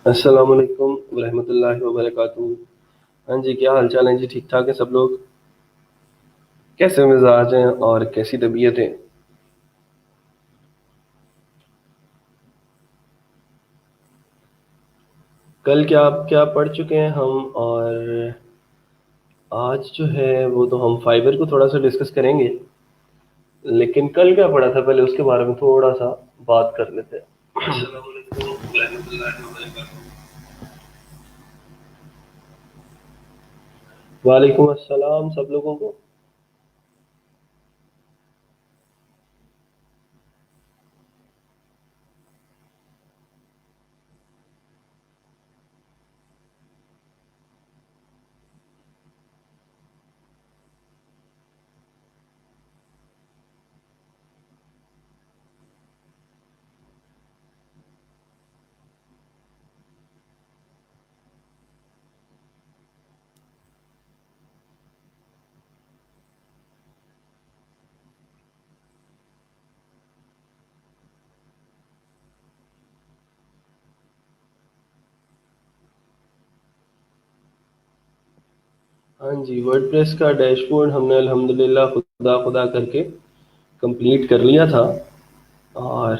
अस्सलामुअलैकुम वरहमतुल्लाहि वबरकातुहू। हाँ जी, क्या हाल चाल है जी? ठीक ठाक है सब लोग? कैसे मिजाज हैं और कैसी तबीयत है? कल क्या आप क्या पढ़ चुके हैं हम, और आज जो है वो तो हम फाइबर को थोड़ा सा डिस्कस करेंगे। लेकिन कल क्या पढ़ा था, पहले उसके बारे में थोड़ा सा बात कर लेते हैं। अस्सलामुअलैकुम वरहमतुल्लाहि वबरकातुहू। वालेकुम अस्सलाम सब लोगों को। हाँ जी, वर्डप्रेस का डैशबोर्ड हमने अल्हम्दुलिल्लाह खुदा खुदा करके कंप्लीट कर लिया था। और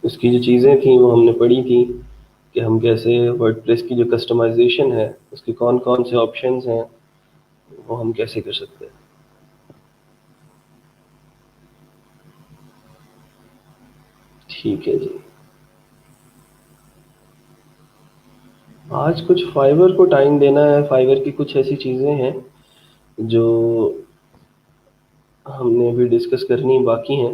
उसकी जो चीज़ें थी वो हमने पढ़ी थी कि हम कैसे वर्डप्रेस की जो कस्टमाइजेशन है उसके कौन कौन से ऑप्शंस हैं, वो हम कैसे कर सकते हैं। ठीक है जी। आज कुछ फाइबर को टाइम देना है। फाइबर की कुछ ऐसी चीज़ें हैं जो हमने अभी डिस्कस करनी बाकी हैं।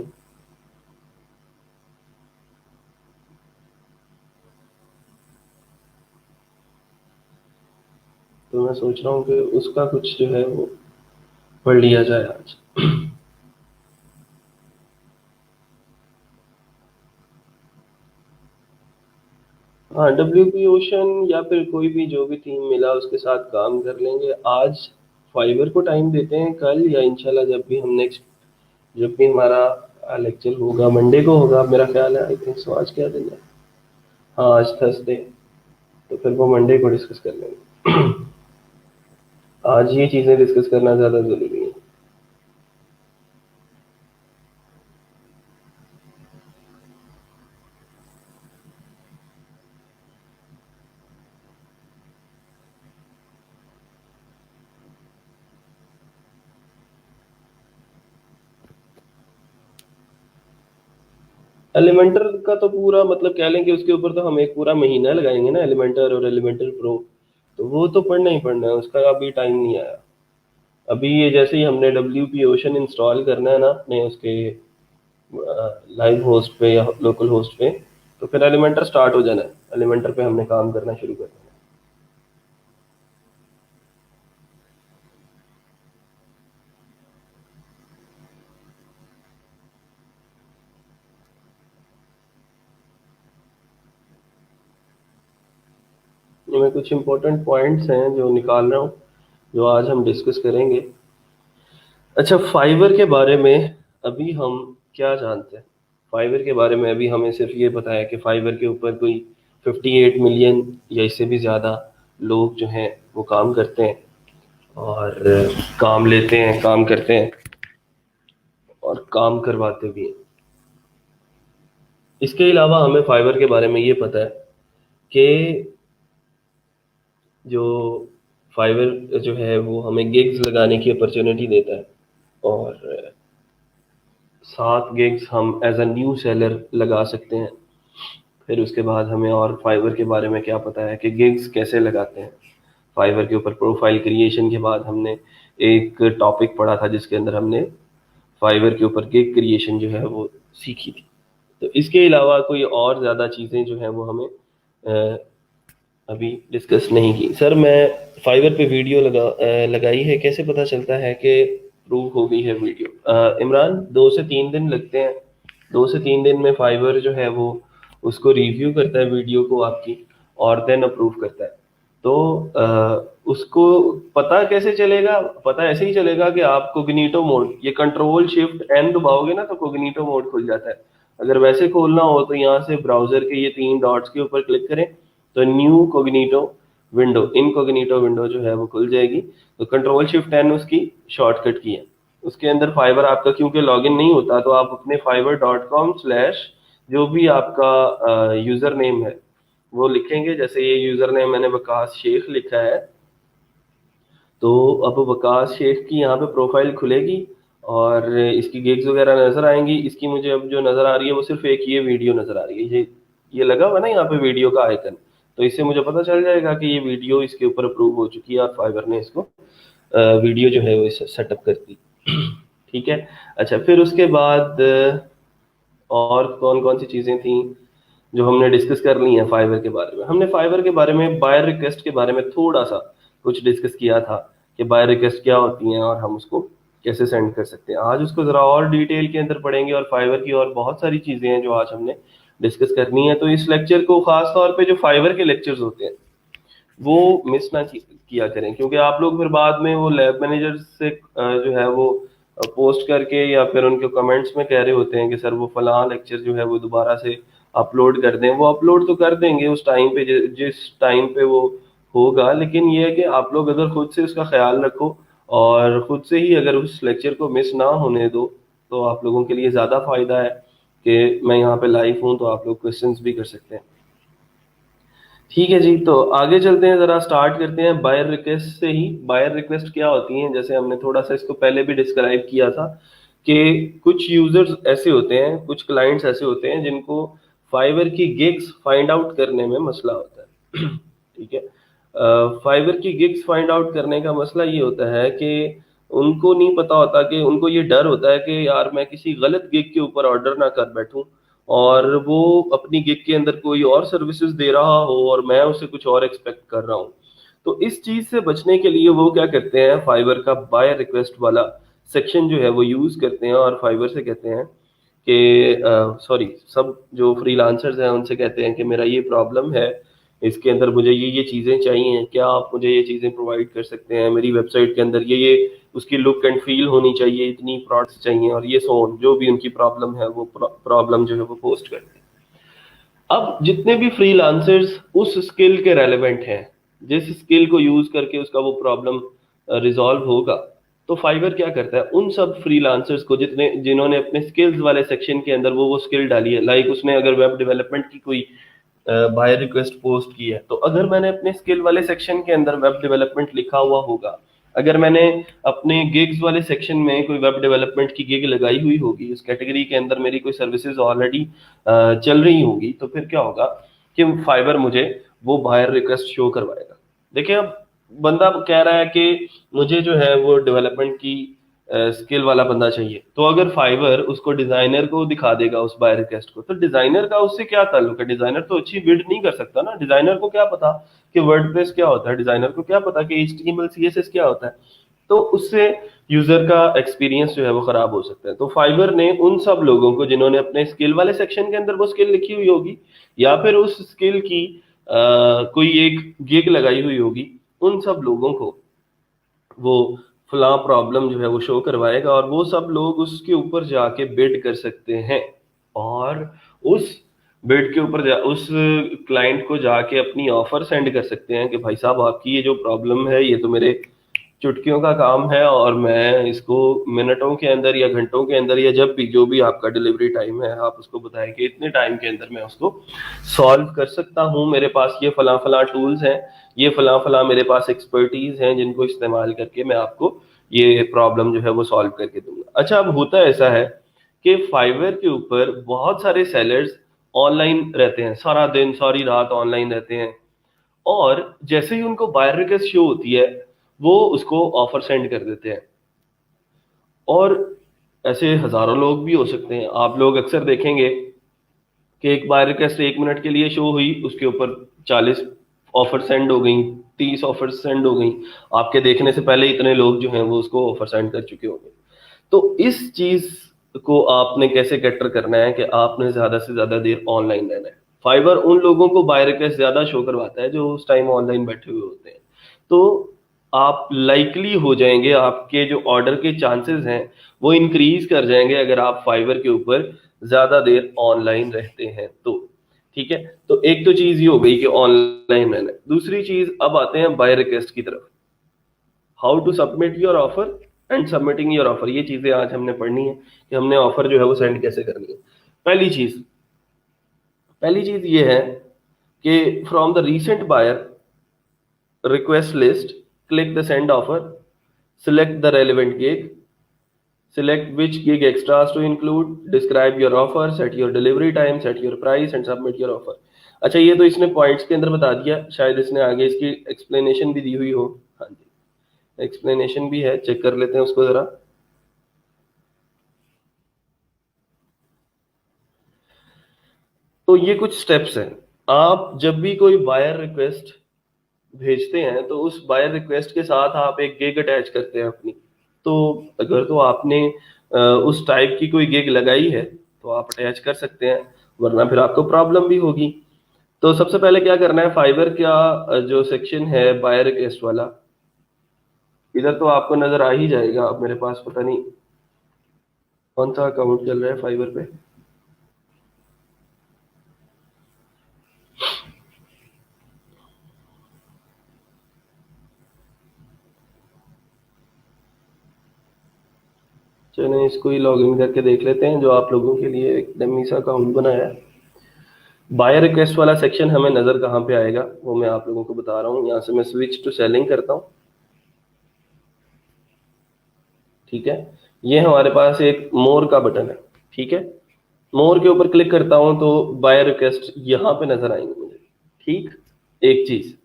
तो मैं सोच रहा हूँ कि उसका कुछ जो है वो पढ़ लिया जाए आज। हाँ, डब्ल्यूपी ओशन या फिर कोई भी जो भी थीम मिला उसके साथ काम कर लेंगे आज। फाइबर को टाइम देते हैं कल, या इंशाल्लाह जब भी हमारा लेक्चर होगा, मंडे को होगा मेरा ख्याल है। I think so. आज क्या दिन है? हाँ, आज थर्सडे। तो फिर वो मंडे को डिस्कस कर लेंगे। आज ये चीज़ें डिस्कस करना ज़्यादा ज़रूरी है। एलिमेंटर का तो पूरा मतलब कह लें कि उसके ऊपर तो हम एक पूरा महीना लगाएंगे ना, एलिमेंटर और एलिमेंटर प्रो। तो वो तो पढ़ना ही पढ़ना है, उसका अभी टाइम नहीं आया। अभी ये जैसे ही हमने डब्ल्यू पी ओशन इंस्टॉल करना है ना अपने उसके लाइव होस्ट पे या लोकल होस्ट पे, तो फिर एलिमेंटर स्टार्ट हो जाना है। एलिमेंटर पे हमने काम करना शुरू कर देना है। ये मैं कुछ इंपॉर्टेंट पॉइंट्स हैं जो निकाल रहा हूँ, जो आज हम डिस्कस करेंगे। अच्छा, फाइबर के बारे में अभी हम क्या जानते हैं? फाइबर के बारे में अभी हमें सिर्फ ये पता है कि फाइबर के ऊपर कोई 58 मिलियन या इससे भी ज़्यादा लोग जो हैं वो काम करते हैं, और काम लेते हैं, काम करते हैं और काम करवाते भी हैं। इसके अलावा हमें फाइबर के बारे में ये पता है कि जो फाइबर जो है वो हमें गिग्स लगाने की अपॉर्चुनिटी देता है, और 7 गिग्स हम एज अ न्यू सेलर लगा सकते हैं। फिर उसके बाद हमें और फाइबर के बारे में क्या पता है कि गिग्स कैसे लगाते हैं। फाइवर के ऊपर प्रोफाइल क्रिएशन के बाद हमने एक टॉपिक पढ़ा था जिसके अंदर हमने फाइवर के ऊपर गिग क्रिएशन जो है वो सीखी थी। तो इसके अलावा कोई और ज़्यादा चीज़ें जो हैं वो हमें अभी डिस्कस नहीं की। सर, मैं फाइवर पे वीडियो लगाई है, कैसे पता चलता है कि प्रूव हो गई है वीडियो? इमरान, 2 से 3 दिन लगते हैं। 2 से 3 दिन में फाइवर जो है वो उसको रिव्यू करता है वीडियो को आपकी, और देन अप्रूव करता है। तो उसको पता कैसे चलेगा? पता ऐसे ही चलेगा कि आप कोग्निटो मोड, ये कंट्रोल शिफ्ट एन दबाओगे ना तो कोग्निटो मोड खुल जाता है। अगर वैसे खोलना हो तो यहाँ से ब्राउजर के ये 3 डॉट्स के ऊपर क्लिक करें, तो new Cognito window, incognito window जो है वो खुल जाएगी। तो कंट्रोल शिफ्ट एन उसकी शॉर्टकट की है। उसके अंदर फाइबर आपका क्योंकि लॉगिन नहीं होता, तो आप अपने fiverr.com/ जो भी आपका यूजर नेम है वो लिखेंगे। जैसे ये यूजर नेम मैंने वकास शेख लिखा है, तो अब वकास शेख की यहाँ पे प्रोफाइल खुलेगी और इसकी गिग्स वगैरह नजर आएंगी। इसकी मुझे अब जो नजर आ रही है वो सिर्फ एक ये वीडियो नजर आ रही है, ये लगा हुआ ना यहाँ पे वीडियो का आइकन। तो इससे मुझे पता चल जाएगा कि ये वीडियो इसके ऊपर अप्रूव हो चुकी है और फाइबर ने इसको वीडियो जो है वो सेटअप कर दी। ठीक है। अच्छा, फिर उसके बाद और कौन कौन सी चीजें थी जो हमने डिस्कस कर ली हैं फाइवर के बारे में। हमने फाइवर के बारे में बायर रिक्वेस्ट के बारे में थोड़ा सा कुछ डिस्कस किया था कि बायर रिक्वेस्ट क्या होती हैं और हम उसको कैसे सेंड कर सकते हैं। आज उसको जरा और डिटेल के अंदर पढ़ेंगे और फाइवर की और बहुत सारी चीजें हैं जो आज हमने डिस्कस करनी है। तो इस लेक्चर को खास तौर पे जो फाइवर के लेक्चर्स होते हैं वो मिस ना किया करें, क्योंकि आप लोग फिर बाद में वो लैब मैनेजर से जो है वो पोस्ट करके या फिर उनके कमेंट्स में कह रहे होते हैं कि सर वो फलां लेक्चर जो है वो दोबारा से अपलोड कर दें। वो अपलोड तो कर देंगे उस टाइम पे जिस टाइम पे वो होगा, लेकिन ये है कि आप लोग अगर खुद से उसका ख्याल रखो और खुद से ही अगर उस लेक्चर को मिस ना होने दो तो आप लोगों के लिए ज़्यादा फायदा है कि मैं यहाँ पे लाइव हूँ तो आप लोग क्वेश्चंस भी कर सकते हैं। ठीक है जी, तो आगे चलते हैं, जरा स्टार्ट करते हैं बायर रिक्वेस्ट से ही। बायर रिक्वेस्ट क्या होती हैं, जैसे हमने थोड़ा सा इसको पहले भी डिस्क्राइब किया था कि कुछ यूजर्स ऐसे होते हैं, कुछ क्लाइंट्स ऐसे होते हैं जिनको फाइवर की गिग्स फाइंड आउट करने में मसला होता है। ठीक है। फाइवर की गिग्स फाइंड आउट करने का मसला ये होता है कि उनको नहीं पता होता, कि उनको ये डर होता है कि यार मैं किसी गलत गिग के ऊपर ऑर्डर ना कर बैठूं और वो अपनी गिग के अंदर कोई और सर्विसेज दे रहा हो और मैं उसे कुछ और एक्सपेक्ट कर रहा हूँ। तो इस चीज से बचने के लिए वो क्या करते हैं, फाइबर का बाय रिक्वेस्ट वाला सेक्शन जो है वो यूज करते हैं और फाइबर से कहते हैं कि सॉरी, सब जो फ्रीलांसर्स हैं उनसे कहते हैं कि मेरा ये प्रॉब्लम है, इसके अंदर मुझे ये चीज़ें चाहिए, क्या आप मुझे ये चीज़ें प्रोवाइड कर सकते हैं। मेरी वेबसाइट के अंदर ये उसकी लुक एंड फील होनी चाहिए, इतनी प्रोडक्ट्स चाहिए और ये सो ऑन, जो भी उनकी प्रॉब्लम है वो प्रॉब्लम जो है वो पोस्ट करते हैं। अब जितने भी फ्रीलांसर्स उस स्किल के रेलेवेंट हैं, जिस स्किल को यूज करके उसका वो प्रॉब्लम रिजॉल्व होगा, तो फाइवर क्या करता है, उन सब फ्रीलांसर्स को जिन्होंने अपने स्किल्स वाले सेक्शन के अंदर वो स्किल डाली है, लाइक उसने अगर वेब डेवलपमेंट की कोई बाय रिक्वेस्ट पोस्ट की है, तो अगर मैंने अपने स्किल वाले सेक्शन के अंदर वेब डेवलपमेंट लिखा हुआ होगा, अगर मैंने अपने गिग्स वाले सेक्शन में कोई वेब डेवलपमेंट की गिग लगाई हुई होगी, उस कैटेगरी के अंदर मेरी कोई सर्विसेज ऑलरेडी चल रही होगी, तो फिर क्या होगा कि फाइबर मुझे वो बायर रिक्वेस्ट शो करवाएगा। देखिए, अब बंदा कह रहा है कि मुझे जो है वो डेवलपमेंट की स्किल वाला बंदा चाहिए, तो अगर फाइवर उसको डिजाइनर को दिखा देगा उस बाय रिक्वेस्ट को, तो डिजाइनर का उससे क्या ताल्लुक है। डिजाइनर तो अच्छी बिल्ड नहीं कर सकता ना, डिजाइनर को क्या पता कि वर्डप्रेस क्या होता है, डिजाइनर को क्या पता कि HTML CSS क्या होता है। तो उससे यूजर का एक्सपीरियंस जो है वो खराब हो सकता है। तो फाइबर ने उन सब लोगों को जिन्होंने अपने स्किल वाले सेक्शन के अंदर वो स्किल लिखी हुई होगी या फिर उस स्किल की कोई एक गिग लगाई हुई होगी, उन सब लोगों को वो फलां प्रॉब्लम जो है वो शो करवाएगा और वो सब लोग उसके ऊपर जाके बिड कर सकते हैं और उस बिड के ऊपर उस क्लाइंट को जाके अपनी ऑफर सेंड कर सकते हैं कि भाई साहब आपकी ये जो प्रॉब्लम है ये तो मेरे चुटकियों का काम है और मैं इसको मिनटों के अंदर या घंटों के अंदर या जब भी जो भी आपका डिलीवरी टाइम है आप उसको बताएं कि इतने टाइम के अंदर मैं उसको सॉल्व कर सकता हूँ। मेरे पास ये फलां फलां टूल्स हैं, ये फलां फलां मेरे पास एक्सपर्टीज हैं जिनको इस्तेमाल करके मैं आपको ये प्रॉब्लम जो है वो सॉल्व करके दूंगा। अच्छा, अब होता ऐसा है कि फाइवर के ऊपर बहुत सारे सेलर्स ऑनलाइन रहते हैं, सारा दिन सारी रात ऑनलाइन रहते हैं और जैसे ही उनको बायर रिक्वेस्ट शो होती है वो उसको ऑफर सेंड कर देते हैं। और ऐसे हजारों लोग भी हो सकते हैं। आप लोग अक्सर देखेंगे कि एक बायर रिक्वेस्ट 1 मिनट के लिए शो हुई, उसके ऊपर 40 ऑफर सेंड हो गई, 30 ऑफर सेंड हो गई, आपके देखने से पहले इतने लोग जो हैं वो उसको ऑफर सेंड कर चुके होंगे। तो इस चीज को आपने कैसे कैटर करना है कि आपने ज्यादा से ज्यादा देर ऑनलाइन रहना है। फाइबर उन लोगों को बाय रिक्वेस्ट ज्यादा शो करवाता है जो उस टाइम ऑनलाइन बैठे हुए होते हैं। तो आप लाइकली हो जाएंगे, आपके जो ऑर्डर के चांसेस हैं वो इंक्रीज कर जाएंगे अगर आप फाइबर के ऊपर ज्यादा देर ऑनलाइन रहते हैं। तो ठीक है, तो एक तो चीज ये हो गई कि ऑनलाइन रहना है। दूसरी चीज, अब आते हैं बाय रिक्वेस्ट की तरफ। How to submit your offer and submitting your offer, ये चीजें आज हमने पढ़नी है कि हमने ऑफर जो है वो सेंड कैसे करनी है। पहली चीज ये है कि from the recent buyer request list, click the send offer, select the relevant gig, select which gig extras to include, describe your offer, set your delivery time, set your price and submit your offer। अच्छा, ये तो इसने points के अंदर बता दिया, शायद इसने आगे इसकी एक्सप्लेनेशन भी दी हुई हो। हाँ जी, एक्सप्लेनेशन भी है, चेक कर लेते हैं उसको जरा। तो ये कुछ स्टेप्स हैं। आप जब भी कोई बायर रिक्वेस्ट भेजते हैं तो उस बायर रिक्वेस्ट के साथ आप एक गिग अटैच करते हैं अपनी। तो अगर तो आपने उस टाइप की कोई गिग लगाई है तो आप अटैच कर सकते हैं, वरना फिर आपको प्रॉब्लम भी होगी। तो सबसे पहले क्या करना है, फाइवर का जो सेक्शन है बायर रिक्वेस्ट वाला, इधर तो आपको नजर आ ही जाएगा। अब मेरे पास पता नहीं कौन सा अकाउंट चल रहा है फाइवर पे। चलिए इसको ही लॉग इन करके देख लेते हैं, जो आप लोगों के लिए एक डमी सा अकाउंट बनाया है। बायर रिक्वेस्ट वाला सेक्शन हमें नजर कहाँ पे आएगा वो मैं आप लोगों को बता रहा हूँ। यहाँ से मैं स्विच टू सेलिंग करता हूँ। ठीक है, ये हमारे पास एक मोर का बटन है। ठीक है, मोर के ऊपर क्लिक करता हूँ तो बायर रिक्वेस्ट यहाँ पे नजर आएंगे मुझे। ठीक, एक चीज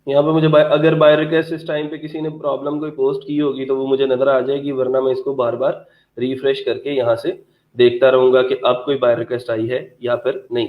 यहाँ पे मुझे अगर बायर रिक्वेस्ट इस टाइम पे किसी ने प्रॉब्लम कोई पोस्ट की होगी तो वो मुझे नजर आ जाएगी, वरना मैं इसको बार बार रिफ्रेश करके यहाँ से देखता रहूंगा कि अब कोई बायर रिक्वेस्ट आई है या फिर नहीं।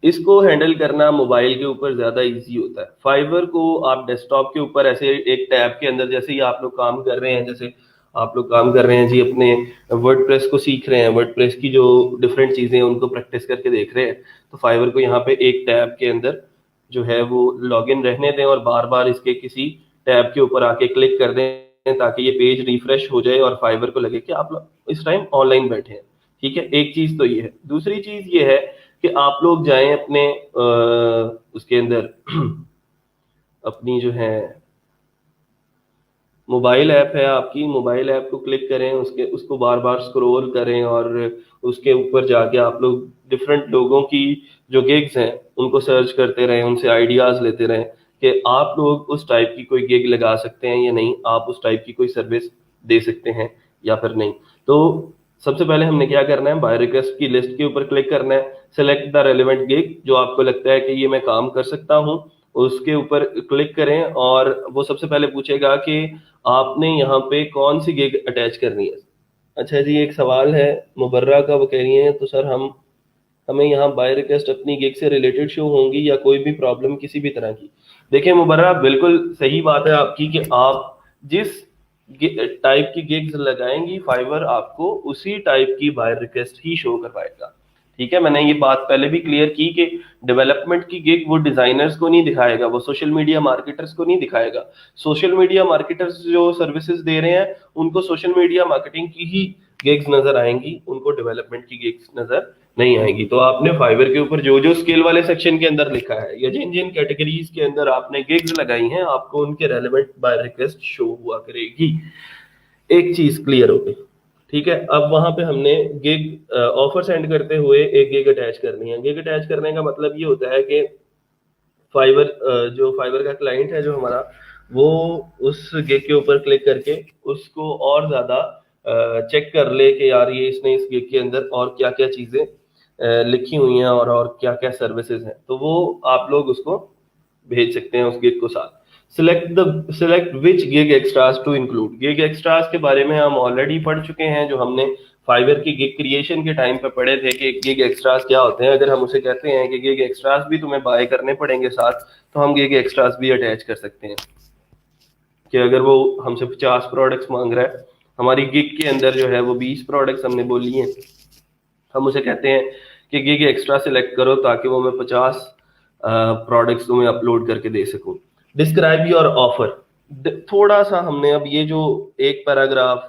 इसको हैंडल करना मोबाइल के ऊपर ज्यादा इजी होता है। फाइवर को आप डेस्कटॉप के ऊपर ऐसे एक टैब के अंदर, जैसे ही आप लोग काम कर रहे हैं, जैसे आप लोग काम कर रहे हैं जी अपने वर्डप्रेस को सीख रहे हैं, वर्डप्रेस की जो डिफरेंट चीजें हैं उनको प्रैक्टिस करके देख रहे हैं, तो फाइवर को यहाँ पे एक टैब के अंदर जो है वो लॉगिन रहने दें और बार बार इसके किसी टैब के ऊपर आके क्लिक कर दें ताकि ये पेज रिफ्रेश हो जाए और फाइवर को लगे कि आप लोग इस टाइम ऑनलाइन बैठे हैं। ठीक है, एक चीज तो ये है। दूसरी चीज ये है कि आप लोग जाएं अपने उसके अंदर अपनी जो है मोबाइल ऐप है आपकी, मोबाइल ऐप को क्लिक करें, उसके उसको बार बार स्क्रॉल करें और उसके ऊपर जाके आप लोग डिफरेंट लोगों की जो गिग्स हैं उनको सर्च करते रहें, उनसे आइडियाज लेते रहें कि आप लोग उस टाइप की कोई गिग लगा सकते हैं या नहीं, आप उस टाइप की कोई सर्विस दे सकते हैं या फिर नहीं। तो सबसे पहले हमने क्या करना है, बाय रिक्वेस्ट की लिस्ट के ऊपर क्लिक करना है, सेलेक्ट द रेलिवेंट गिग, जो आपको लगता है कि ये मैं काम कर सकता हूँ उसके ऊपर क्लिक करें। और वो सबसे पहले पूछेगा कि आपने यहाँ पे कौन सी गिग अटैच करनी है। अच्छा जी, एक सवाल है मुबर्रा का, वो कह रही है तो सर हमें यहाँ बाय रिक्वेस्ट अपनी गिग से रिलेटेड शो होंगी या कोई भी प्रॉब्लम किसी भी तरह की। देखिए मुबर्रा, बिल्कुल सही बात है आपकी कि आप जिस टाइप की गिग्स लगाएंगी फाइवर आपको उसी टाइप की बाय रिक्वेस्ट ही शो करवाएगा। ठीक है, मैंने ये बात पहले भी क्लियर की कि डेवलपमेंट की गिग वो डिजाइनर्स को नहीं दिखाएगा, वो सोशल मीडिया मार्केटर्स को नहीं दिखाएगा। सोशल मीडिया मार्केटर्स जो सर्विसेज दे रहे हैं उनको सोशल मीडिया मार्केटिंग की ही गिग्स नजर आएंगी, उनको डेवलपमेंट की गिग्स नजर नहीं आएगी। तो आपने फाइवर के ऊपर जो जो स्किल वाले सेक्शन के अंदर लिखा है या जिन जिन कैटेगरीज के अंदर आपने गिग्स लगाई हैं आपको उनके रेलेवेंट बाय रिक्वेस्ट शो हुआ करेगी। एक चीज क्लियर हो गई। ठीक है, अब वहां पे हमने गिग ऑफर सेंड करते हुए एक गिग अटैच करनी है। गिग अटैच करने का मतलब ये होता है कि फाइवर जो फाइवर का क्लाइंट है जो हमारा, वो उस गिग के ऊपर क्लिक करके उसको और ज्यादा चेक कर ले कि यार ये इसने इस गिग के अंदर और क्या क्या चीजें लिखी हुई हैं और क्या क्या सर्विसेज हैं, तो वो आप लोग उसको भेज सकते हैं उस गिग को साथ। Select which gig extras to include. Gig extras के बारे में हम ऑलरेडी पढ़ चुके हैं, जो हमने फाइवर की गिग क्रिएशन के टाइम पे पढ़े थे कि गिग एक्स्ट्रास क्या होते हैं। अगर हम उसे कहते हैं कि गिग एक्स्ट्रास भी तुम्हें बाय करने पड़ेंगे साथ, तो हम गिग एक्स्ट्रास भी अटैच कर सकते हैं कि अगर वो हमसे 50 प्रोडक्ट्स मांग रहा है, हमारी गिग के अंदर जो है वो 20 प्रोडक्ट्स हमने बोली हैं, हम उसे कहते हैं कि गिग एक्स्ट्रा सिलेक्ट करो ताकि वो मैं 50 प्रोडक्ट्स तुम्हें अपलोड करके दे सकूं। डिस्क्राइब योर ऑफर, थोड़ा सा हमने अब ये जो एक पैराग्राफ,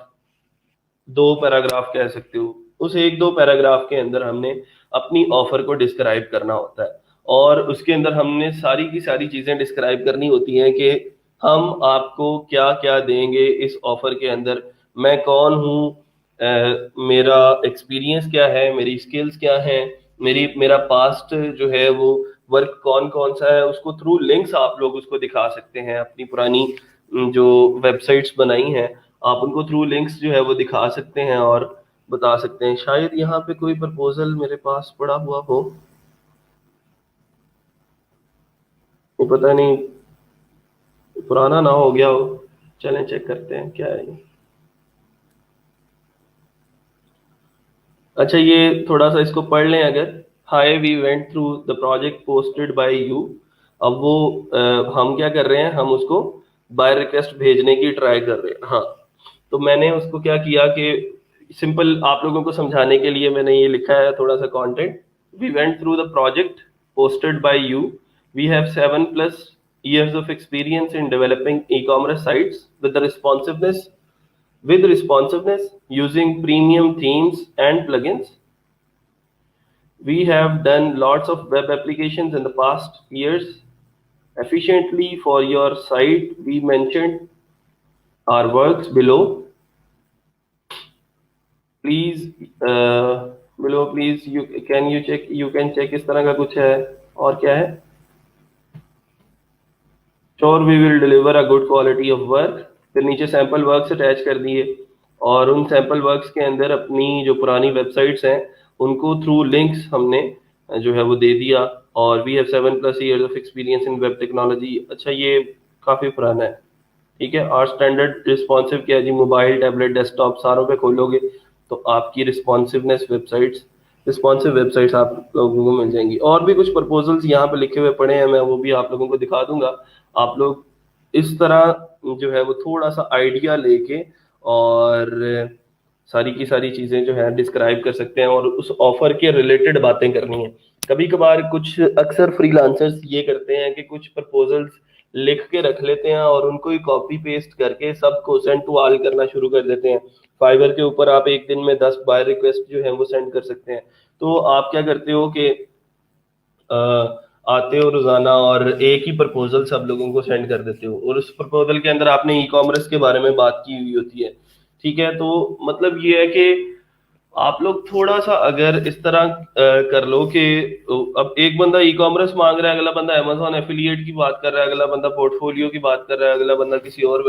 दो पैराग्राफ कह सकते हो, उस एक दो पैराग्राफ के अंदर हमने अपनी ऑफर को डिस्क्राइब करना होता है, और उसके अंदर हमने सारी की सारी चीजें डिस्क्राइब करनी होती हैं कि हम आपको क्या क्या देंगे इस ऑफर के अंदर, मैं कौन हूँ, मेरा एक्सपीरियंस क्या है, मेरी स्किल्स क्या है, मेरा पास्ट जो है वो वर्क कौन कौन सा है, उसको थ्रू लिंक्स आप लोग उसको दिखा सकते हैं। अपनी पुरानी जो वेबसाइट्स बनाई हैं आप उनको थ्रू लिंक्स जो है वो दिखा सकते हैं और बता सकते हैं। शायद यहाँ पे कोई प्रपोजल मेरे पास पड़ा हुआ हो, वो पता नहीं, पुराना ना हो गया हो। चलें चेक करते हैं क्या है ये। अच्छा, ये थोड़ा सा इसको पढ़ लें अगर। Hi, we went through the project posted by you. अब वो हम क्या कर रहे हैं, हम उसको बाय रिक्वेस्ट भेजने की ट्राई कर रहे हैं। हाँ, तो मैंने उसको क्या किया कि सिंपल आप लोगों को समझाने के लिए मैंने ये लिखा है थोड़ा सा content. We went through the project posted by you. We have 7+ years of experience in developing e-commerce sites with responsiveness using premium themes and plugins. We have done lots of web applications in the past years efficiently for your site. We mentioned our works below. Please, below please you can check इस तरह का कुछ है। और क्या है, sure we will deliver a good quality of work. फिर नीचे सैंपल वर्क्स अटैच कर दिए, और उन सैंपल वर्क्स के अंदर अपनी जो पुरानी वेबसाइट्स हैं उनको थ्रू लिंक्स हमने जो है वो दे दिया। और we have 7+ years of experience in web technology. अच्छा, ये काफ़ी पुराना है, ठीक है। और स्टैंडर्ड रिस्पॉन्सिव क्या है जी, मोबाइल, टैबलेट, डेस्कटॉप सारों पे खोलोगे तो आपकी रिस्पॉन्सिव वेबसाइट्स आप लोगों को मिल जाएंगी। और भी कुछ प्रपोजल्स यहाँ पे लिखे हुए पड़े हैं, मैं वो भी आप लोगों को दिखा दूंगा। आप लोग इस तरह जो है वो थोड़ा सा आइडिया लेके और सारी की सारी चीजें जो है डिस्क्राइब कर सकते हैं, और उस ऑफर के रिलेटेड बातें करनी है। कभी कभार कुछ अक्सर फ्रीलांसर्स ये करते हैं कि कुछ प्रपोजल्स लिख के रख लेते हैं और उनको ही कॉपी पेस्ट करके सबको सेंड टू ऑल करना शुरू कर देते हैं। फाइवर के ऊपर आप एक दिन में 10 बाय रिक्वेस्ट जो है वो सेंड कर सकते हैं। तो आप क्या करते हो कि आते हो रोजाना और एक ही प्रपोजल सब लोगों को सेंड कर देते हो, और उस प्रपोजल के अंदर आपने ई कॉमर्स के बारे में बात की हुई होती है, ठीक है। तो मतलब ये है कि आप लोग थोड़ा सा अगर इस तरह कर लो कि अब एक बंदा ई कॉमर्स मांग रहा है, अगला बंदा अमेजोन एफिलिएट की बात कर रहा है, अगला बंदा पोर्टफोलियो की बात कर रहा है, अगला बंदा किसी और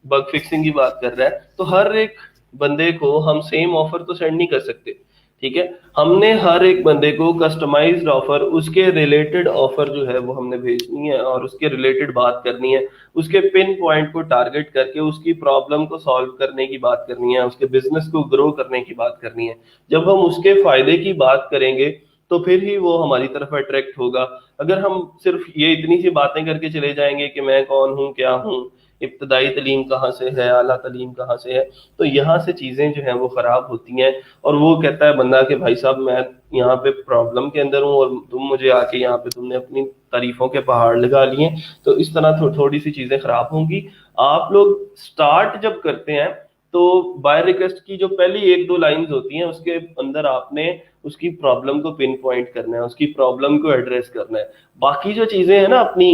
बग फिक्सिंग की बात कर रहा है, तो हर एक बंदे को हम सेम ऑफर तो सेंड नहीं कर सकते, ठीक है। हमने हर एक बंदे को कस्टमाइज्ड ऑफर, उसके रिलेटेड ऑफर जो है वो हमने भेजनी है और उसके रिलेटेड बात करनी है, उसके पिन पॉइंट को टारगेट करके उसकी प्रॉब्लम को सॉल्व करने की बात करनी है, उसके बिजनेस को ग्रो करने की बात करनी है। जब हम उसके फायदे की बात करेंगे तो फिर ही वो हमारी तरफ अट्रैक्ट होगा। अगर हम सिर्फ ये इतनी सी बातें करके चले जाएंगे कि मैं कौन हूँ, क्या हूँ, इब्तदाई तालीम कहाँ से है, आला तालीम कहाँ से है, तो यहाँ से चीज़ें जो हैं वो ख़राब होती हैं। और वो कहता है बंदा कि भाई साहब मैं यहाँ पे प्रॉब्लम के अंदर हूँ और तुम मुझे आके यहाँ पे तुमने अपनी तारीफों के पहाड़ लगा लिए, तो इस तरह थोड़ी सी चीज़ें ख़राब होंगी। आप लोग स्टार्ट जब करते हैं तो बाय रिक्वेस्ट की जो पहली एक दो लाइंस होती हैं उसके अंदर आपने उसकी प्रॉब्लम को पिन पॉइंट करना है, उसकी प्रॉब्लम को एड्रेस करना है। बाकी जो चीजें हैं ना अपनी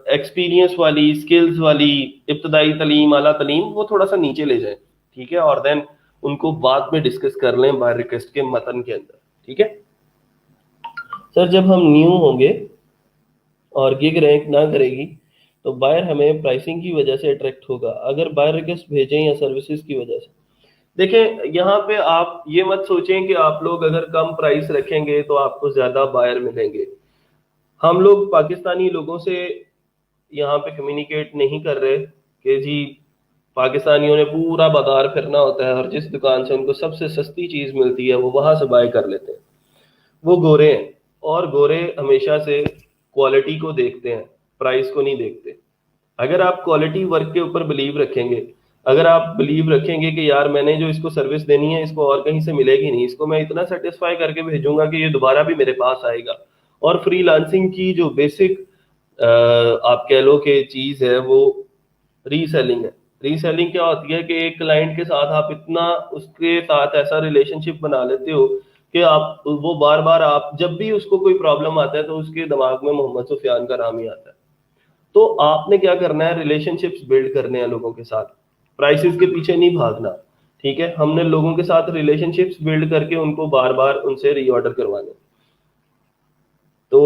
एक्सपीरियंस वाली, स्किल्स वाली, इब्तदाई तालीम, आला तालीम, वो थोड़ा सा नीचे ले जाएं, ठीक है, और देन उनको बाद में डिस्कस कर लें बाय रिक्वेस्ट के मतन के अंदर, ठीक है। सर जब हम न्यू होंगे और गिग रैंक ना करेगी तो बायर हमें प्राइसिंग की वजह से अट्रैक्ट होगा, अगर बायर रिक्वेस्ट भेजें या सर्विसेज की वजह से। देखें, यहाँ पे आप ये मत सोचें कि आप लोग अगर कम प्राइस रखेंगे तो आपको ज्यादा बायर मिलेंगे। हम लोग पाकिस्तानी लोगों से यहाँ पे कम्युनिकेट नहीं कर रहे कि जी पाकिस्तानियों ने पूरा बाजार फिरना होता है और जिस दुकान से उनको सबसे सस्ती चीज मिलती है वो वहां से बाय कर लेते हैं। वो गोरे हैं, और गोरे हमेशा से क्वालिटी को देखते हैं, प्राइस को नहीं देखते। अगर आप क्वालिटी वर्क के ऊपर बिलीव रखेंगे, अगर आप बिलीव रखेंगे कि यार मैंने जो इसको सर्विस देनी है इसको और कहीं से मिलेगी नहीं, इसको मैं इतना सेटिस्फाई करके भेजूंगा कि ये दोबारा भी मेरे पास आएगा। और फ्रीलांसिंग की जो बेसिक आप कह लो कि चीज है वो रीसेलिंग है। रीसेलिंग क्या होती है कि एक क्लाइंट के साथ आप इतना उसके साथ ऐसा रिलेशनशिप बना लेते हो कि आप वो बार बार, आप जब भी उसको कोई प्रॉब्लम आता है तो उसके दिमाग में मोहम्मद सुफियान का नाम ही आता है। तो आपने क्या करना है, रिलेशनशिप्स बिल्ड करने हैं लोगों के साथ, प्राइसेस के पीछे नहीं भागना। ठीक है, हमने लोगों के साथ रिलेशनशिप्स बिल्ड करके उनको बार बार उनसे रीऑर्डर करवाने। तो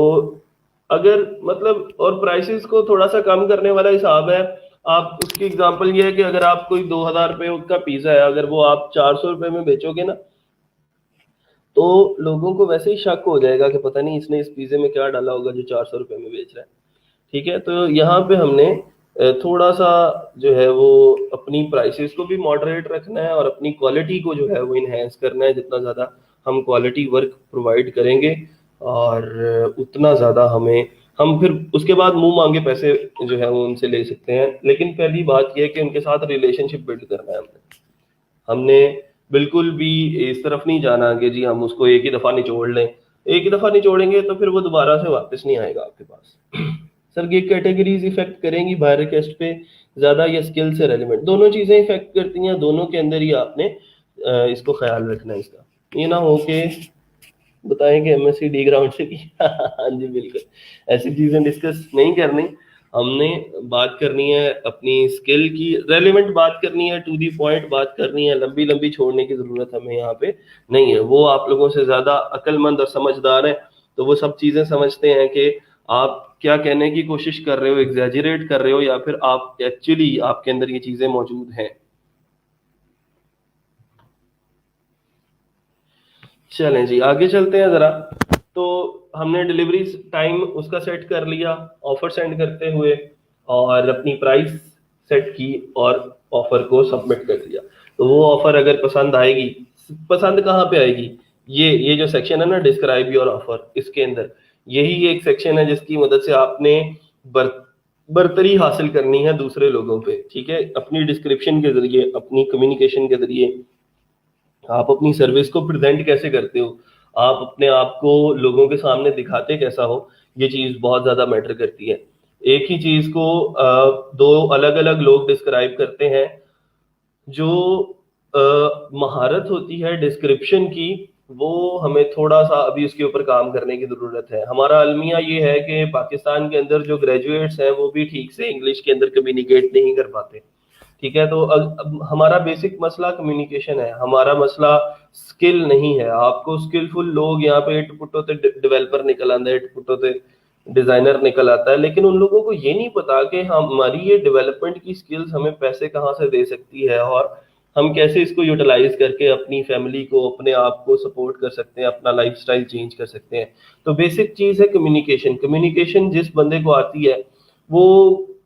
अगर मतलब, और प्राइसेस को थोड़ा सा कम करने वाला हिसाब है। आप उसकी एग्जांपल ये है कि अगर आप कोई 2000 रुपये का पिज्जा है, अगर वो आप 400 रुपये में बेचोगे ना, तो लोगों को वैसे ही शक हो जाएगा कि पता नहीं इसने इस पिज्जे में क्या डाला होगा जो 400 रुपये में बेच रहा है। ठीक है, तो यहाँ पे हमने थोड़ा सा जो है वो अपनी प्राइसेस को भी मॉडरेट रखना है और अपनी क्वालिटी को जो है वो इन्हेंस करना है। जितना ज़्यादा हम क्वालिटी वर्क प्रोवाइड करेंगे और उतना ज़्यादा हम फिर उसके बाद मुंह मांगे पैसे जो है वो उनसे ले सकते हैं। लेकिन पहली बात यह है कि उनके साथ रिलेशनशिप बिल्ड करना है हमने। हमने बिल्कुल भी इस तरफ नहीं जाना कि जी हम उसको एक ही दफ़ा निचोड़ लें। एक ही दफ़ा निचोड़ेंगे तो फिर वो दोबारा से वापस नहीं आएगा आपके पास। सर, ये कैटेगरीज इफेक्ट करेंगी बाय रिक्वेस्ट पे ज़्यादा या स्किल से रेलिवेंट? दोनों चीज़ें इफेक्ट करती हैं, दोनों के अंदर ही आपने इसको ख्याल रखना है इसका। ये ना हो कि बताएं कि एमएससी डी ग्राउंड से की। हाँ जी बिल्कुल, ऐसी चीज़ें डिस्कस नहीं करनी। हमने बात करनी है अपनी स्किल की, रेलिवेंट बात करनी है, टू दी पॉइंट बात करनी है। लंबी लंबी छोड़ने की ज़रूरत हमें यहाँ पे नहीं है। वो आप लोगों से ज़्यादा अक्लमंद और समझदार हैं, तो वो सब चीज़ें समझते हैं कि आप क्या कहने की कोशिश कर रहे हो, एग्जैजरेट कर रहे हो, या फिर आप एक्चुअली आपके अंदर ये चीज़ें मौजूद हैं। चलें जी, आगे चलते हैं ज़रा। तो हमने डिलीवरी टाइम उसका सेट कर लिया ऑफर सेंड करते हुए, और अपनी प्राइस सेट की और ऑफर को सबमिट कर दिया। तो वो ऑफर अगर पसंद आएगी, पसंद कहाँ पे आएगी, ये जो सेक्शन है ना, डिस्क्राइब योर ऑफर, इसके अंदर यही एक सेक्शन है जिसकी मदद से आपने बर बर्तरी हासिल करनी है दूसरे लोगों पे। ठीक है, अपनी डिस्क्रिप्शन के जरिए, अपनी कम्युनिकेशन के जरिए आप अपनी सर्विस को प्रेजेंट कैसे करते हो, आप अपने आप को लोगों के सामने दिखाते कैसा हो, ये चीज बहुत ज्यादा मैटर करती है। एक ही चीज को दो अलग अलग लोग डिस्क्राइब करते हैं। जो महारत होती है डिस्क्रिप्शन की, वो हमें थोड़ा सा अभी उसके ऊपर काम करने की ज़रूरत है। हमारा अलमिया ये है कि पाकिस्तान के अंदर जो ग्रेजुएट्स हैं वो भी ठीक से इंग्लिश के अंदर कम्युनिकेट नहीं कर पाते। ठीक है, तो अब हमारा बेसिक मसला कम्युनिकेशन है, हमारा मसला स्किल नहीं है। आपको स्किलफुल लोग यहाँ पे इट पुट्टो ते डेवलपर निकल आता है, इट पुट्टो ते डिजाइनर निकल आता है, लेकिन उन लोगों को ये नहीं पता कि हमारी ये डेवलपमेंट की स्किल्स हमें पैसे कहाँ से दे सकती है, और हम कैसे इसको यूटिलाइज करके अपनी फैमिली को, अपने आप को सपोर्ट कर सकते हैं, अपना लाइफस्टाइल चेंज कर सकते हैं। तो बेसिक चीज है कम्युनिकेशन। कम्युनिकेशन जिस बंदे को आती है वो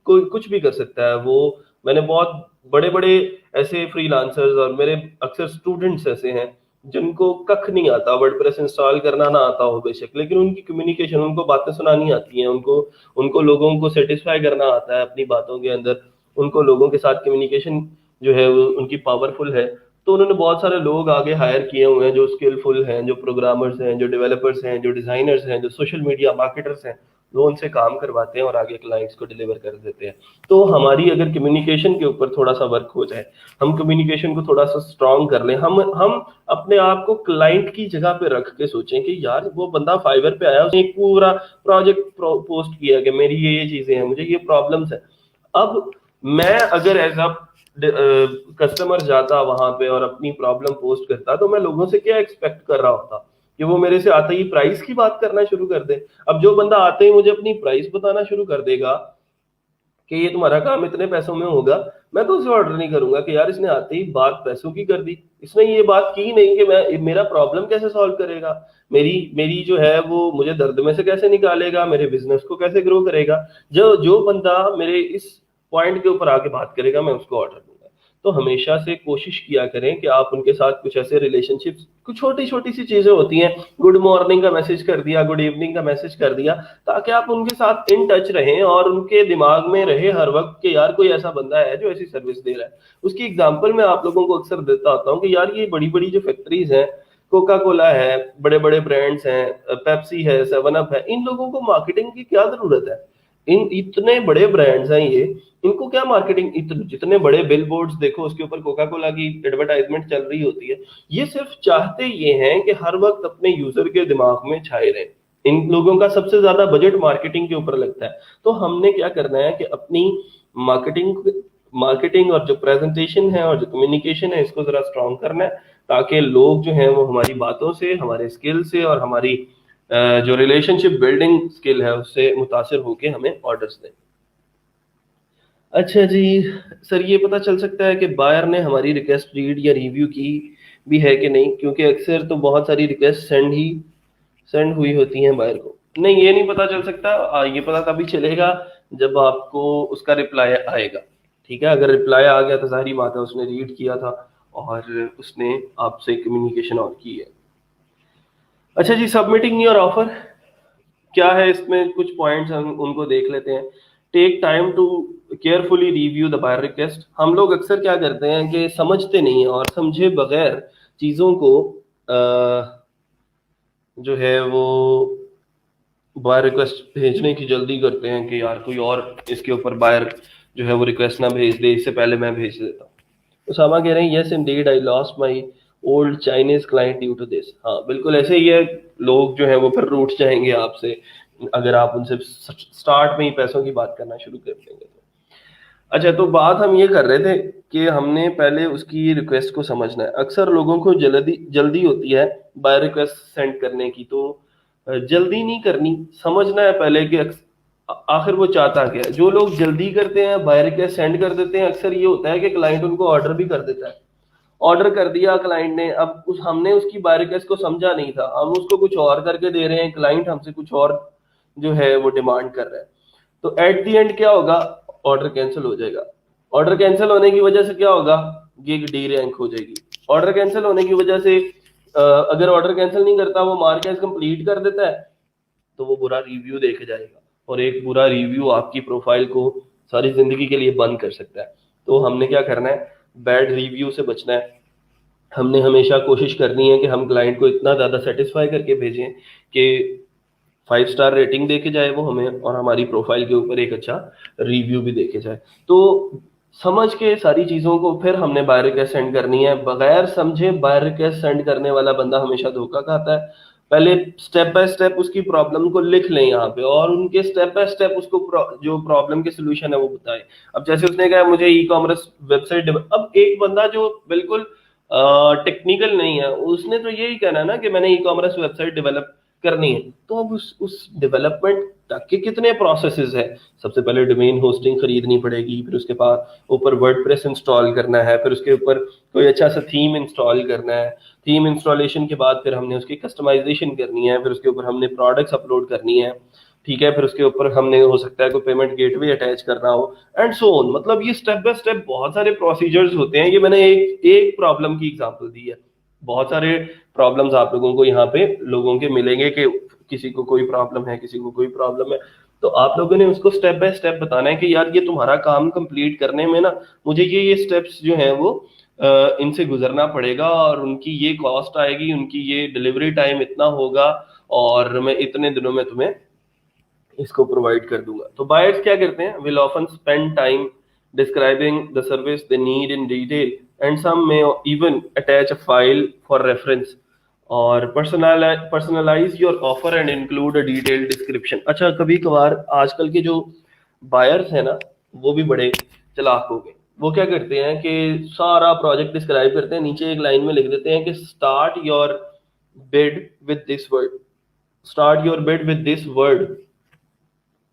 कोई कुछ भी कर सकता है। वो मैंने बहुत बड़े बड़े ऐसे फ्रीलांसर्स और मेरे अक्सर स्टूडेंट्स ऐसे हैं जिनको कख नहीं आता, वर्डप्रेस इंस्टॉल करना ना आता हो बेशक, लेकिन उनकी कम्युनिकेशन, उनको बातें सुनानी आती हैं, उनको उनको लोगों को सेटिस्फाई करना आता है अपनी बातों के अंदर, उनको लोगों के साथ कम्युनिकेशन जो है वो उनकी पावरफुल है। तो उन्होंने बहुत सारे लोग आगे हायर किए हुए हैं जो स्किलफुल हैं, जो प्रोग्रामर्स हैं, जो डेवलपर्स हैं, जो डिजाइनर्स हैं, जो सोशल मीडिया मार्केटर्स हैं। वो उनसे काम करवाते हैं और आगे क्लाइंट्स को डिलीवर कर देते हैं। तो हमारी अगर कम्युनिकेशन के ऊपर थोड़ा सा वर्क हो जाए, हम कम्युनिकेशन को थोड़ा सा स्ट्रांग कर लें, हम अपने आप को क्लाइंट की जगह पे रख के सोचें कि यार वो बंदा फाइवर पे आया, उसने एक पूरा प्रोजेक्ट पोस्ट किया कि मेरी ये चीजें हैं, मुझे ये प्रॉब्लम्स है। अब मैं अगर एज अ कस्टमर जाता वहां पे और अपनी प्रॉब्लम पोस्ट करता, तो मैं लोगों से क्या एक्सपेक्ट कर रहा होता कि वो मेरे से आते ही प्राइस की बात करना शुरू कर दे। अब जो बंदा आते ही मुझे अपनी प्राइस बताना शुरू कर देगा कि ये तुम्हारा काम इतने पैसों में होगा, मैं तो उसे ऑर्डर नहीं करूंगा कि यार इसने आते ही बात पैसों की कर दी। इसने ये बात की नहीं कि मैं मेरा प्रॉब्लम कैसे सॉल्व करेगा, मेरी मेरी जो है वो मुझे दर्द में से कैसे निकालेगा, मेरे बिजनेस को कैसे ग्रो करेगा। जो जो बंदा मेरे इस पॉइंट के ऊपर आके बात करेगा, मैं उसको ऑर्डर दूंगा। तो हमेशा से कोशिश किया करें कि आप उनके साथ कुछ ऐसे रिलेशनशिप्स, कुछ छोटी छोटी सी चीजें होती हैं, गुड मॉर्निंग का मैसेज कर दिया, गुड इवनिंग का मैसेज कर दिया, ताकि आप उनके साथ इन टच रहें और उनके दिमाग में रहे हर वक्त कि यार कोई ऐसा बंदा है जो ऐसी सर्विस दे रहा है। उसकी एग्जांपल मैं आप लोगों को अक्सर देता होता हूँ कि यार ये बड़ी बड़ी जो फैक्ट्रीज हैं, कोका कोला है, बड़े बड़े ब्रांड्स हैं, पेप्सी है, सेवन अप है, इन लोगों को मार्केटिंग की क्या जरूरत है? इन इतने बड़े ब्रांड्स हैं ये, इनको क्या मार्केटिंग, जितने बड़े बिल बोर्ड्स देखो उसके ऊपर कोका कोला की एडवर्टाइजमेंट चल रही होती है। ये सिर्फ चाहते ये हैं कि हर वक्त अपने यूजर के दिमाग में छाए रहें। इन लोगों का सबसे ज्यादा बजट मार्केटिंग के ऊपर लगता है। तो हमने क्या करना है कि अपनी मार्केटिंग मार्केटिंग और जो प्रेजेंटेशन है और जो कम्युनिकेशन है इसको जरा स्ट्रॉन्ग करना है, ताकि लोग जो हैं वो हमारी बातों से, हमारे स्किल से और हमारी जो रिलेशनशिप बिल्डिंग स्किल है उससे मुतासिर होकर हमें ऑर्डर्स दें। अच्छा जी सर, ये पता चल सकता है कि बायर ने हमारी रिक्वेस्ट रीड या रिव्यू की भी है कि नहीं, क्योंकि अक्सर तो बहुत सारी रिक्वेस्ट सेंड हुई होती हैं बायर को। नहीं, ये नहीं पता चल सकता। ये पता तभी चलेगा जब आपको उसका रिप्लाई आएगा। ठीक है, अगर रिप्लाई आ गया तो सारी बात है उसने रीड किया था और उसने आपसे कम्युनिकेशन और की है। अच्छा जी, सबमिटिंग योर ऑफर क्या है, इसमें कुछ पॉइंट्स हम उनको देख लेते हैं। Take time to carefully review the buyer request. हम लोग अक्सर क्या करते हैं कि समझते नहीं है और समझे बगैर चीज़ों को जो है वो बायर रिक्वेस्ट भेजने की जल्दी करते हैं कि यार कोई और इसके ऊपर बायर जो है वो रिक्वेस्ट ना भेज दे, इससे पहले मैं भेज देता हूँ। उसामा कह रहे हैं yes indeed I lost my old Chinese client due to this. हाँ बिल्कुल ऐसे ही है, लोग जो है वो फिर रूठ जाएंगे आपसे अगर आप उनसे स्टार्ट में ही पैसों की बात करना शुरू कर देंगे तो। अच्छा, तो बात हम ये कर रहे थे कि हमने पहले उसकी रिक्वेस्ट को समझना है। अक्सर लोगों को जल्दी जल्दी होती है बाय रिक्वेस्ट सेंड करने की, तो जल्दी नहीं करनी, समझना है पहले कि आखिर वो चाहता क्या है। जो लोग जल्दी करते हैं बाय रिक्वेस्ट सेंड कर देते हैं, अक्सर ये होता है कि क्लाइंट उनको ऑर्डर भी कर देता है। ऑर्डर कर दिया क्लाइंट ने, अब हमने उसकी बाय रिक्वेस्ट को समझा नहीं था, हम उसको कुछ और करके दे रहे हैं, क्लाइंट हमसे कुछ और जो है वो डिमांड कर रहा है। तो एट द एंड क्या होगा, ऑर्डर कैंसिल हो जाएगा। ऑर्डर कैंसिल होने की वजह से क्या होगा, गिग डी रैंक हो जाएगी। ऑर्डर कैंसिल होने की वजह से अगर ऑर्डर कैंसिल नहीं करता, वो मार्केट कंप्लीट कर देता है, तो वो बुरा रिव्यू देके जाएगा और एक बुरा रिव्यू आपकी प्रोफाइल को सारी जिंदगी के लिए बंद कर सकता है। तो हमने क्या करना है, बैड रिव्यू से बचना है। हमने हमेशा कोशिश करनी है कि हम क्लाइंट को इतना ज़्यादा सेटिस्फाई करके भेजें कि 5 स्टार रेटिंग देके जाए वो हमें, और हमारी प्रोफाइल के ऊपर एक अच्छा रिव्यू भी देके जाए। तो समझ के सारी चीज़ों को फिर हमने बाय रिक्वेस्ट सेंड करनी है। बगैर समझे बाय रिक्वेस्ट सेंड करने वाला बंदा हमेशा धोखा खाता है। पहले स्टेप बाय स्टेप उसकी प्रॉब्लम को लिख लें यहाँ पे, और उनके स्टेप बाय स्टेप उसको जो प्रॉब्लम के सोल्यूशन है वो बताएं। अब जैसे उसने कहा मुझे ई कॉमर्स वेबसाइट, अब एक बंदा जो बिल्कुल टेक्निकल नहीं है, उसने तो यही कहना है ना कि मैंने ई कॉमर्स वेबसाइट डेवलप करनी है। तो अब उस डेवलपमेंट तक के कितने प्रोसेसेस है। सबसे पहले डोमेन होस्टिंग खरीदनी पड़ेगी, फिर उसके बाद ऊपर वर्डप्रेस इंस्टॉल करना है, फिर उसके ऊपर कोई अच्छा सा थीम इंस्टॉल करना है। थीम इंस्टॉलेशन के बाद फिर हमने उसकी कस्टमाइजेशन करनी है, फिर उसके ऊपर हमने प्रोडक्ट्स अपलोड करनी है। ठीक है, फिर उसके ऊपर हमने हो सकता है कोई पेमेंट गेटवे अटैच करना हो, एंड सो ऑन। मतलब ये स्टेप बाय स्टेप बहुत सारे प्रोसीजर्स होते हैं। ये मैंने एक प्रॉब्लम की एग्जांपल दी है, बहुत सारे प्रॉब्लम्स आप लोगों को यहाँ पे लोगों के मिलेंगे कि किसी को कोई प्रॉब्लम है, किसी को कोई प्रॉब्लम है। तो आप लोगों ने उसको स्टेप बाय स्टेप बताना है कि यार ये तुम्हारा काम कंप्लीट करने में ना मुझे ये स्टेप्स जो हैं वो इनसे गुजरना पड़ेगा, और उनकी ये कॉस्ट आएगी, उनकी ये डिलीवरी टाइम इतना होगा, और मैं इतने दिनों में तुम्हें इसको प्रोवाइड कर दूंगा। तो बायर्स क्या करते हैं, will often spend time describing the service they need in detail, and some may even attach a file for reference, और personalize your offer and include a detailed description. अच्छा, कभी कभार आजकल के जो बायर्स हैं ना वो भी बड़े चालाक हो गए। वो क्या करते हैं कि सारा प्रोजेक्ट डिस्क्राइब करते हैं, नीचे एक लाइन में लिख देते हैं कि start your bid with this word, start your bid with this word,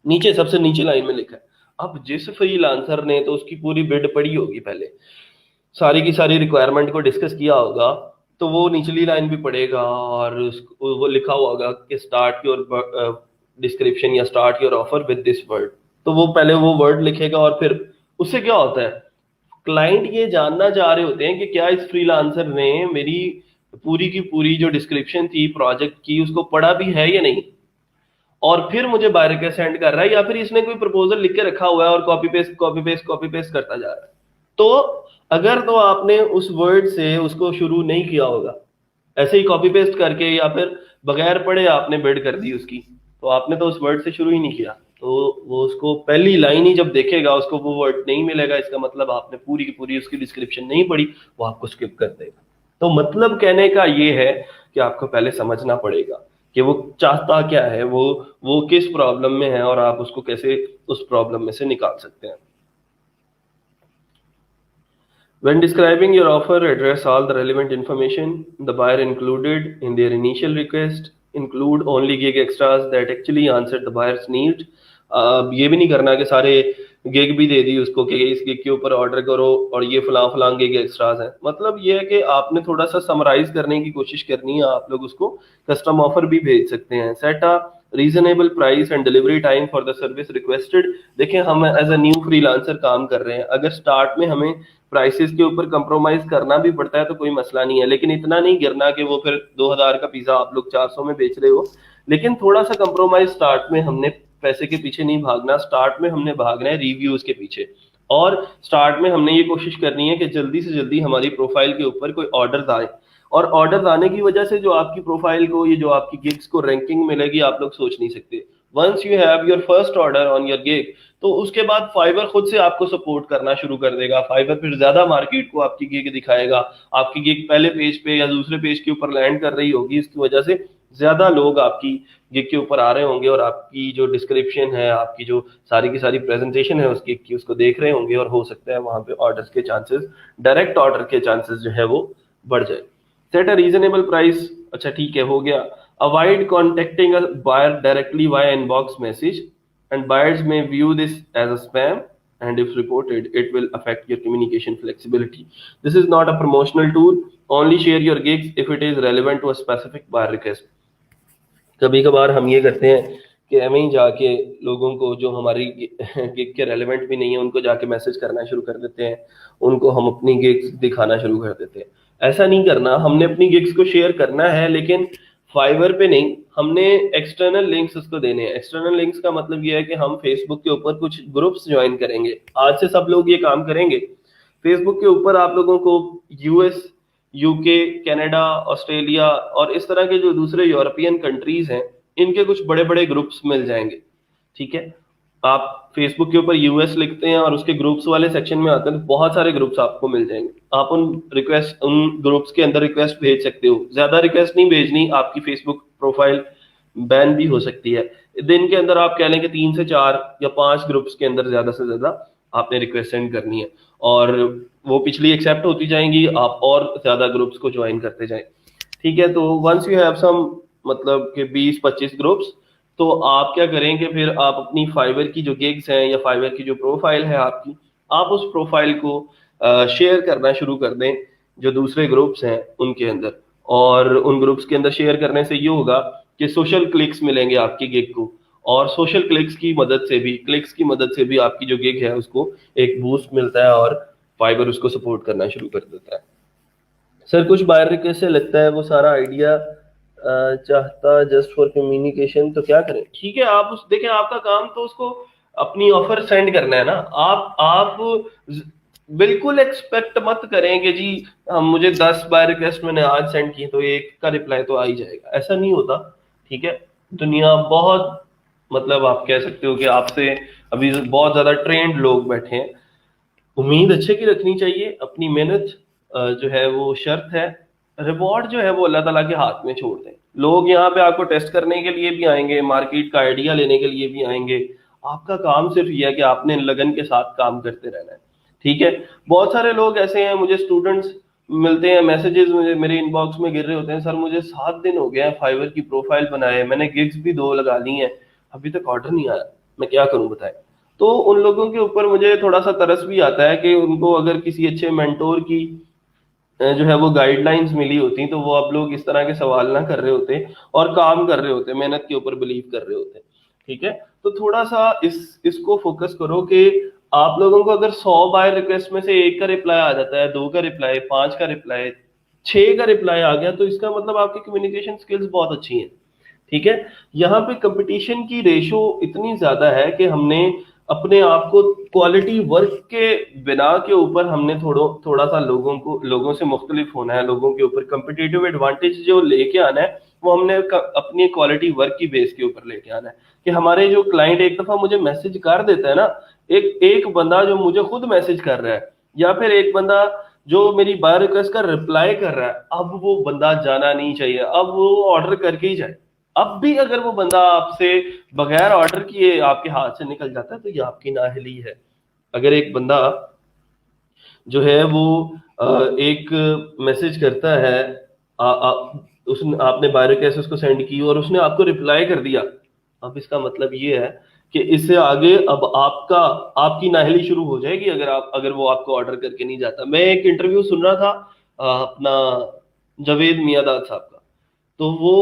नीचे सबसे नीचे लाइन में लिखा है। अब जिस फ्रीलांसर ने तो उसकी पूरी बिड पड़ी होगी, पहले सारी की सारी रिक्वायरमेंट को डिस्कस किया होगा, तो वो निचली लाइन भी पढ़ेगा और वो लिखा हुआ होगा कि स्टार्ट योर डिस्क्रिप्शन या start your offer with this word. तो वो पहले वो वर्ड लिखेगा, और फिर उससे क्या होता है, क्लाइंट ये जानना चाह रहे होते हैं कि क्या इस फ्रीलांसर ने मेरी पूरी की पूरी जो डिस्क्रिप्शन थी प्रोजेक्ट की उसको पढ़ा भी है या नहीं, और फिर मुझे बाय रिक्वेस्ट सेंड कर रहा है, या फिर इसने कोई प्रपोजल लिख के रखा हुआ है और कॉपी पेस्ट करता जा रहा है। तो अगर तो आपने उस वर्ड से उसको शुरू नहीं किया होगा, ऐसे ही कॉपी पेस्ट करके या फिर बगैर पढ़े आपने बिड कर दी उसकी, तो आपने तो उस वर्ड से शुरू ही नहीं किया। तो वो उसको पहली लाइन ही जब देखेगा उसको वो वर्ड नहीं मिलेगा, इसका मतलब आपने पूरी की पूरी उसकी डिस्क्रिप्शन नहीं पढ़ी, वो आपको स्किप कर देगा। तो मतलब कहने का ये है कि आपको पहले समझना पड़ेगा कि वो चाहता क्या है, वो किस प्रॉब्लम में है और आप उसको कैसे उस प्रॉब्लम में से निकाल सकते हैं। When describing your offer, address all the relevant information the buyer included in their initial request. Include only gig extras that actually answer the buyer's need. अब ये भी नहीं करना कि सारे गिग भी दे दी उसको कि इस गिग के ऊपर ऑर्डर करो और ये फलां फलां गिग एक्स्ट्राज हैं। मतलब ये है कि आपने थोड़ा सा समराइज करने की कोशिश करनी है। आप लोग उसको कस्टम ऑफर भी भेज सकते हैं। Set a reasonable price and delivery time for the service requested. देखें, हम एज अ न्यू फ्रीलांसर काम कर रहे हैं, अगर स्टार्ट में हमें प्राइसेस के ऊपर कंप्रोमाइज करना भी पड़ता है तो कोई मसला नहीं है, लेकिन इतना नहीं गिरना कि वो फिर 2000 का पिज्जा आप लोग 400 में बेच रहे हो। लेकिन थोड़ा सा कंप्रोमाइज स्टार्ट में हमने पैसे के पीछे नहीं भागना, स्टार्ट में हमने भागना है रिव्यूज के पीछे। और स्टार्ट में हमने ये कोशिश करनी है कि जल्दी से जल्दी हमारी प्रोफाइल के ऊपर कोई ऑर्डर आए, और ऑर्डर आने की वजह से जो आपकी प्रोफाइल को, ये जो आपकी गिग्स को रैंकिंग मिलेगी, आप लोग सोच नहीं सकते। Once you have your first order on your gig, तो उसके बाद फाइवर खुद से आपको सपोर्ट करना शुरू कर देगा। फाइवर फिर ज्यादा मार्केट को आपकी गिग दिखाएगा। आपकी गिग पहले पेज पे या दूसरे पेज के ऊपर लैंड कर रही होगी, इसकी वजह से ज्यादा लोग आपकी गिग के ऊपर आ रहे होंगे और आपकी जो डिस्क्रिप्शन है, आपकी जो सारी की सारी प्रेजेंटेशन है उस गिग की, उसको देख रहे होंगे, और हो सकता है वहां पे ऑर्डर्स के चांसेस, डायरेक्ट ऑर्डर के चांसेस जो है वो बढ़ जाए। सेट अ रीजनेबल प्राइस, अच्छा ठीक है, हो गया। Avoid contacting a buyer directly via inbox message and buyers may view this as a spam, and if reported it will affect your communication flexibility. This is not a promotional tool. Only share your gigs if it is relevant to a specific buyer request. कभी कभार हम ये करते हैं कि हमें ही जाके लोगों को जो हमारी गिग के रेलेवेंट भी नहीं है उनको जाके मैसेज करना शुरू कर देते हैं, उनको हम अपनी गिग्स दिखाना शुरू कर देते हैं। ऐसा नहीं करना, हमने अपनी गिग्स को शेयर करना है, लेकिन फाइवर पे नहीं, हमने एक्सटर्नल लिंक्स उसको देने हैं। एक्सटर्नल लिंक्स का मतलब ये है कि हम फेसबुक के ऊपर कुछ ग्रुप्स ज्वाइन करेंगे। आज से सब लोग ये काम करेंगे। फेसबुक के ऊपर आप लोगों को यूएस, यूके, कनाडा, ऑस्ट्रेलिया और इस तरह के जो दूसरे यूरोपियन कंट्रीज हैं, इनके कुछ बड़े बड़े ग्रुप्स मिल जाएंगे। ठीक है, आप फेसबुक के ऊपर यूएस लिखते हैं और उसके ग्रुप्स वाले सेक्शन में आते हैं तो बहुत सारे ग्रुप्स आपको मिल जाएंगे। आप उन ग्रुप्स के अंदर रिक्वेस्ट भेज सकते हो। ज्यादा रिक्वेस्ट नहीं भेजनी, आपकी फेसबुक प्रोफाइल बैन भी हो सकती है। दिन के अंदर आप कह लें कि 3 से 4 या 5 ग्रुप्स के अंदर ज्यादा से ज्यादा आपने रिक्वेस्ट सेंड करनी है, और वो पिछली एक्सेप्ट होती जाएंगी, आप और ज्यादा ग्रुप्स को ज्वाइन करते जाएं। ठीक है, तो वंस यू हैव सम मतलब कि 20-25 ग्रुप्स, तो आप क्या करेंगे, फिर आप अपनी फाइवर की जो गिग्स हैं या फाइवर की जो प्रोफाइल है आपकी, आप उस प्रोफाइल को शेयर करना शुरू कर दें जो दूसरे ग्रुप्स हैं उनके अंदर। और उन ग्रुप्स के अंदर शेयर करने से ये होगा कि सोशल क्लिक्स मिलेंगे आपकी गिग को, और सोशल क्लिक्स की मदद से भी आपकी जो गिग है उसको एक बूस्ट मिलता है और फाइबर उसको सपोर्ट करना शुरू कर देता है। सर कुछ बायर रिक्वेस्ट से लगता है वो सारा आइडिया चाहता जस्ट फॉर कम्युनिकेशन, तो क्या करें? ठीक है, आप उस देखें, आपका काम तो उसको अपनी ऑफर सेंड करना है ना। आप बिल्कुल एक्सपेक्ट मत करें कि जी हम मुझे 10 बायर रिक्वेस्ट मैंने आज सेंड की तो एक का रिप्लाई तो आ ही जाएगा, ऐसा नहीं होता। ठीक है, दुनिया बहुत, मतलब आप कह सकते हो कि आपसे अभी बहुत ज्यादा ट्रेंड लोग बैठे हैं। उम्मीद अच्छे की रखनी चाहिए, अपनी मेहनत जो है वो शर्त है, रिवॉर्ड जो है वो अल्लाह ताला के हाथ में छोड़ दें। लोग यहाँ पे आपको टेस्ट करने के लिए भी आएंगे, मार्केट का आइडिया लेने के लिए भी आएंगे। आपका काम सिर्फ ये है कि आपने लगन के साथ काम करते रहना है। ठीक है, बहुत सारे लोग ऐसे हैं, मुझे स्टूडेंट्स मिलते हैं, मैसेजेस मुझे मेरे इनबॉक्स में गिर रहे होते हैं, सर मुझे 7 दिन हो गए हैं फाइवर की प्रोफाइल बनाए, मैंने गिग्स भी 2 लगा ली हैं, अभी तक ऑर्डर नहीं आया, मैं क्या करूं बताएं। तो उन लोगों के ऊपर मुझे थोड़ा सा तरस भी आता है कि उनको अगर किसी अच्छे मेंटोर की जो है वो गाइडलाइंस मिली होती तो वो आप लोग इस तरह के सवाल ना कर रहे होते और काम कर रहे होते, मेहनत के ऊपर बिलीव कर रहे होते। ठीक है, तो थोड़ा सा इसको फोकस करो कि आप लोगों को अगर 100 बाय रिक्वेस्ट में से 1 का रिप्लाई आ जाता है, 2 का रिप्लाई, 5 का रिप्लाई, 6 का रिप्लाई आ गया, तो इसका मतलब आपकी कम्युनिकेशन स्किल्स बहुत अच्छी हैं। ठीक है, यहाँ पे कंपटीशन की रेशो इतनी ज्यादा है कि हमने अपने आप को क्वालिटी वर्क के बिना के ऊपर हमने थोड़ा सा लोगों से मुख्तलिफ होना है, लोगों के ऊपर कंपिटिटिव एडवांटेज जो लेके आना है वो हमने अपनी क्वालिटी वर्क की बेस के ऊपर लेके आना है। कि हमारे जो क्लाइंट एक दफा मुझे मैसेज कर देता है ना, एक एक बंदा जो मुझे खुद मैसेज कर रहा है, या फिर एक बंदा जो मेरी बाय रिक्वेस्ट का रिप्लाई कर रहा है, अब वो बंदा जाना नहीं चाहिए, अब वो ऑर्डर करके ही जाए। अब भी अगर वो बंदा आपसे बगैर ऑर्डर किए आपके हाथ से निकल जाता है तो ये आपकी नाअहली है। अगर एक बंदा जो है वो एक मैसेज करता है, उसने आपने बाय रिक्वेस्ट उसको सेंड की और उसने आपको रिप्लाई कर दिया, अब इसका मतलब ये है कि इससे आगे अब आपकी नाअहली शुरू हो जाएगी अगर वो आपको ऑर्डर करके नहीं जाता। मैं एक इंटरव्यू सुन रहा था अपना जावेद मियादाद साहब का, तो वो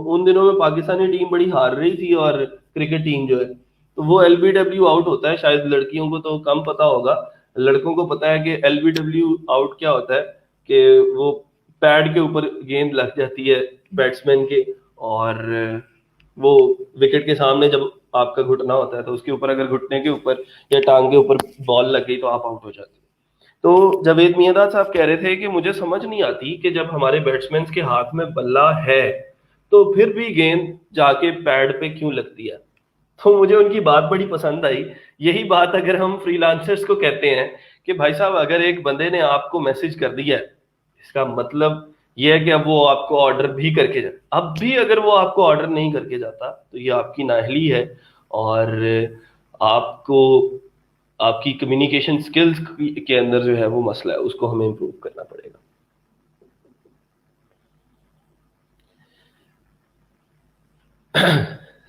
उन दिनों में पाकिस्तानी टीम बड़ी हार रही थी और क्रिकेट टीम जो है, तो वो एलबीडब्ल्यू आउट होता है। शायद लड़कियों को तो कम पता होगा, लड़कों को पता है कि एलबीडब्ल्यू आउट क्या होता है, कि वो पैड के ऊपर गेंद लग जाती है बैट्समैन के, और वो विकेट के सामने जब आपका घुटना होता है तो उसके ऊपर अगर घुटने के ऊपर या टांग के ऊपर बॉल लग गई तो आप आउट हो जाते हैं। तो जावेद मियांदाद साहब कह रहे थे कि मुझे समझ नहीं आती कि जब हमारे बैट्समैन के हाथ में बल्ला है तो फिर भी गेंद जाके पैड पे क्यों लगती है। तो मुझे उनकी बात बड़ी पसंद आई। यही बात अगर हम फ्रीलांसर्स को कहते हैं कि भाई साहब अगर एक बंदे ने आपको मैसेज कर दिया है, इसका मतलब ये है कि अब वो आपको ऑर्डर भी करके जाए, अब भी अगर वो आपको ऑर्डर नहीं करके जाता तो ये आपकी नाअहली है, और आपको आपकी कम्युनिकेशन स्किल्स के अंदर जो है वो मसला है, उसको हमें इम्प्रूव करना पड़ेगा।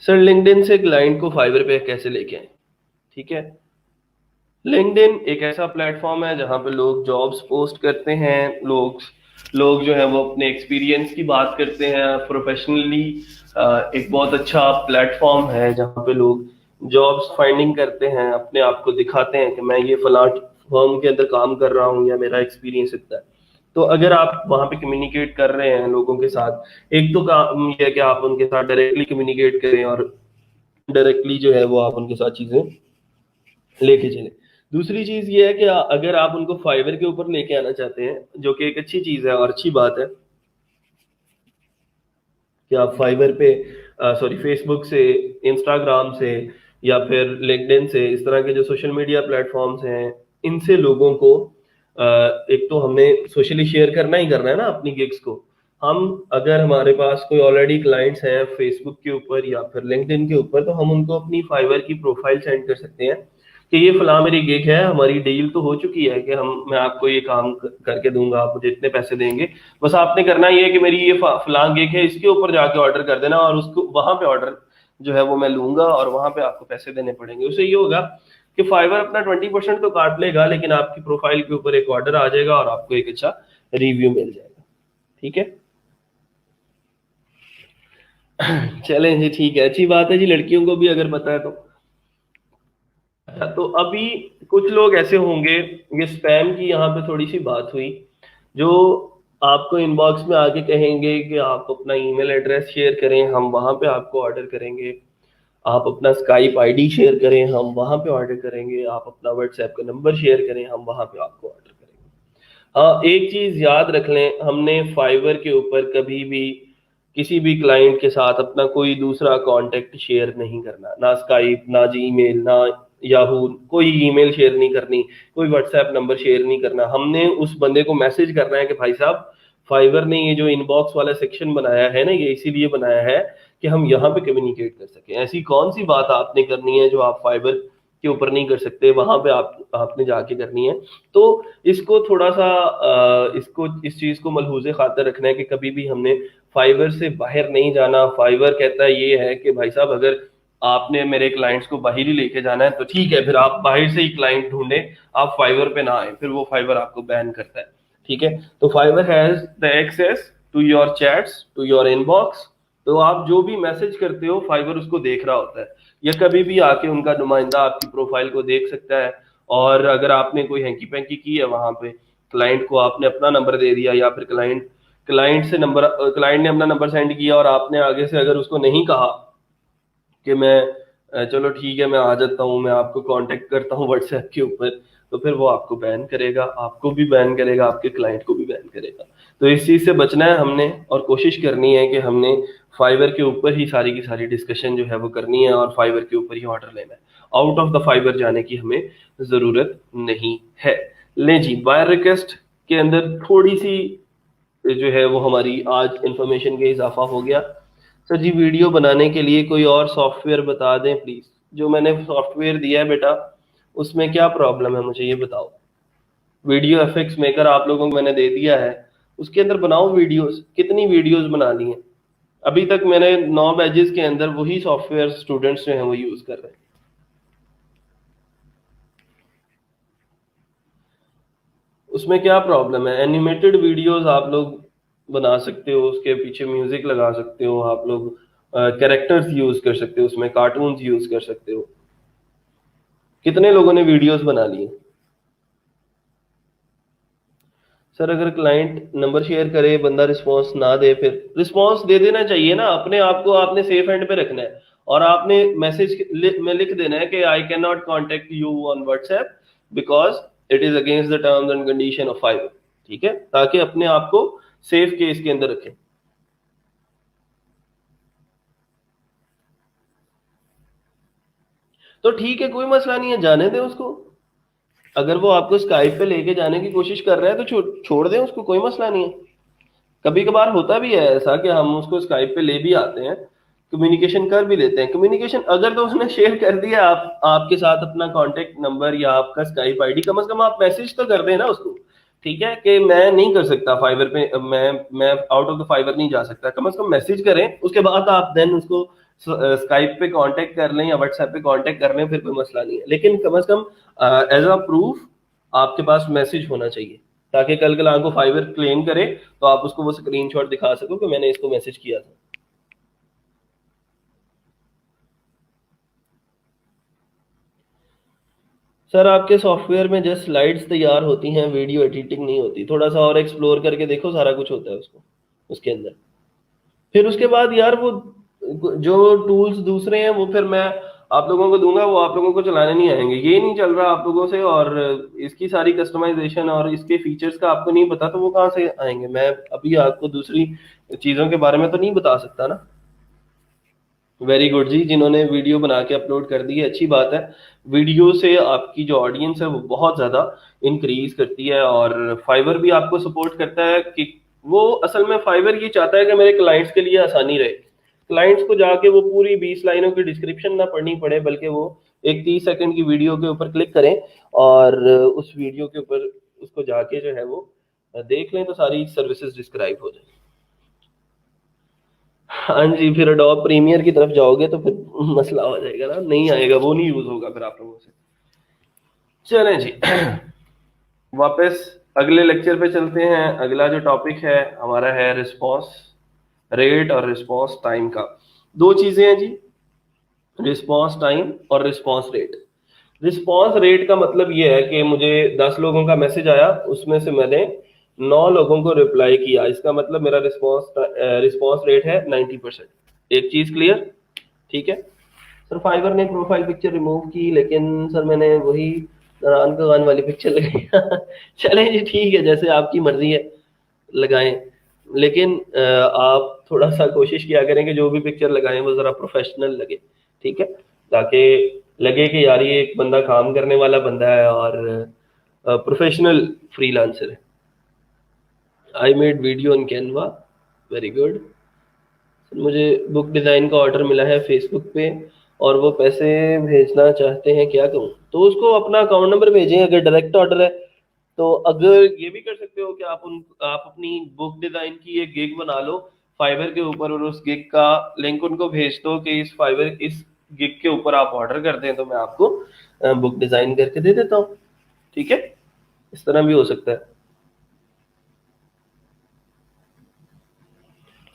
सर लिंक्डइन से क्लाइंट को फाइवर पे कैसे लेके आए? ठीक है, लिंक्डइन एक ऐसा प्लेटफॉर्म है जहां पे लोग जॉब्स पोस्ट करते हैं, लोग जो है वो अपने एक्सपीरियंस की बात करते हैं प्रोफेशनली। एक बहुत अच्छा प्लेटफॉर्म है जहां पे लोग जॉब्स फाइंडिंग करते हैं, अपने आप को दिखाते हैं कि मैं ये फलां फर्म के अंदर काम कर रहा हूँ या मेरा एक्सपीरियंस इतना है। तो अगर आप वहां पे कम्युनिकेट कर रहे हैं लोगों के साथ, एक तो काम ये है कि आप उनके साथ डायरेक्टली कम्युनिकेट करें और डायरेक्टली जो है वो आप उनके साथ चीजें लेके चले। दूसरी चीज ये है कि अगर आप उनको फाइवर के ऊपर लेके आना चाहते हैं, जो कि एक अच्छी चीज है और अच्छी बात है कि आप फाइवर पे सॉरी फेसबुक से, इंस्टाग्राम से या फिर लिंक्डइन से, इस तरह के जो सोशल मीडिया प्लेटफॉर्म्स हैं, इनसे लोगों को एक तो हमें सोशली शेयर करना ही करना है ना अपनी गिग्स को। हम अगर हमारे पास कोई ऑलरेडी क्लाइंट्स हैं फेसबुक के ऊपर या फिर लिंक्डइन के ऊपर, तो हम उनको अपनी फाइवर की प्रोफाइल सेंड कर सकते हैं कि ये फला मेरी गिग है, हमारी डील तो हो चुकी है कि मैं आपको ये काम करके दूंगा, आप मुझे इतने पैसे देंगे, बस आपने करना ये है कि मेरी ये फला गिग है, इसके ऊपर जाके ऑर्डर कर देना, और उसको वहां पे ऑर्डर जो है वो मैं लूंगा और वहां पे आपको पैसे देने पड़ेंगे। उससे ये होगा कि फाइवर अपना 20% तो काट लेगा, लेकिन आपकी प्रोफाइल के ऊपर एक ऑर्डर आ जाएगा और आपको एक अच्छा रिव्यू मिल जाएगा। ठीक है, चलें जी, ठीक है, अच्छी बात है जी, लड़कियों को भी अगर पता है तो। तो अभी कुछ लोग ऐसे होंगे, ये स्पैम की यहाँ पे थोड़ी सी बात हुई, जो आपको इनबॉक्स में आके कहेंगे कि आप अपना ईमेल एड्रेस शेयर करें, हम वहां पे आपको ऑर्डर करेंगे, आप अपना स्काइप आईडी शेयर करें, हम वहां पे ऑर्डर करेंगे, आप अपना व्हाट्सएप का नंबर शेयर करें, हम वहां पे आपको ऑर्डर करेंगे। हाँ, एक चीज याद रख लें, हमने फाइवर के ऊपर कभी भी किसी भी क्लाइंट के साथ अपना कोई दूसरा कांटेक्ट शेयर नहीं करना, ना स्काइप, ना जीमेल, ना याहू, कोई ईमेल शेयर नहीं करनी, कोई व्हाट्सएप नंबर शेयर नहीं करना। हमने उस बंदे को मैसेज करना है कि भाई साहब, फाइवर ने ये जो इनबॉक्स वाला सेक्शन बनाया है ना, ये इसीलिए बनाया है कि हम यहाँ पे कम्युनिकेट कर सकें। ऐसी कौन सी बात आपने करनी है जो आप फाइबर के ऊपर नहीं कर सकते, वहां पे आपने जाके करनी है। तो इसको थोड़ा सा इसको इस चीज को मलहूज़े खातर रखना है कि कभी भी हमने फाइवर से बाहर नहीं जाना। फाइवर कहता है ये है कि भाई साहब, अगर आपने मेरे क्लाइंट्स को बाहर ही लेके जाना है तो ठीक है, फिर आप बाहर से ही क्लाइंट ढूंढें, आप फाइवर पे ना आए, फिर वो फाइवर आपको बैन करता है। ठीक है, तो Fiverr has the access to your chats, to your inbox. तो आप जो भी मैसेज करते हो फाइवर उसको देख रहा होता है, या कभी भी आके उनका नुमाइंदा आपकी प्रोफाइल को देख सकता है। और अगर आपने कोई हैंकी पैंकी की है वहां पे, क्लाइंट को आपने अपना नंबर दे दिया, या फिर क्लाइंट ने अपना नंबर सेंड किया और आपने आगे से अगर उसको नहीं कहा कि मैं चलो ठीक है मैं आ जाता हूँ, मैं आपको कांटेक्ट करता हूँ व्हाट्सएप के ऊपर, तो फिर वो आपको बैन करेगा, आपको भी बैन करेगा, आपके क्लाइंट को भी बैन करेगा। तो इस चीज से बचना है हमने, और कोशिश करनी है कि हमने फाइवर के ऊपर ही सारी की सारी डिस्कशन जो है वो करनी है, और फाइवर के ऊपर ही ऑर्डर लेना है। आउट ऑफ द फाइबर जाने की हमें जरूरत नहीं है। ले जी, बायर रिक्वेस्ट के अंदर थोड़ी सी जो है वो हमारी आज इंफॉर्मेशन के इजाफा हो गया। सर जी, वीडियो बनाने के लिए कोई और सॉफ्टवेयर बता दें प्लीज। जो मैंने सॉफ्टवेयर दिया है बेटा, उसमें क्या प्रॉब्लम है मुझे ये बताओ। वीडियो एफएक्स मेकर आप लोगों को मैंने दे दिया है, उसके अंदर बनाओ वीडियोस। कितनी वीडियोस बना ली हैं अभी तक? मैंने 9 बैचेस के अंदर वही सॉफ्टवेयर स्टूडेंट्स जो हैं वो यूज कर रहे हैं। उसमें क्या प्रॉब्लम है? एनिमेटेड वीडियोस आप लोग बना सकते हो, उसके पीछे म्यूजिक लगा सकते हो आप लोग, कैरेक्टर्स यूज कर सकते हो, उसमें कार्टून्स यूज कर सकते हो। कितने लोगों ने वीडियोस बना लिए? सर अगर क्लाइंट नंबर शेयर करे, बंदा रिस्पांस ना दे, फिर रिस्पांस दे देना चाहिए ना, अपने आप को आपने सेफ एंड पे रखना है, और आपने मैसेज में लिख देना है कि I can not contact you on WhatsApp because it is against the terms and condition of Fiverr. ठीक है, ताकि अपने आप को सेफ केस के अंदर रखें। तो ठीक है, कोई मसला नहीं है, जाने दें उसको। अगर वो आपको स्काइप पे लेके जाने की कोशिश कर रहा है तो छोड़ दें उसको, कोई मसला नहीं है। कभी कभार होता भी है ऐसा कि हम उसको स्काइप पे ले भी आते हैं, कम्युनिकेशन कर भी लेते हैं। कम्युनिकेशन अगर तो उसने शेयर कर दिया आपके साथ अपना कांटेक्ट नंबर या आपका स्काइप आईडी, कम से कम आप मैसेज तो कर देना उसको। ठीक है कि मैं नहीं कर सकता फाइवर पे, मैं आउट ऑफ द फाइवर नहीं जा सकता, कम से कम मैसेज करें। उसके बाद आप देन उसको स्काइप पे कांटेक्ट कर लें या व्हाट्सएप पे कांटेक्ट कर लें, फिर कोई मसला नहीं है। लेकिन कम से कम एज अ प्रूफ आपके पास मैसेज होना चाहिए, ताकि कल कल आपको फाइवर क्लेम करे तो आप उसको वो स्क्रीनशॉट दिखा सको कि मैंने इसको मैसेज किया था। सर आपके सॉफ्टवेयर में जस्ट स्लाइड्स तैयार होती हैं, वीडियो एडिटिंग नहीं होती। थोड़ा सा और एक्सप्लोर करके देखो, सारा कुछ होता है उसको उसके अंदर। फिर उसके बाद यार वो जो टूल्स दूसरे हैं वो फिर मैं आप लोगों को दूंगा, वो आप लोगों को चलाने नहीं आएंगे। ये नहीं चल रहा आप लोगों से, और इसकी सारी कस्टमाइजेशन और इसके फीचर्स का आपको नहीं पता, तो वो कहाँ से आएंगे? मैं अभी आपको दूसरी चीजों के बारे में तो नहीं बता सकता ना। वेरी गुड जी, जिन्होंने वीडियो बना के अपलोड कर दी है, अच्छी बात है। वीडियो से आपकी जो ऑडियंस है वो बहुत ज़्यादा इंक्रीज करती है, और फाइवर भी आपको सपोर्ट करता है कि वो असल में फाइवर ये चाहता है कि मेरे क्लाइंट्स के लिए आसानी रहे। क्लाइंट्स को जाके वो पूरी 20 लाइनों की डिस्क्रिप्शन ना पढ़नी पड़े, बल्कि वो एक 30 सेकंड की वीडियो के ऊपर क्लिक करें और उस वीडियो के ऊपर उसको जाके जो है वो देख लें, तो सारी सर्विसेज डिस्क्राइब हो जाए। हाँ जी, फिर अडोब प्रीमियर की तरफ जाओगे तो फिर मसला हो जाएगा ना, नहीं आएगा, वो नहीं यूज होगा फिर आप लोगों से। चलें जी, वापस अगले लेक्चर पे चलते हैं। अगला जो टॉपिक है हमारा है रिस्पॉन्स रेट और रिस्पॉन्स टाइम का। दो चीजें हैं जी, रिस्पॉन्स टाइम और रिस्पॉन्स रेट। रिस्पॉन्स रेट का मतलब ये है कि मुझे 10 लोगों का मैसेज आया, उसमें से मैंने 9 लोगों को रिप्लाई किया, इसका मतलब मेरा रिस्पॉन्स रिस्पॉन्स रेट है 90%। एक चीज क्लियर? ठीक है सर। फाइवर ने प्रोफाइल पिक्चर रिमूव की, लेकिन सर मैंने वही नारायण खान वाली पिक्चर लगाई। चलें जी ठीक है, जैसे आपकी मर्जी है लगाएं, लेकिन आप थोड़ा सा कोशिश किया करें कि जो भी पिक्चर लगाएं वो जरा प्रोफेशनल लगे। ठीक है, ताकि लगे कि यार ये एक बंदा काम करने वाला बंदा है और प्रोफेशनल फ्रीलांसर है। I made video on Canva, very good. मुझे बुक डिज़ाइन का ऑर्डर मिला है फेसबुक पे, और वो पैसे भेजना चाहते हैं, क्या कहूँ? तो उसको अपना अकाउंट नंबर भेजें अगर डायरेक्ट ऑर्डर है तो। अगर ये भी कर सकते हो कि आप अपनी बुक डिज़ाइन की एक गिग बना लो फाइवर के ऊपर, और उस गिग का लिंक उनको भेज दो कि इस गिग के ऊपर आप ऑर्डर कर दें तो मैं आपको बुक डिज़ाइन करके दे देता हूँ। ठीक है, इस तरह भी हो सकता है।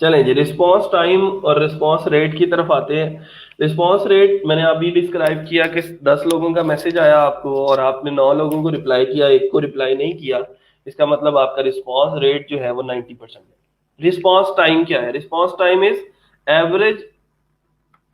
चलें जी, रिस्पांस टाइम और रिस्पांस रेट की तरफ आते हैं। रिस्पांस रेट मैंने अभी डिस्क्राइब किया कि 10 लोगों का मैसेज आया आपको और आपने 9 लोगों को रिप्लाई किया, एक को रिप्लाई नहीं किया, इसका मतलब आपका रिस्पांस रेट जो है वो 90% है। रिस्पांस टाइम क्या है? Response time is average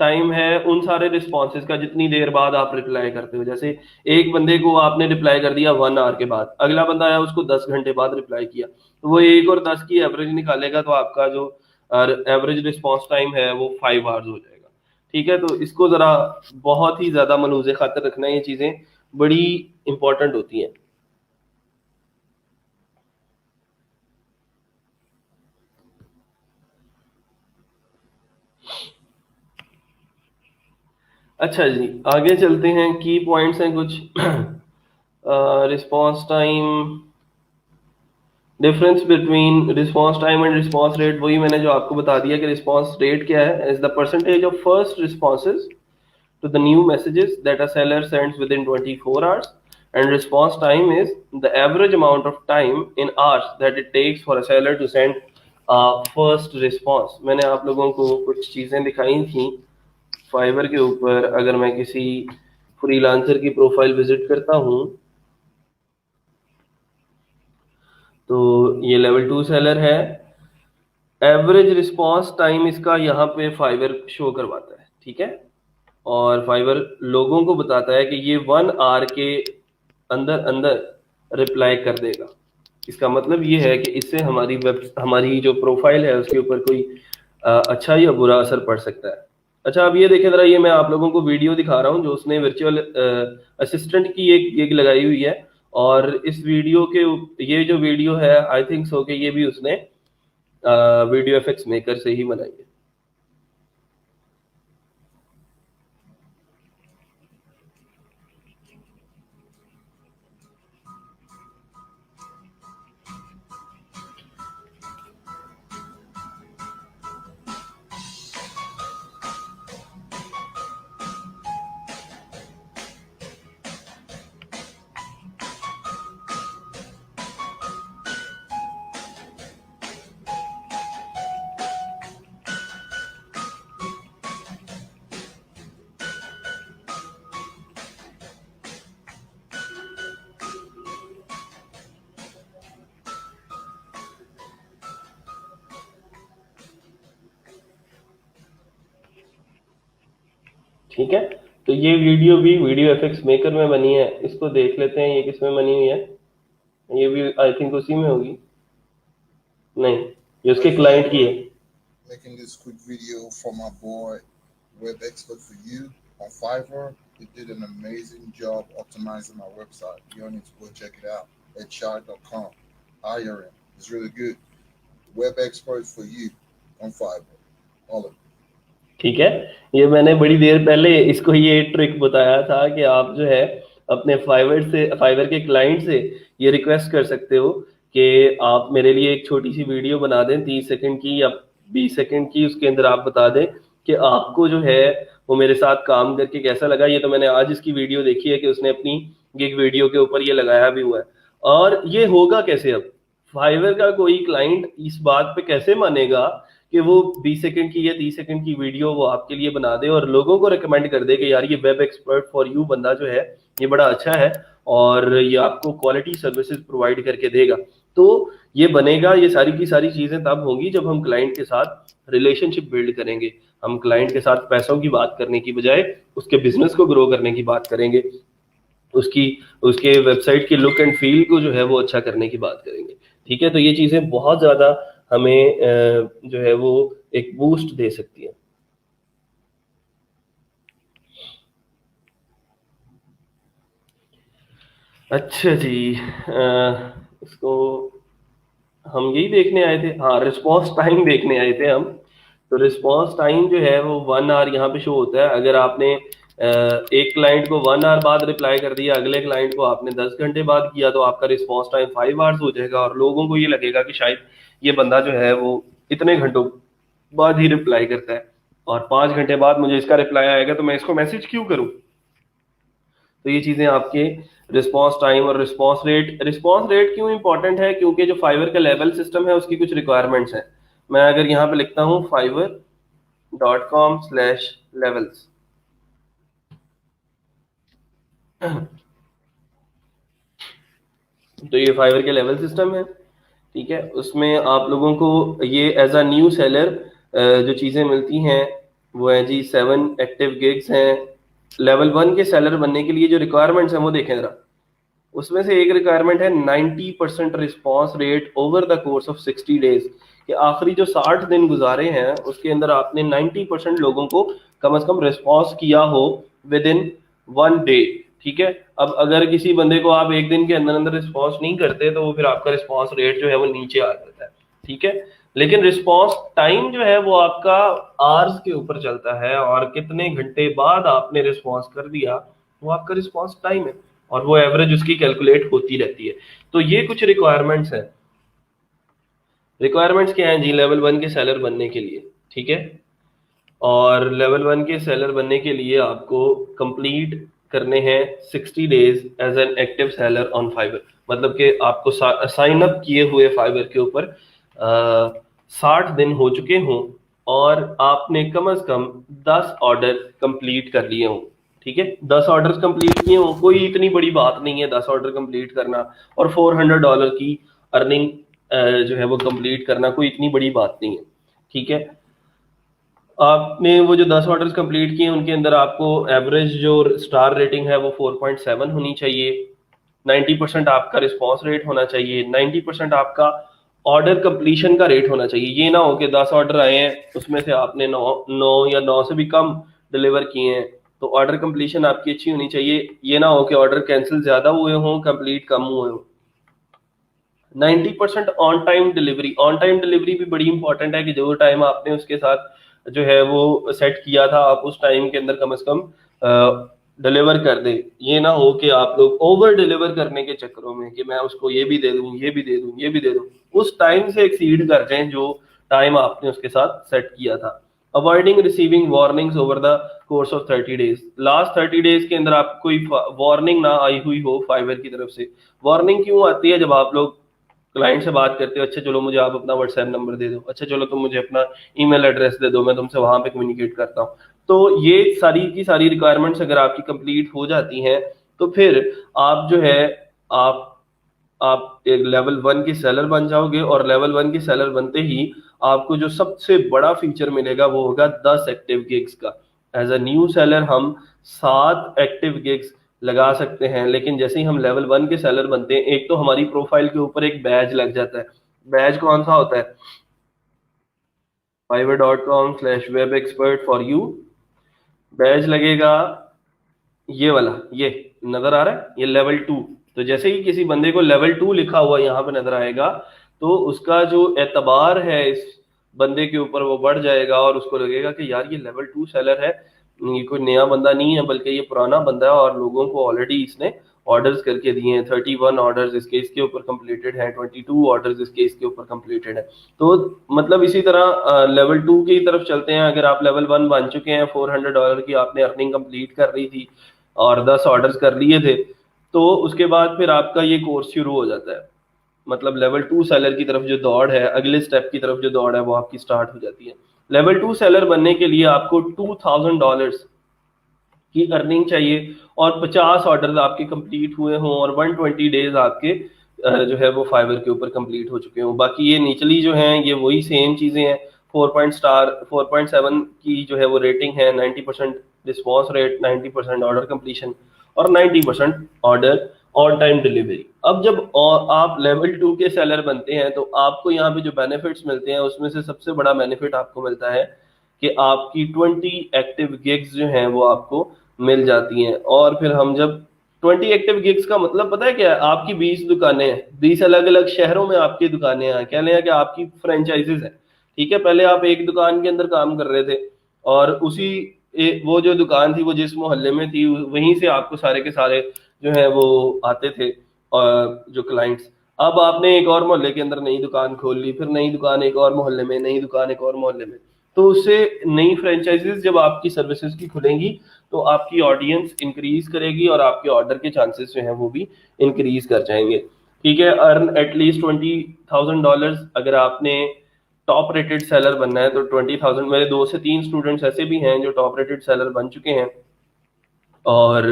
time है उन सारे रिस्पॉन्सेज का जितनी देर बाद आप रिप्लाई करते हो। जैसे एक बंदे को आपने रिप्लाई कर दिया 1 आवर के बाद, अगला बंदा आया उसको 10 घंटे बाद रिप्लाई किया, तो वो 1 और 10 की एवरेज निकालेगा, तो आपका जो एवरेज रिस्पॉन्स टाइम है वो 5 आवर्स हो जाएगा। ठीक है, तो इसको जरा बहुत ही ज्यादा मलूज़े खातर रखना, ये चीजें बड़ी इंपॉर्टेंट होती हैं। अच्छा जी, आगे चलते हैं। की पॉइंट्स हैं कुछ। Response time, difference between response time and response rate, वही मैंने जो आपको बता दिया कि रिस्पॉन्स रेट क्या है, is the percentage of first responses to the new messages that a seller sends within 24 hours, and response time is the average amount of time in hours that it takes for a seller to send a first response। मैंने आप लोगों को कुछ चीज़ें दिखाई थी fibre के ऊपर। अगर मैं किसी फ्रीलांसर की प्रोफाइल विजिट करता हूँ तो ये लेवल 2 सेलर है। एवरेज रिस्पॉन्स टाइम इसका यहाँ पे फाइवर शो करवाता है, ठीक है, और फाइवर लोगों को बताता है कि ये 1 आवर के अंदर अंदर रिप्लाई कर देगा। इसका मतलब ये है कि इससे हमारी जो प्रोफाइल है उसके ऊपर कोई अच्छा या बुरा असर पड़ सकता है। अच्छा, अब ये देखें जरा, ये मैं आप लोगों को वीडियो दिखा रहा हूँ जो उसने वर्चुअल असिस्टेंट की एक गिग लगाई हुई है, और इस वीडियो के ये जो वीडियो है आई थिंक सो कि ये भी उसने वीडियो एफेक्ट्स मेकर से ही बनाई है। ठीक है, तो ये वीडियो भी वीडियो एफेक्ट्स मेकर में बनी है, इसको देख लेते हैं ये किस में बनी हुई है। ये भी आई थिंक उसी में होगी, नहीं ये उसके क्लाइंट की है। Making this quick video for my boy Web Expert for You on Fiverr. He did an amazing job optimizing my website. You all need to go check it out at chart.com. Hire him. It's really good. Web Expert for You on Fiverr. All of it. ठीक है, ये मैंने बड़ी देर पहले इसको ये trick बताया था कि आप जो है अपने फाइवर के क्लाइंट से ये रिक्वेस्ट कर सकते हो कि आप मेरे लिए एक छोटी सी वीडियो बना दें 30 सेकंड की या 20 सेकंड की। उसके अंदर आप बता दें कि आपको जो है वो मेरे साथ काम करके कैसा लगा। ये तो मैंने आज इसकी वीडियो देखी है कि उसने अपनी गिग वीडियो के ऊपर ये लगाया भी हुआ है। और ये होगा कैसे, अब फाइवर का कोई क्लाइंट इस बात पे कैसे मानेगा कि वो 20 सेकंड की या 30 सेकंड की वीडियो वो आपके लिए बना दे और लोगों को रिकमेंड कर दे कि यार ये वेब एक्सपर्ट फॉर यू बंदा जो है ये बड़ा अच्छा है और ये आपको क्वालिटी सर्विसेज प्रोवाइड करके देगा। तो ये बनेगा, ये सारी की सारी चीजें तब होंगी जब हम क्लाइंट के साथ रिलेशनशिप बिल्ड करेंगे। हम क्लाइंट के साथ पैसों की बात करने की बजाय उसके बिजनेस को ग्रो करने की बात करेंगे, उसके वेबसाइट की लुक एंड फील को जो है वो अच्छा करने की बात करेंगे। ठीक है, तो ये चीजें बहुत ज्यादा हमें जो है वो एक बूस्ट दे सकती है। अच्छा जी, इसको हम यही देखने आए थे, हाँ रिस्पॉन्स टाइम देखने आए थे हम। तो रिस्पॉन्स टाइम जो है वो 1 आवर यहाँ पे शो होता है। अगर आपने एक क्लाइंट को 1 आवर बाद रिप्लाई कर दिया, अगले क्लाइंट को आपने 10 घंटे बाद किया, तो आपका रिस्पॉन्स टाइम 5 आवर्स हो जाएगा और लोगों को ये लगेगा कि शायद ये बंदा जो है वो इतने घंटों बाद ही रिप्लाई करता है और 5 घंटे बाद मुझे इसका रिप्लाई आएगा तो मैं इसको मैसेज क्यों करूं। तो ये चीजें आपके रिस्पॉन्स टाइम और रिस्पॉन्स रेट क्यों इंपॉर्टेंट है, क्योंकि जो फाइवर का लेवल सिस्टम है उसकी कुछ रिक्वायरमेंट्स हैं। मैं अगर यहाँ पे लिखता हूँ fiverr.com/levels, तो ये फाइवर के लेवल सिस्टम है। ठीक है, उसमें आप लोगों को ये एज अ न्यू सेलर जो चीज़ें मिलती हैं वो है जी 7 एक्टिव गिग्स हैं। लेवल 1 के सेलर बनने के लिए जो रिक्वायरमेंट्स हैं वो देखें जरा। उसमें से एक रिक्वायरमेंट है 90% response rate over the course of 60 days, कि आखिरी जो 60 दिन गुजारे हैं उसके अंदर आपने 90% लोगों को कम से कम रिस्पॉन्स किया हो विद इन 1 डे। ठीक है, अब अगर किसी बंदे को आप एक दिन के अंदर अंदर रिस्पॉन्स नहीं करते तो फिर आपका रिस्पॉन्स रेट जो है वो नीचे आ जाता है। ठीक है, लेकिन रिस्पॉन्स टाइम जो है वो आपका आवर्स के ऊपर चलता है, और कितने घंटे बाद आपने रिस्पॉन्स कर दिया वो आपका रिस्पॉन्स टाइम है, और वो एवरेज उसकी कैलकुलेट होती रहती है। तो ये कुछ रिक्वायरमेंट्स हैं। रिक्वायरमेंट्स क्या हैं जी लेवल 1 के सेलर बनने के लिए? ठीक है, और लेवल 1 के सेलर बनने के लिए आपको कंप्लीट करने हैं 60 days as an active seller on Fiverr. मतलब कि आपको साइन अप किए हुए फाइवर के ऊपर 60 दिन हो चुके हों, और आपने कम से कम 10 ऑर्डर कंप्लीट कर लिए हों। ठीक है, 10 ऑर्डर कंप्लीट किए हों, कोई इतनी बड़ी बात नहीं है 10 ऑर्डर कंप्लीट करना, और $400 की अर्निंग जो है वो कंप्लीट करना कोई इतनी बड़ी बात नहीं है। ठीक है, आपने वो जो 10 ऑर्डर्स कंप्लीट किए उनके अंदर आपको एवरेज जो स्टार रेटिंग है वो 4.7 होनी चाहिए, 90% आपका रिस्पॉन्स रेट होना चाहिए, 90% आपका ऑर्डर कंप्लीशन का रेट होना चाहिए। ये ना हो कि 10 ऑर्डर आए हैं उसमें से आपने 9 या 9 से भी कम डिलीवर किए हैं, तो ऑर्डर कंप्लीशन आपकी अच्छी होनी चाहिए। ये ना हो कि ऑर्डर कैंसिल ज्यादा हुए हों, कंप्लीट कम हुए हों। 90% on time delivery, on time delivery भी बड़ी इंपॉर्टेंट है कि जो टाइम आपने उसके साथ जो है वो सेट किया था आप उस टाइम के अंदर कम से कम डिलीवर कर दें। ये ना हो कि आप लोग ओवर डिलीवर करने के चक्करों में कि मैं उसको ये भी दे दूं, ये भी दे दूं, ये भी दे दूं, उस टाइम से एक्सीड कर जाएं जो टाइम आपने उसके साथ सेट किया था। Avoiding receiving warnings over the course of 30 days, last 30 days के अंदर आपको कोई वार्निंग ना आई हुई हो फाइवर की तरफ से। वार्निंग क्यों आती है? जब आप लोग क्लाइंट से बात करते हो, अच्छा चलो मुझे आप अपना व्हाट्सएप नंबर दे दो, अच्छा चलो तुम मुझे अपना ईमेल एड्रेस दे दो, मैं तुमसे वहां पे कम्युनिकेट करता हूँ। तो ये सारी की सारी रिक्वायरमेंट्स अगर आपकी कंप्लीट हो जाती हैं तो फिर आप जो है आप आप एक लेवल 1 की सेलर बन जाओगे, और लेवल 1 की सेलर बनते ही आपको जो सबसे बड़ा फीचर मिलेगा वो होगा 10 एक्टिव गिग्स का। एज अ न्यू सेलर हम 7 एक्टिव गिग्स लगा सकते हैं, लेकिन जैसे ही हम लेवल 1 के सेलर बनते हैं एक तो हमारी प्रोफाइल के ऊपर एक बैज लग जाता है। बैज कौन सा होता है? fiverr.com/web expert for you Baij लगेगा, ये वाला, ये नजर आ रहा है, ये लेवल 2। तो जैसे ही किसी बंदे को लेवल 2 लिखा हुआ यहाँ पे नजर आएगा तो उसका जो एतबार है इस बंदे के ऊपर वो बढ़ जाएगा, और उसको लगेगा कि यार ये लेवल 2 सेलर है, ये कोई नया बंदा नहीं है बल्कि ये पुराना बंदा है, और लोगों को ऑलरेडी इसने ऑर्डर्स करके दिए हैं। 31 ऑर्डर्स इसके ऊपर कंप्लीटेड हैं, 22 ऑर्डर्स इसके ऊपर कंप्लीटेड है। तो मतलब इसी तरह लेवल 2 की तरफ चलते हैं। अगर आप लेवल 1 बन चुके हैं, $400 की आपने अर्निंग कंप्लीट कर रही थी और 10 ऑर्डर्स कर लिए थे, तो उसके बाद फिर आपका ये कोर्स शुरू हो जाता है। मतलब लेवल 2 सेलर की तरफ जो दौड़ है, अगले स्टेप की तरफ जो दौड़ है वो आपकी स्टार्ट हो जाती है। लेवल 2 सेलर बनने के लिए आपको $2000 की अर्निंग चाहिए, और 50 ऑर्डर आपके कंप्लीट हुए हों, और 120 डेज आपके जो है वो फाइवर के ऊपर कंप्लीट हो चुके हों। बाकी ये निचली जो हैं ये वही सेम चीज़ें हैं। 4.7 की जो है वो रेटिंग है, 90% रिस्पॉन्स रेट, 90% ऑर्डर कंप्लीशन, और 90% ऑर्डर ऑन टाइम डिलीवरी। अब जब आप लेवल 2 के सेलर बनते हैं तो आपको यहाँ पे जो बेनिफिट्स मिलते हैं उसमें से सबसे बड़ा बेनिफिट आपको मिलता है कि आपकी 20 एक्टिव गिग्स जो हैं वो आपको मिल जाती हैं। और फिर हम जब 20 एक्टिव गिग्स का मतलब पता है क्या है? आपकी 20 दुकानें हैं, 20 अलग अलग शहरों में आपकी दुकानें हैं, कह लें कि आपकी फ्रेंचाइजीज हैं। ठीक है, पहले आप एक दुकान के अंदर काम कर रहे थे, और उसी वो जो दुकान थी वो जिस मोहल्ले में थी वहीं से आपको सारे के सारे जो है वो आते थे, और जो क्लाइंट्स। अब आपने एक और मोहल्ले के अंदर नई दुकान खोल ली, फिर नई दुकान एक और मोहल्ले में, नई दुकान एक और मोहल्ले में। तो उससे नई फ्रेंचाइजीज जब आपकी सर्विसेज की खुलेंगी तो आपकी ऑडियंस इंक्रीज करेगी, और आपके ऑर्डर के चांसेस जो हैं वो भी इंक्रीज कर जाएंगे। ठीक है, अर्न एटलीस्ट $20,000। अगर आपने टॉप रेटेड सेलर बनना है तो 20,000। मेरे 2 से 3 स्टूडेंट्स ऐसे भी हैं जो टॉप रेटेड सेलर बन चुके हैं, और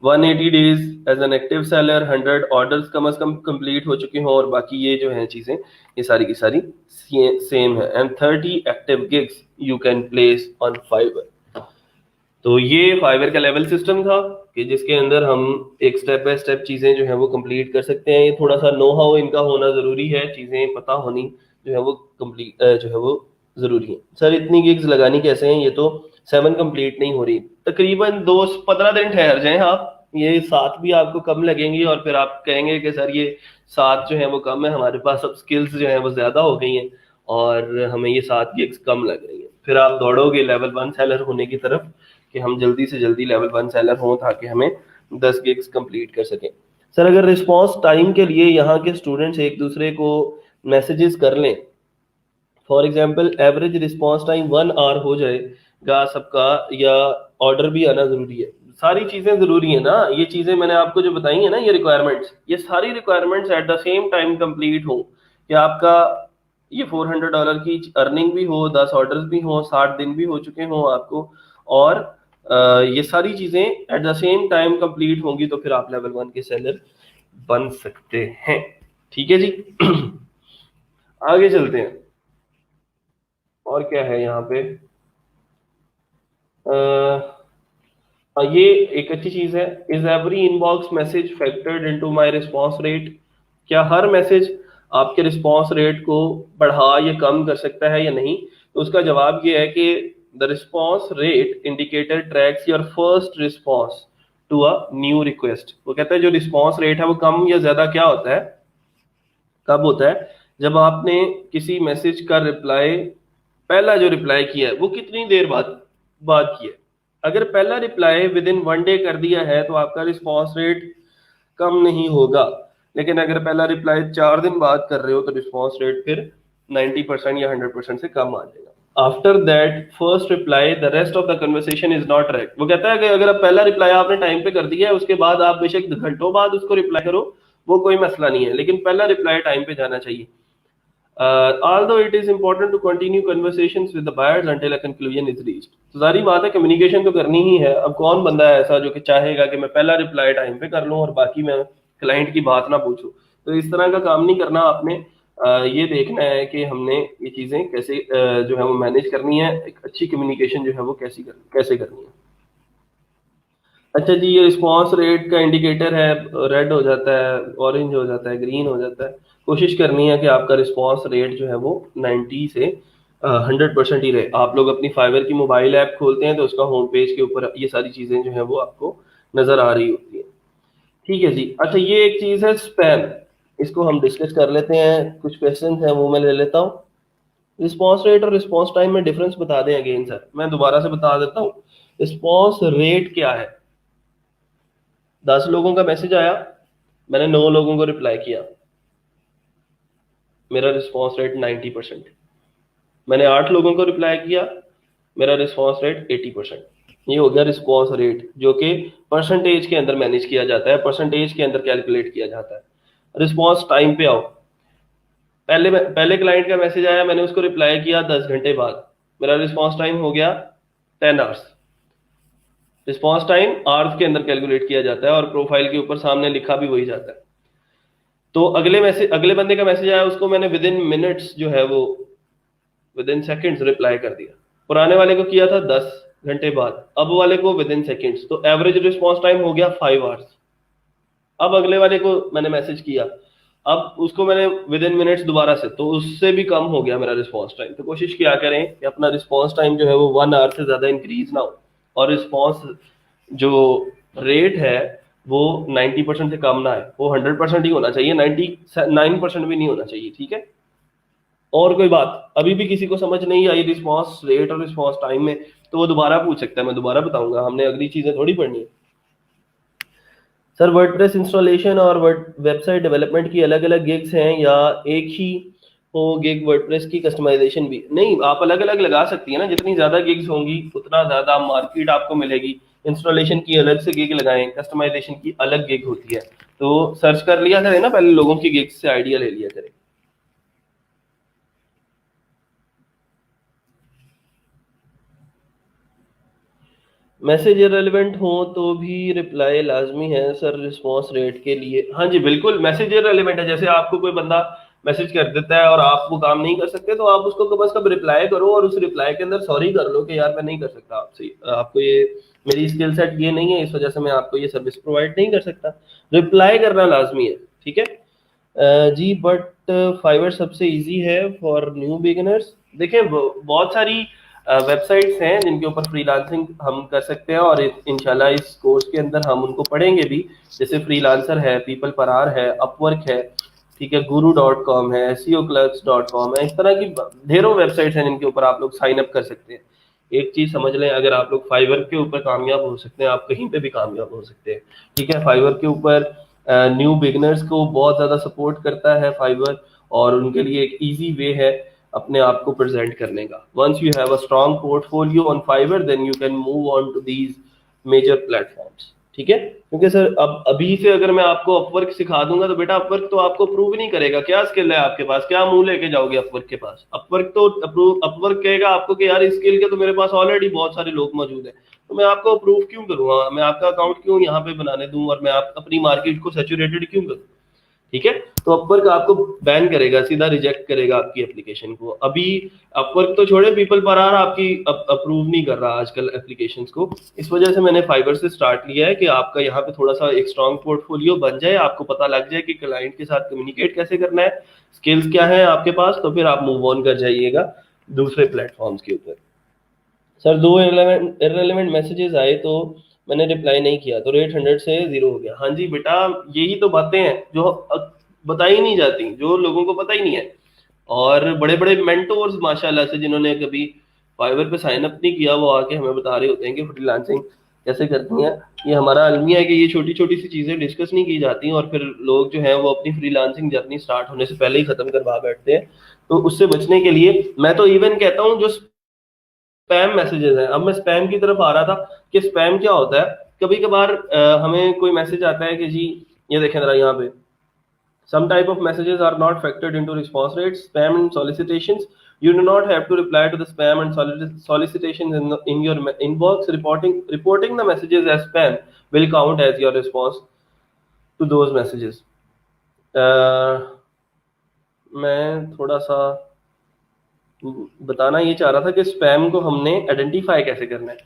180 days as an active seller, 100 orders कम से कम कंप्लीट हो चुके हों, और बाकी ये जो हैं चीज़ें ये सारी की सारी सेम है, and 30 active gigs you can place on Fiverr. तो ये फाइवर का लेवल सिस्टम था कि जिसके अंदर हम एक स्टेप बाय स्टेप चीज़ें जो है वो कंप्लीट कर सकते हैं। ये थोड़ा सा नो हाउ इनका होना ज़रूरी है, चीज़ें पता होनी जो है वो कंप्लीट जो है वो ज़रूरी है। सर इतनी गिग्स लगानी कैसे हैं, ये तो 7 कंप्लीट नहीं हो रही। तकरीबन 2-15 दिन ठहर जाएं आप, ये 7 भी आपको कम लगेंगी और फिर आप कहेंगे कि सर ये 7 जो है वो कम है, हमारे पास अब स्किल्स जो है वो ज़्यादा हो गई हैं और हमें ये 7 गिग्स कम लग रही है। फिर आप दौड़ोगे लेवल 1 सेलर होने की तरफ कि हम जल्दी से जल्दी लेवल 1 सेलर हों ताकि हमें 10 गिग्स कंप्लीट कर सकें। सर अगर रिस्पॉन्स टाइम के लिए यहाँ के स्टूडेंट्स एक दूसरे को मैसेजेस कर लें, for example average response time 1 hour हो जाएगा सबका, या ऑर्डर भी आना जरूरी है, सारी चीजें जरूरी है ना। ये चीजें मैंने आपको जो बताई है ना, ये रिक्वायरमेंट्स, ये सारी requirements at the same time complete हो कि आपका ये $400 की अर्निंग भी हो, 10 ऑर्डर्स भी हो, 60 दिन भी हो चुके हों आपको, और ये सारी चीजें at the same time complete होंगी, तो फिर आप लेवल 1 के सेलर बन सकते हैं। ठीक है जी। आगे चलते हैं, और क्या है यहाँ पे। ये एक अच्छी चीज है, is every inbox message factored into my response rate. क्या हर मैसेज आपके रिस्पांस रेट को बढ़ा या कम कर सकता है या नहीं? तो उसका जवाब ये है कि the response rate indicator tracks your first response to a new request. वो कहता है जो रिस्पांस रेट है वो कम या ज्यादा क्या होता है, कब होता है, जब आपने किसी मैसेज का रिप्लाई, पहला जो रिप्लाई किया है वो कितनी देर बाद बाद किया है। अगर पहला रिप्लाई विद इन 1 डे कर दिया है तो आपका रिस्पॉन्स रेट कम नहीं होगा, लेकिन अगर पहला रिप्लाई 4 दिन बाद कर रहे हो तो रिस्पॉन्स रेट फिर 90% या 100% से कम आ जाएगा। After that first reply the rest of the conversation is not tracked. वो कहता है कि अगर आप पहला रिप्लाई आपने टाइम पे कर दिया है, उसके बाद आप बेशक घंटों बाद उसको रिप्लाई करो, वो कोई मसला नहीं है, लेकिन पहला रिप्लाई टाइम पे जाना चाहिए। Although it is important to continue conversations with the buyers until a conclusion is reached। तो सारी बात है, कम्युनिकेशन तो करनी ही है। अब कौन बंदा है ऐसा जो कि चाहेगा कि मैं पहला रिप्लाई टाइम पे कर लूं और बाकी मैं क्लाइंट की बात ना पूछूं? तो इस तरह का काम नहीं करना आपने। ये देखना है कि हमने ये चीजें कैसे जो है वो मैनेज करनी है, एक अच्छी कम्युनिकेशन जो है वो कैसे करनी है। अच्छा जी, ये रिस्पॉन्स रेट का इंडिकेटर है, रेड हो जाता है, ऑरेंज हो जाता है, ग्रीन हो जाता है। कोशिश करनी है कि आपका रिस्पॉन्स रेट जो है वो 90 से 100% ही रहे। आप लोग अपनी फाइवर की मोबाइल ऐप खोलते हैं तो उसका होम पेज के ऊपर ये सारी चीज़ें जो है वो आपको नज़र आ रही होती है। ठीक है जी। अच्छा, ये एक चीज़ है स्पैम, इसको हम डिस्कस कर लेते हैं। कुछ क्वेश्चन हैं वो मैं ले लेता हूँ। रिस्पॉन्स रेट और रिस्पॉन्स टाइम में डिफरेंस बता दें अगेन सर, मैं दोबारा से बता देता हूँ। रिस्पॉन्स रेट क्या है? 10 लोगों का मैसेज आया, मैंने 9 लोगों को रिप्लाई किया, मेरा रिस्पॉन्स रेट 90%। मैंने 8 लोगों को रिप्लाई किया, मेरा रिस्पॉन्स रेट 80%। ये हो गया रिस्पॉन्स रेट, जो कि परसेंटेज के अंदर मैनेज किया जाता है, परसेंटेज के अंदर कैलकुलेट किया जाता है। रिस्पॉन्स टाइम पे आओ, पहले क्लाइंट का मैसेज आया, मैंने उसको रिप्लाई किया 10 घंटे बाद, मेरा रिस्पॉन्स टाइम हो गया 10 आवर्स। रिस्पॉन्स टाइम आवर्स के अंदर कैलकुलेट किया जाता है और प्रोफाइल के ऊपर सामने लिखा भी वही जाता है। तो अगले बंदे का मैसेज आया, उसको मैंने विद इन मिनट्स जो है वो विद इन सेकेंड्स रिप्लाई कर दिया। पुराने वाले को किया था 10 घंटे बाद, अब वाले को विद इन सेकेंड्स, तो एवरेज रिस्पॉन्स टाइम हो गया 5 आवर्स। अब अगले वाले को मैंने मैसेज किया, अब उसको मैंने विद इन मिनट्स दोबारा से, तो उससे भी कम हो गया मेरा रिस्पॉन्स टाइम। तो कोशिश किया करें कि अपना रिस्पॉन्स टाइम जो है वो 1 आवर से ज्यादा इंक्रीज ना हो, और रिस्पॉन्स जो रेट है वो 90% से कम ना है, वो 100% ही होना चाहिए, 99% भी नहीं होना चाहिए। ठीक है। और कोई बात अभी भी किसी को समझ नहीं आई रिस्पॉन्स रेट और रिस्पॉन्स टाइम में, तो वो दोबारा पूछ सकता है, मैं दोबारा बताऊंगा, हमने अगली चीजें थोड़ी पढ़नी है। सर वर्डप्रेस इंस्टॉलेशन और वेबसाइट डेवलपमेंट की अलग अलग गिग्स हैं या एक ही हो गिग? वर्डप्रेस की कस्टमाइजेशन भी नहीं, आप अलग अलग लगा सकती है ना, जितनी ज्यादा गिग्स होंगी उतना ज्यादा मार्केट आपको मिलेगी। इंस्टॉलेशन की अलग से गिग लगाएं, कस्टमाइजेशन की अलग गिग होती है। तो सर्च कर लिया करें ना पहले, लोगों की गिग्स से आइडिया ले लिया करें। मैसेज इररिलेवेंट हो तो भी रिप्लाई लाजमी है सर रिस्पॉन्स रेट के लिए? हाँ जी बिल्कुल, मैसेज इररिलेवेंट है। जैसे आपको कोई बंदा मैसेज कर देता है और आप वो काम नहीं कर सकते, तो आप उसको कम से कम रिप्लाई करो और उस रिप्लाई के अंदर सॉरी कर लो कि यार मैं नहीं कर सकता आपसे, आपको ये मेरी स्किल सेट ये नहीं है, इस वजह से मैं आपको ये सर्विस प्रोवाइड नहीं कर सकता। रिप्लाई करना लाजमी है, ठीक है। जी बट फाइवर सबसे इजी है फॉर न्यू बिगिनर्स। देखिए बहुत सारी वेबसाइट्स हैं जिनके ऊपर फ्रीलांसिंग हम कर सकते हैं, और इंशाल्लाह इस कोर्स के अंदर हम उनको पढ़ेंगे भी। जैसे फ्रीलांसर है, पीपल पर आर है, अपवर्क है, ठीक है, guru.com है, seoclerks.com है। इस तरह की ढेरों वेबसाइट्स हैं जिनके ऊपर आप लोग साइन अप कर सकते हैं। एक चीज समझ लें, अगर आप लोग फाइवर के ऊपर कामयाब हो सकते हैं, आप कहीं पे भी कामयाब हो सकते हैं, ठीक है। फाइवर के ऊपर न्यू बिगनर्स को बहुत ज़्यादा सपोर्ट करता है फाइवर, और उनके लिए एक इजी वे है अपने आप को प्रेजेंट करने का। Once you have a strong portfolio on Fiverr, then you can move on to these major platforms, ठीक है। क्योंकि सर अब अभी से अगर मैं आपको अपवर्क सिखा दूंगा तो बेटा अपवर्क तो आपको प्रूव नहीं करेगा। क्या स्किल है आपके पास, क्या मुंह लेके जाओगे अपवर्क के पास? अपवर्क तो अपवर्क कहेगा आपको कि यार इस स्किल के तो मेरे पास ऑलरेडी बहुत सारे लोग मौजूद हैं, तो मैं आपको अप्रूव क्यों करूंगा, मैं आपका अकाउंट क्यों यहाँ पे बनाने दूं, और मैं आप अपनी मार्केट को सैचुरेटेड क्यों करूं, ठीक है। तो अपवर्क आपको बैन करेगा, सीधा रिजेक्ट करेगा आपकी एप्लीकेशन को। अभी अपवर्क तो छोड़े, पीपल पर आर आपकी अप्रूव नहीं कर रहा आजकल एप्लीकेशंस को। इस वजह से मैंने फाइबर से स्टार्ट लिया है कि आपका यहाँ पे थोड़ा सा एक स्ट्रॉन्ग पोर्टफोलियो बन जाए, आपको पता लग जाए कि क्लाइंट के साथ कम्युनिकेट कैसे करना है, स्किल्स क्या है आपके पास, तो फिर आप मूव ऑन कर जाइएगा दूसरे प्लेटफॉर्म्स के ऊपर। सर दो इररेलेवेंट मैसेजेस आए तो मैंने रिप्लाई नहीं किया तो रेट 100 से 0 हो गया। हाँ जी बेटा, यही तो बातें हैं जो बताई नहीं जाती, जो लोगों को पता ही नहीं है। और बड़े बड़े मेंटोर्स माशाल्लाह से जिन्होंने कभी फाइवर पे साइन अप नहीं किया, वो आके हमें बता रहे होते हैं कि फ्रीलांसिंग कैसे करती हैं। ये हमारा अलमिया है कि ये छोटी छोटी सी चीजें डिस्कस नहीं की जाती, और फिर लोग जो है वो अपनी फ्रीलांसिंग जर्नी स्टार्ट होने से पहले ही खत्म करवा बैठते हैं। तो उससे बचने के लिए मैं तो इवन कहता हूँ, जो स्पैम मैसेजेस हैं, अब मैं स्पैम की तरफ आ रहा था कि स्पैम क्या होता है। कभी कभार हमें कोई मैसेज आता है कि जी, ये देखें जरा यहाँ पे, some type of messages are not factored into response rates, spam and solicitations. You do not have to reply to the spam and solicitations in your inbox. Reporting the messages as spam will count as your response to those messages. मैं थोड़ा सा बताना ये चाह रहा था कि spam को हमने आइडेंटिफाई कैसे करना है।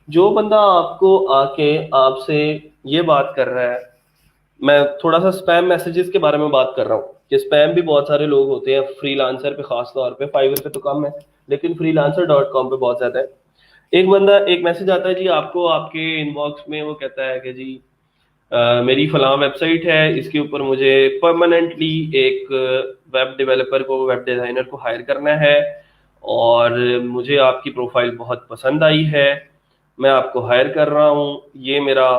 जो बंदा आपको आके आपसे ये बात कर रहा है, मैं थोड़ा सा स्पैम मैसेजेस के बारे में बात कर रहा हूँ कि स्पैम भी बहुत सारे लोग होते हैं फ्रीलांसर पे, खास तौर पे फाइवर पे तो कम है, लेकिन freelancer.com पे बहुत ज्यादा है। एक बंदा, एक मैसेज आता है जी आपको आपके इनबॉक्स में, वो कहता है कि जी मेरी फलां वेबसाइट है, इसके ऊपर मुझे परमानेंटली एक वेब डेवलपर को, वेब डिज़ाइनर को हायर करना है, और मुझे आपकी प्रोफाइल बहुत पसंद आई है, मैं आपको हायर कर रहा हूँ, ये मेरा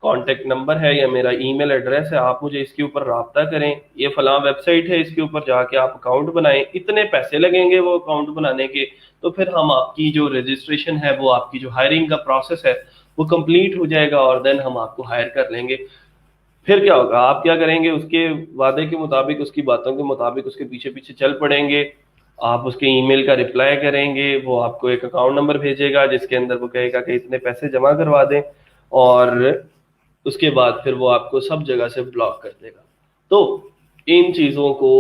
कॉन्टेक्ट नंबर है या मेरा ईमेल एड्रेस है, आप मुझे इसके ऊपर राब्ता करें, ये फलां वेबसाइट है, इसके ऊपर जाके आप अकाउंट बनाएं, इतने पैसे लगेंगे वो अकाउंट बनाने के, तो फिर हम आपकी जो रजिस्ट्रेशन है, वो आपकी जो हायरिंग का प्रोसेस है वो कंप्लीट हो जाएगा, और देन हम आपको हायर कर लेंगे। फिर क्या होगा, आप क्या करेंगे, उसके वादे के मुताबिक, उसकी बातों के मुताबिक उसके पीछे पीछे चल पड़ेंगे, आप उसके ईमेल का रिप्लाई करेंगे, वो आपको एक अकाउंट नंबर भेजेगा जिसके अंदर वो कहेगा कि इतने पैसे जमा करवा दें, और उसके बाद फिर वो आपको सब जगह से ब्लॉक कर देगा। तो इन चीज़ों को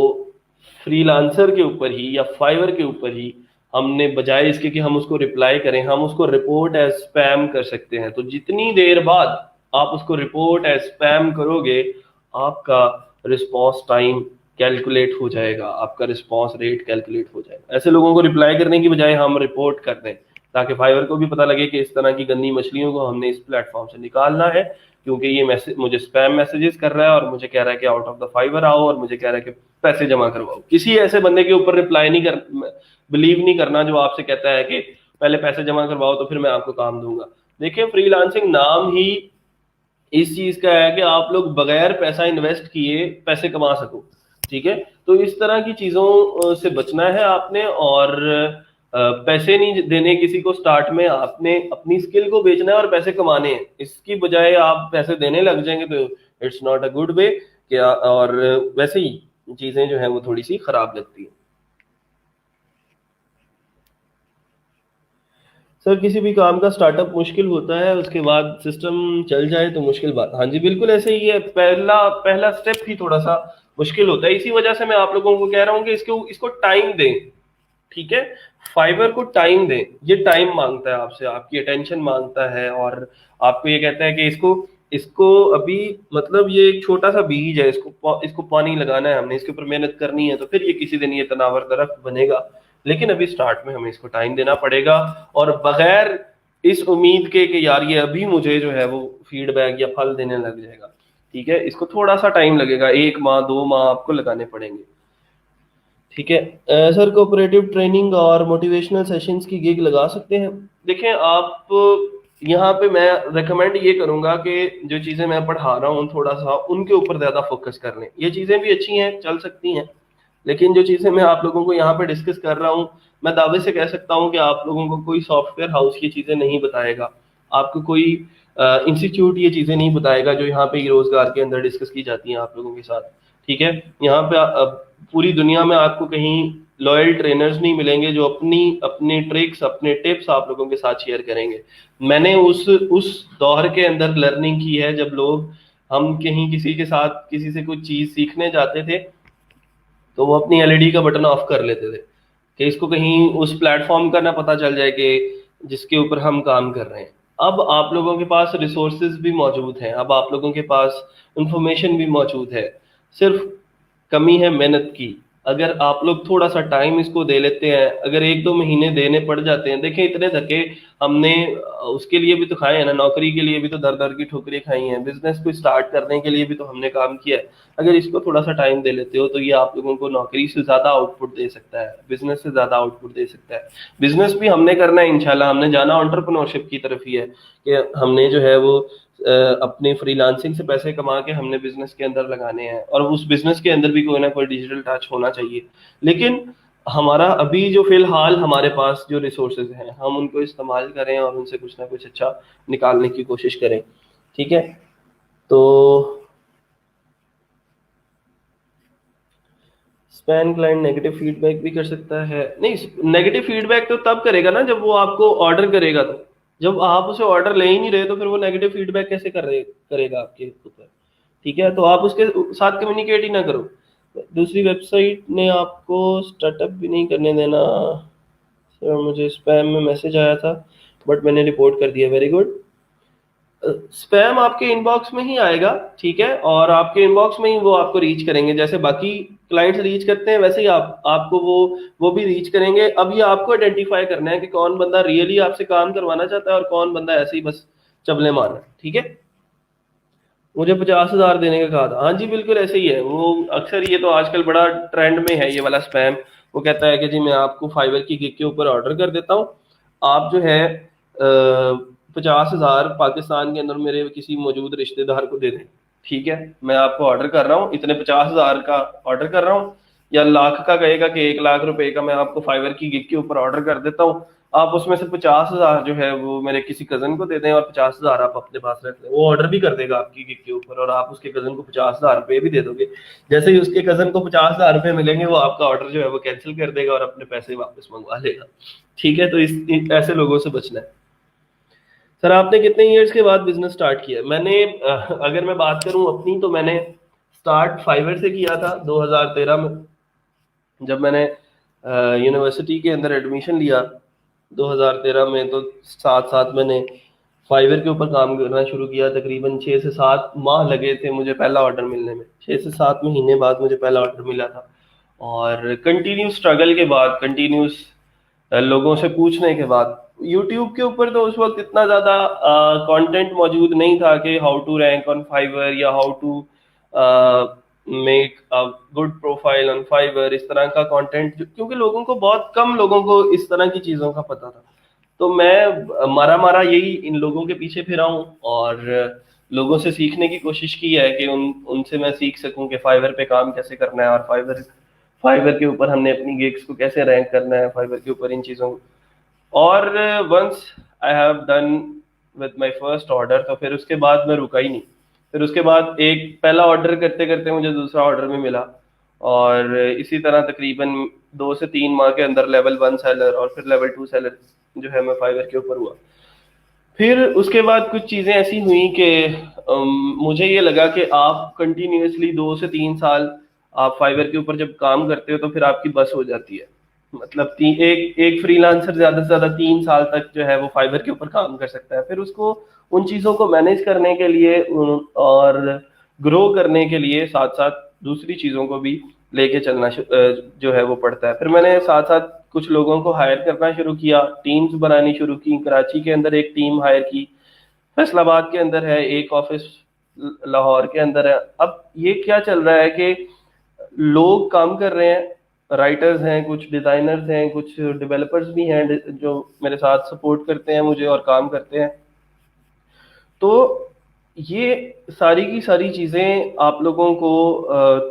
फ्रीलांसर के ऊपर ही या फाइवर के ऊपर ही हमने, बजाय इसके कि हम उसको रिप्लाई करें, हम उसको रिपोर्ट एज स्पैम कर सकते हैं। तो जितनी देर बाद आप उसको रिपोर्ट एज स्पैम करोगे, आपका रिस्पॉन्स टाइम कैलकुलेट हो जाएगा, आपका रिस्पॉन्स रेट कैलकुलेट हो जाएगा। ऐसे लोगों को रिप्लाई करने की बजाय हम रिपोर्ट कर दें, ताकि फाइवर को भी पता लगे कि इस तरह की गंदी मछलियों को हमने इस प्लेटफॉर्म से निकालना है, क्योंकि ये मैसेज मुझे स्पैम मैसेजेस कर रहा है और मुझे कह रहा है कि आउट ऑफ द फाइवर आओ, और मुझे कह रहा है कि पैसे जमा करवाओ। किसी ऐसे बंदे के ऊपर रिप्लाई नहीं कर, बिलीव नहीं करना जो आपसे कहता है कि पहले पैसे जमा करवाओ तो फिर मैं आपको काम दूंगा। देखिए फ्रीलांसिंग नाम ही इस चीज का है कि आप लोग बगैर पैसा इन्वेस्ट किए पैसे कमा सको, ठीक है। तो इस तरह की चीजों से बचना है आपने, और पैसे नहीं देने किसी को स्टार्ट में, आपने अपनी स्किल को बेचना है और पैसे कमाने हैं। इसकी बजाय आप पैसे देने लग जाएंगे तो it's not a good way क्या, और वैसे ही चीजें जो है वो थोड़ी सी खराब लगती है। सर किसी भी काम का स्टार्टअप मुश्किल होता है, उसके बाद सिस्टम चल जाए तो मुश्किल बात। हाँ जी बिल्कुल ऐसे ही है, पहला पहला स्टेप ही थोड़ा सा मुश्किल होता है। इसी वजह से मैं आप लोगों को कह रहा हूँ कि इसको इसको टाइम दें, ठीक है। फाइवर को टाइम दें, ये टाइम मांगता है आपसे, आपकी अटेंशन मांगता है, और आपको ये कहता है कि इसको इसको अभी मतलब ये एक छोटा सा बीज है, इसको पानी लगाना है हमने, इसके ऊपर मेहनत करनी है, तो फिर ये किसी दिन ये तनावर दरख्त बनेगा। लेकिन अभी स्टार्ट में हमें इसको टाइम देना पड़ेगा, और बगैर इस उम्मीद के कि यार ये अभी मुझे जो है वो फीडबैक या फल देने लग जाएगा, ठीक है, इसको थोड़ा सा टाइम लगेगा, 1 माह 2 माह आपको लगाने पड़ेंगे, ठीक है। सर कोऑपरेटिव ट्रेनिंग और मोटिवेशनल सेशंस की गिग लगा सकते हैं। देखें आप, यहाँ पे मैं रेकमेंड ये करूँगा कि जो चीज़ें मैं पढ़ा रहा हूँ थोड़ा सा उनके ऊपर ज़्यादा फोकस कर लें। ये चीज़ें भी अच्छी हैं, चल सकती हैं, लेकिन जो चीज़ें मैं आप लोगों को यहाँ पे डिस्कस कर रहा हूँ, मैं दावे से कह सकता हूँ कि आप लोगों को कोई सॉफ्टवेयर हाउस ये चीज़ें नहीं बताएगा, आपको कोई इंस्टीट्यूट ये चीज़ें नहीं बताएगा जो यहाँ पे रोजगार के अंदर डिस्कस की जाती हैं आप लोगों के साथ, ठीक है। यहाँ पे पूरी दुनिया में आपको कहीं लॉयल ट्रेनर्स नहीं मिलेंगे जो अपनी अपने ट्रिक्स अपने टिप्स आप लोगों के साथ शेयर करेंगे। मैंने उस दौर के अंदर लर्निंग की है जब लोग, हम कहीं किसी के साथ किसी से कुछ चीज़ सीखने जाते थे तो वो अपनी एलईडी का बटन ऑफ कर लेते थे कि इसको कहीं उस प्लेटफॉर्म का ना पता चल जाए कि जिसके ऊपर हम काम कर रहे हैं। अब आप लोगों के पास रिसोर्सेज भी मौजूद हैं, अब आप लोगों के पास इंफॉर्मेशन भी मौजूद है, सिर्फ कमी है मेहनत की। अगर आप लोग थोड़ा सा टाइम इसको दे लेते हैं, अगर 1-2 महीने देने पड़ जाते हैं, देखें इतने धक्के हमने उसके लिए भी तो खाए हैं ना, नौकरी के लिए भी तो दर दर की ठोकरें खाई हैं, बिजनेस को स्टार्ट करने के लिए भी तो हमने काम किया है। अगर इसको थोड़ा सा टाइम दे लेते हो तो ये आप लोगों को नौकरी से ज्यादा आउटपुट दे सकता है, बिजनेस से ज्यादा आउटपुट दे सकता है। बिजनेस भी हमने करना है इंशाल्लाह, हमने जाना एंटरप्रेन्योरशिप की तरफ ही है कि हमने जो है वो अपने फ्रीलांसिंग से पैसे कमा के हमने बिजनेस के अंदर लगाने हैं, और उस बिजनेस के अंदर भी कोई ना कोई डिजिटल टच होना चाहिए। लेकिन हमारा अभी जो फिलहाल हमारे पास जो रिसोर्सेज हैं हम उनको इस्तेमाल करें और उनसे कुछ ना कुछ अच्छा निकालने की कोशिश करें, ठीक है। तो स्पैन क्लाइंट नेगेटिव फीडबैक भी कर सकता है? नहीं, नेगेटिव फीडबैक तो तब करेगा ना जब वो आपको ऑर्डर करेगा, तो जब आप उसे ऑर्डर ले ही नहीं रहे तो फिर वो नेगेटिव फीडबैक कैसे करेगा आपके ऊपर, ठीक है। तो आप उसके साथ कम्युनिकेट ही ना करो। दूसरी वेबसाइट ने आपको स्टार्टअप भी नहीं करने देना। सर मुझे स्पैम में मैसेज आया था बट मैंने रिपोर्ट कर दिया, वेरी गुड। स्पैम आपके इनबॉक्स में ही आएगा, ठीक है, और आपके इनबॉक्स में ही वो आपको रीच करेंगे, जैसे बाकी क्लाइंट्स रीच करते हैं वैसे ही आपको वो भी रीच करेंगे। अब ये आपको आइडेंटिफाई करना है कि कौन बंदा रियली आपसे काम करवाना चाहता है और कौन बंदा ऐसे ही बस चबले मार रहा है, ठीक है। मुझे 50,000 देने का कहा था, हाँ जी बिल्कुल ऐसे ही है वो। अक्सर ये तो आजकल बड़ा ट्रेंड में है ये वाला स्पैम। वो कहता है कि जी मैं आपको फाइवर की गिग के ऊपर ऑर्डर कर देता हूँ, आप जो है 50,000 पाकिस्तान के अंदर मेरे किसी मौजूद रिश्तेदार को दे दें, ठीक है। मैं आपको ऑर्डर कर रहा हूँ, इतने 50,000 का ऑर्डर कर रहा हूँ, या लाख का कहेगा कि 1 लाख रुपए का मैं आपको फाइवर की गिग के ऊपर ऑर्डर कर देता हूँ, आप उसमें से 50,000 जो है वो मेरे किसी कजन को दे दें और 50,000 आप अपने पास रख लें। वो ऑर्डर भी कर देगा आपकी गिग के ऊपर और आप उसके कजन को 50,000 रुपए भी दे दोगे। जैसे ही उसके कजन को 50,000 रुपए मिलेंगे वो आपका ऑर्डर जो है वो कैंसिल कर देगा और अपने पैसे वापस मंगवा लेगा, ठीक है। तो ऐसे लोगों से बचना है। सर आपने कितने ईयर्स के बाद बिजनेस स्टार्ट किया? मैंने अगर मैं बात करूं अपनी, तो मैंने स्टार्ट फाइवर से किया था 2013 में, जब मैंने यूनिवर्सिटी के अंदर एडमिशन लिया 2013 में, तो साथ साथ मैंने फाइवर के ऊपर काम करना शुरू किया। तकरीबन 6 से 7 माह लगे थे मुझे पहला ऑर्डर मिलने में, 6 से 7 महीने बाद मुझे पहला ऑर्डर मिला था। और कंटिन्यूस स्ट्रगल के बाद, कंटिन्यूस लोगों से पूछने के बाद, यूट्यूब के ऊपर तो उस वक्त इतना ज़्यादा कंटेंट मौजूद नहीं था कि how to rank on Fiverr या how to make a good profile on Fiverr, इस तरह का कंटेंट, क्योंकि लोगों को, बहुत कम लोगों को इस तरह की चीज़ों का पता था। तो मैं मारा मारा यही इन लोगों के पीछे फिरा हूँ और लोगों से सीखने की कोशिश की है कि उनसे मैं सीख सकूं कि फाइवर पे काम कैसे करना है, और फाइवर फाइवर के ऊपर हमने अपनी गिग्स को कैसे रैंक करना है, फाइवर के ऊपर इन चीज़ों को। और once I have done with my first order, तो फिर उसके बाद मैं रुका ही नहीं। फिर उसके बाद एक पहला ऑर्डर करते करते मुझे दूसरा ऑर्डर भी मिला, और इसी तरह तकरीबन 2 से 3 माह के अंदर लेवल 1 सेलर और फिर लेवल 2 सेलर जो है मैं फाइवर के ऊपर हुआ। फिर उसके बाद कुछ चीज़ें ऐसी हुई कि मुझे ये लगा कि आप कंटिन्यूअसली 2 से 3 साल आप फाइवर के ऊपर जब काम करते हो तो फिर आपकी बस हो जाती है। मतलब एक एक फ्रीलांसर ज़्यादा से ज़्यादा 3 साल तक जो है वो फाइवर के ऊपर काम कर सकता है। फिर उसको उन चीज़ों को मैनेज करने के लिए और ग्रो करने के लिए साथ साथ दूसरी चीज़ों को भी लेके चलना जो है वो पड़ता है। फिर मैंने साथ साथ कुछ लोगों को हायर करना शुरू किया, टीम्स बनानी शुरू की। कराची के अंदर एक टीम हायर की, फैसलाबाद के अंदर है एक ऑफिस, लाहौर के अंदर है। अब ये क्या चल रहा है कि लोग काम कर रहे हैं, राइटर्स हैं, कुछ डिजाइनर्स हैं, कुछ डेवलपर्स भी हैं जो मेरे साथ सपोर्ट करते हैं मुझे और काम करते हैं। तो ये सारी की सारी चीज़ें आप लोगों को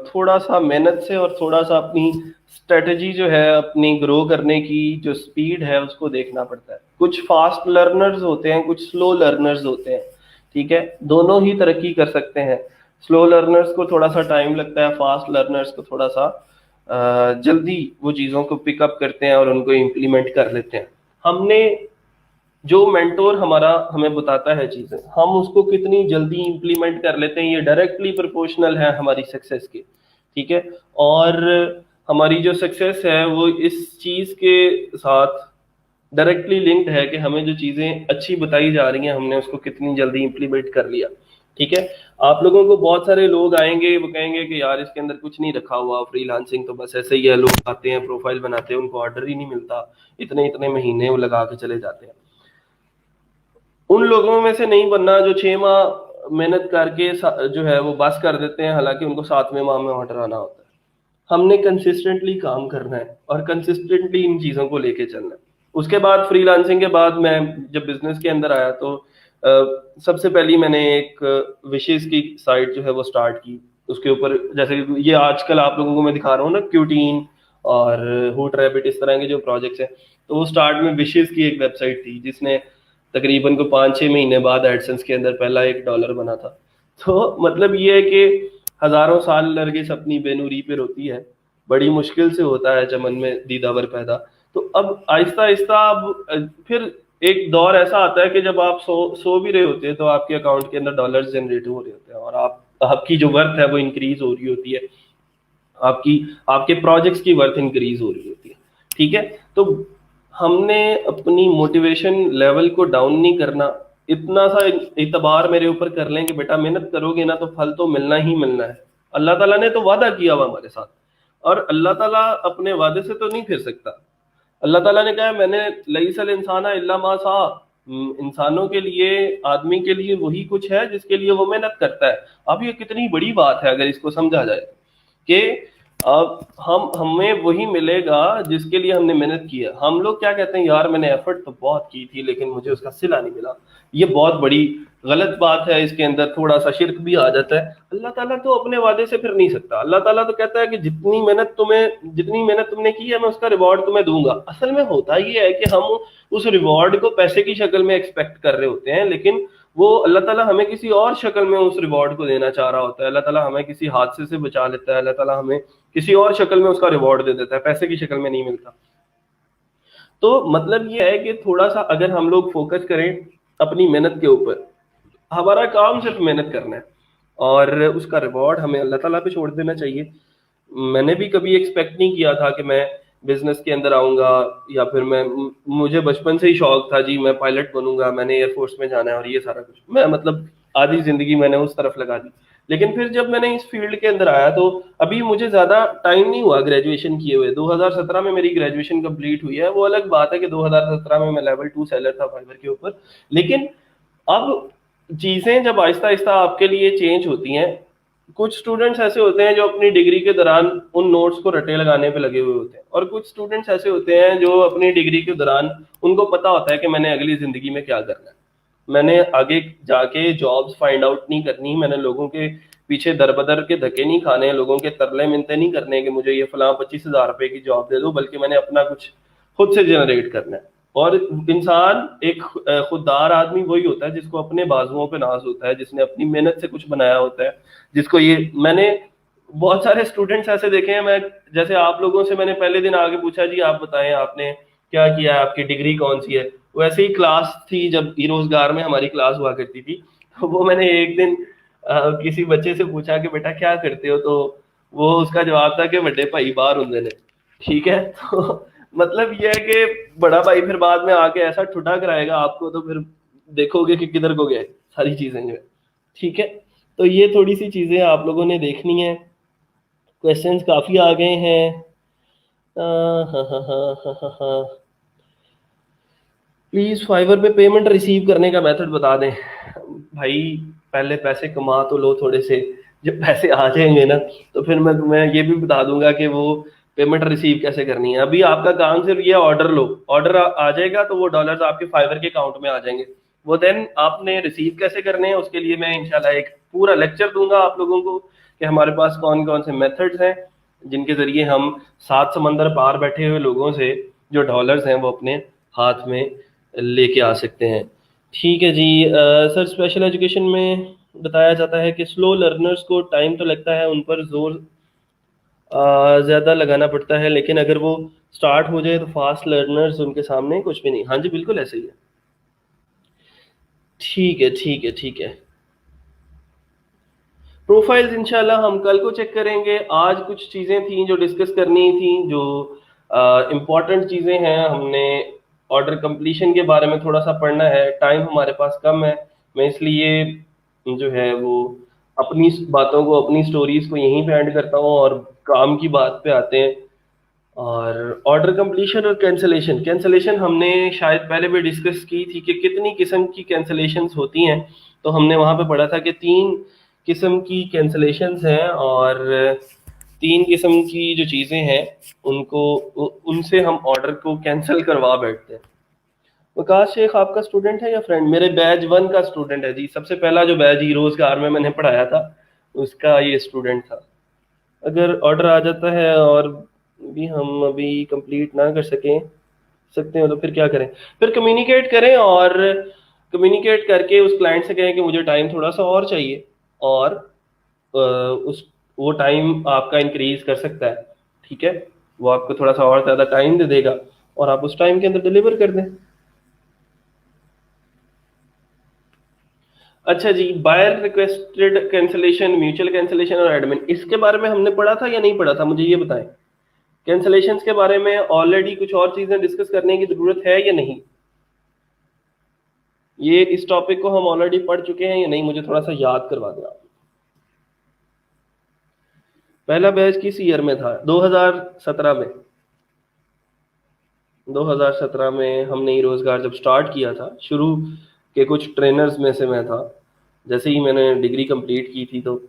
थोड़ा सा मेहनत से और थोड़ा सा अपनी स्ट्रेटजी जो है अपनी ग्रो करने की जो स्पीड है उसको देखना पड़ता है। कुछ फास्ट लर्नर्स होते हैं, कुछ स्लो लर्नर्स होते हैं, ठीक है, दोनों ही तरक्की कर सकते हैं। स्लो लर्नर्स को थोड़ा सा टाइम लगता है, फास्ट लर्नर्स को थोड़ा सा जल्दी वो चीज़ों को पिकअप करते हैं और उनको इम्प्लीमेंट कर लेते हैं। हमने जो मेंटोर हमारा हमें बताता है चीजें, हम उसको कितनी जल्दी इंप्लीमेंट कर लेते हैं ये डायरेक्टली प्रोपोर्शनल है हमारी सक्सेस के, ठीक है। और हमारी जो सक्सेस है वो इस चीज के साथ डायरेक्टली लिंक्ड है कि हमें जो चीजें अच्छी बताई जा रही हैं हमने उसको कितनी जल्दी इंप्लीमेंट कर लिया, ठीक है। आप लोगों को बहुत सारे लोग आएंगे, वो कहेंगे कि यार इसके अंदर कुछ नहीं रखा हुआ, फ्रीलांसिंग तो बस ऐसे ही है, लोग आते हैं प्रोफाइल बनाते हैं उनको ऑर्डर ही नहीं मिलता, इतने इतने महीने वो लगा के चले जाते हैं। उन लोगों में से नहीं बनना जो 6 माह मेहनत करके जो है वो बस कर देते हैं, हालांकि उनको 7वें माह में ऑर्डर आना होता है। हमने कंसिस्टेंटली काम करना है और कंसिस्टेंटली इन चीज़ों को लेके चलना है। उसके बाद फ्रीलांसिंग के बाद मैं जब बिजनेस के अंदर आया तो सबसे पहली मैंने एक विशेष की साइट जो है वो स्टार्ट की। उसके ऊपर जैसे ये आजकल आप लोगों को मैं दिखा रहा हूँ ना, क्यूटीन और हुट रैबिट, इस तरह के जो प्रोजेक्ट्स हैं, तो वो स्टार्ट में विशेष की एक वेबसाइट थी जिसने तकरीबन को 5-6 महीने बाद एडसेंस के अंदर पहला $1 बना था। तो मतलब ये है कि हजारों साल नरगिस अपनी बेनूरी पे रोती है, बड़ी मुश्किल से होता है चमन में दीदावर पैदा। तो अब आहिस्ता आहिस्ता अब फिर एक दौर ऐसा आता है कि जब आप सो भी रहे होते हैं तो आपके अकाउंट के अंदर डॉलर्स जनरेट हो रहे होते हैं और आपकी जो वर्थ है वो इंक्रीज हो रही होती है, आपकी आपके प्रोजेक्ट्स की वर्थ इंक्रीज हो रही होती है, ठीक है। तो हमने अपनी मोटिवेशन लेवल को डाउन नहीं करना, इतना सा इतबार मेरे ऊपर कर लें कि बेटा मेहनत करोगे ना तो फल तो मिलना ही मिलना है। अल्लाह ताला ने तो वादा किया हुआ हमारे साथ, और अल्लाह ताला अपने वादे से तो नहीं फिर सकता। अल्लाह ताला ने कहा मैंने लईसल इंसाना इल्ला मा सा, इंसानों के लिए, आदमी के लिए वही कुछ है जिसके लिए वो मेहनत करता है। अब ये कितनी बड़ी बात है अगर इसको समझा जाए कि अब हम हमें वही मिलेगा जिसके लिए हमने मेहनत की है। हम लोग क्या कहते हैं, यार मैंने एफर्ट तो बहुत की थी लेकिन मुझे उसका सिला नहीं मिला। ये बहुत बड़ी गलत बात है, इसके अंदर थोड़ा सा शिर्क भी आ जाता है। अल्लाह ताला तो अपने वादे से फिर नहीं सकता। अल्लाह ताला तो कहता है कि जितनी मेहनत तुमने की है मैं उसका रिवॉर्ड तुम्हें दूंगा। असल में होता ये है कि हम उस रिवॉर्ड को पैसे की शक्ल में एक्सपेक्ट कर रहे होते हैं, लेकिन वो अल्लाह ताला हमें किसी और शक्ल में उस रिवॉर्ड को देना चाह रहा होता है। अल्लाह ताला हमें किसी हादसे से बचा लेता है, अल्लाह ताला हमें किसी और शक्ल में उसका रिवॉर्ड दे देता है, पैसे की शक्ल में नहीं मिलता। तो मतलब ये है कि थोड़ा सा अगर हम लोग फोकस करें अपनी मेहनत के ऊपर, हमारा काम सिर्फ मेहनत करना है और उसका रिवॉर्ड हमें अल्लाह ताला पे छोड़ देना चाहिए। मैंने भी कभी एक्सपेक्ट नहीं किया था कि मैं बिजनेस के अंदर आऊंगा, या फिर मुझे बचपन से ही शौक था जी मैं पायलट बनूंगा, मैंने एयरफोर्स में जाना है और ये सारा कुछ मैं मतलब आधी जिंदगी मैंने उस तरफ लगा दी। लेकिन फिर जब मैंने इस फील्ड के अंदर आया तो अभी मुझे ज्यादा टाइम नहीं हुआ ग्रेजुएशन किए हुए। 2017 में मेरी ग्रेजुएशन कंप्लीट हुई है। वो अलग बात है कि 2017 में मैं लेवल 2 सेलर था फाइबर के ऊपर, लेकिन अब चीजें जब आहिस्ता आहिस्ता आपके लिए चेंज होती हैं, कुछ स्टूडेंट्स ऐसे होते हैं जो अपनी डिग्री के दौरान उन नोट्स को रटे लगाने पे लगे हुए होते हैं, और कुछ स्टूडेंट्स ऐसे होते हैं जो अपनी डिग्री के दौरान उनको पता होता है कि मैंने अगली जिंदगी में क्या करना है, मैंने आगे जाके जॉब्स फाइंड आउट नहीं करनी, मैंने लोगों के पीछे दरबदर के धक्के नहीं खाने, लोगों के तरले मिनते नहीं करने कि मुझे ये फलां 25,000 रुपए की जॉब दे दो, बल्कि मैंने अपना कुछ खुद से जनरेट करना है। और इंसान एक खुददार आदमी वही होता है जिसको अपने बाजुओं पे नाज होता है, जिसने अपनी मेहनत से कुछ बनाया होता है, जिसको ये मैंने बहुत सारे स्टूडेंट्स ऐसे देखे हैं, मैं जैसे आप लोगों से मैंने पहले दिन आगे पूछा जी आप बताएं आपने क्या किया है, आपकी डिग्री कौन सी है, वैसे ही क्लास थी जब ई रोजगार में हमारी क्लास हुआ करती थी, तो वो मैंने एक दिन किसी बच्चे से पूछा कि बेटा क्या करते हो, तो वो उसका जवाब था कि बड़े भाई बाहर होंगे ने। ठीक है, तो मतलब ये है कि बड़ा भाई फिर बाद में आके ऐसा ठुटा कराएगा आपको, तो फिर देखोगे कि किधर को गए सारी चीजें जो है। ठीक है, तो ये थोड़ी सी चीजें आप लोगों ने देखनी है। क्वेश्चंस काफी आ गए हैं। हाँ हाँ हाँ हाँ हाँ हाँ। प्लीज फाइवर पे पेमेंट रिसीव करने का मेथड बता दें। भाई पहले पैसे कमा तो लो थोड़े से, जब पैसे आ जाएंगे ना तो फिर मैं तुम्हें ये भी बता दूंगा कि वो पेमेंट रिसीव कैसे करनी है। अभी आपका काम सिर्फ ये ऑर्डर लो, ऑर्डर आ जाएगा तो वो डॉलर्स आपके फाइवर के अकाउंट में आ जाएंगे। वो देन आपने रिसीव कैसे करने हैं उसके लिए मैं इंशाल्लाह एक पूरा लेक्चर दूंगा आप लोगों को कि हमारे पास कौन कौन से मेथड्स हैं जिनके जरिए हम सात समंदर पार बैठे हुए लोगों से जो डॉलर्स हैं वो अपने हाथ में लेके आ सकते हैं। ठीक है जी। सर स्पेशल एजुकेशन में बताया जाता है कि स्लो लर्नर्स को टाइम तो लगता है, उन पर जोर ज़्यादा लगाना पड़ता है, लेकिन अगर वो स्टार्ट हो जाए तो फास्ट लर्नर्स उनके सामने कुछ भी नहीं। हाँ जी बिल्कुल ऐसे ही है। ठीक है ठीक है ठीक है। प्रोफाइल्स इंशाल्लाह हम कल को चेक करेंगे। आज कुछ चीज़ें थी जो डिस्कस करनी थी, जो इम्पोर्टेंट चीज़ें हैं। हमने ऑर्डर कंप्लीशन के बारे में थोड़ा सा पढ़ना है, टाइम हमारे पास कम है, मैं इसलिए जो है वो अपनी बातों को अपनी स्टोरीज को यहीं पे एंड करता हूँ और काम की बात पे आते हैं। और ऑर्डर कंप्लीशन और कैंसलेशन, कैंसलेशन हमने शायद पहले भी डिस्कस की थी कि कितनी किस्म की कैंसलेशंस होती हैं। तो हमने वहाँ पे पढ़ा था कि 3 किस्म की कैंसलेशंस हैं, और 3 किस्म की जो चीज़ें हैं उनको उनसे हम ऑर्डर को कैंसिल करवा बैठते हैं। वकास शेख आपका स्टूडेंट है या फ्रेंड? मेरे बैच 1 का स्टूडेंट है जी, सबसे पहला जो बैच ही रोजगार में मैंने पढ़ाया था उसका ये स्टूडेंट था। अगर ऑर्डर आ जाता है और भी हम अभी कंप्लीट ना कर सकते हो तो फिर क्या करें? फिर कम्युनिकेट करें, और कम्युनिकेट करके उस क्लाइंट से कहें कि मुझे टाइम थोड़ा सा और चाहिए, और उस वो टाइम आपका इंक्रीज कर सकता है। ठीक है, वो आपको थोड़ा सा और ज़्यादा टाइम दे देगा और आप उस टाइम के अंदर डिलीवर कर दें। अच्छा जी, buyer requested cancellation, mutual cancellation और एडमिन, इसके बारे में हमने पढ़ा था या नहीं पढ़ा था, मुझे ये बताएं। कैंसलेशंस के बारे में ऑलरेडी कुछ और चीजें डिस्कस करने की जरूरत है या नहीं? ये इस टॉपिक को हम ऑलरेडी पढ़ चुके हैं या नहीं, मुझे थोड़ा सा याद करवा दें आप। पहला बैच किस ईयर में था? 2017 में। 2017 में हमने ये रोजगार जब स्टार्ट किया था, शुरू के कुछ ट्रेनर्स में से मैं था। जैसे ही मैंने डिग्री कंप्लीट की थी तो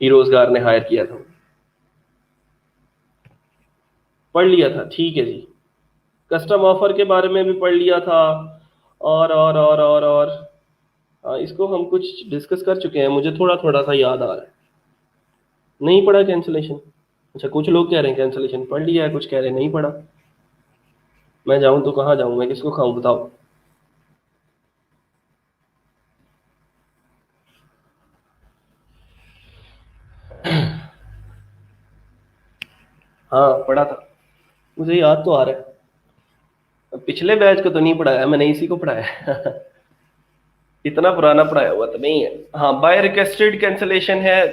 ई रोजगार ने हायर किया था। पढ़ लिया था, ठीक है जी। कस्टम ऑफर के बारे में भी पढ़ लिया था। और हाँ, इसको हम कुछ डिस्कस कर चुके हैं, मुझे थोड़ा थोड़ा सा याद आ रहा है। नहीं पढ़ा कैंसलेशन? अच्छा, कुछ लोग कह रहे हैं कैंसलेशन पढ़ लिया है, कुछ कह रहे हैं नहीं पढ़ा। मैं जाऊं तो कहाँ जाऊं, मैं किसको खाऊं बताओ। हाँ पढ़ा था, मुझे याद तो आ रहा है। पिछले बैच को तो नहीं पढ़ाया मैंने, इसी को पढ़ाया है। इतना पुराना पढ़ाया हुआ तो नहीं है। हाँ, बाय रिक्वेस्टेड कैंसलेशन है।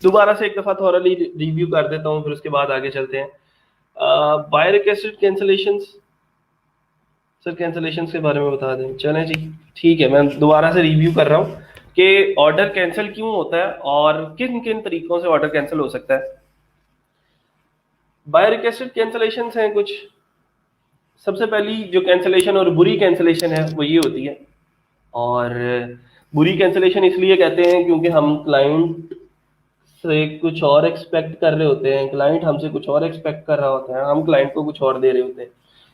दोबारा से एक दफा थोरली रिव्यू कर देता हूँ, फिर उसके बाद आगे चलते हैं। Bye requested cancellations, sir cancellation के बारे में बता दें। चलें जी, ठीक है, मैं दोबारा से रिव्यू कर रहा हूँ कि ऑर्डर कैंसिल क्यों होता है और किन किन तरीकों से ऑर्डर कैंसिल हो सकता है। बाय रिक्वेस्टेड कैंसलेशन हैं कुछ। सबसे पहली जो कैंसलेशन और बुरी कैंसलेशन है वो ये होती है, और बुरी कैंसलेशन इसलिए कहते हैं क्योंकि हम क्लाइंट से कुछ और एक्सपेक्ट कर रहे होते हैं, क्लाइंट हमसे कुछ और एक्सपेक्ट कर रहा होता है, हम क्लाइंट को कुछ और दे रहे होते हैं।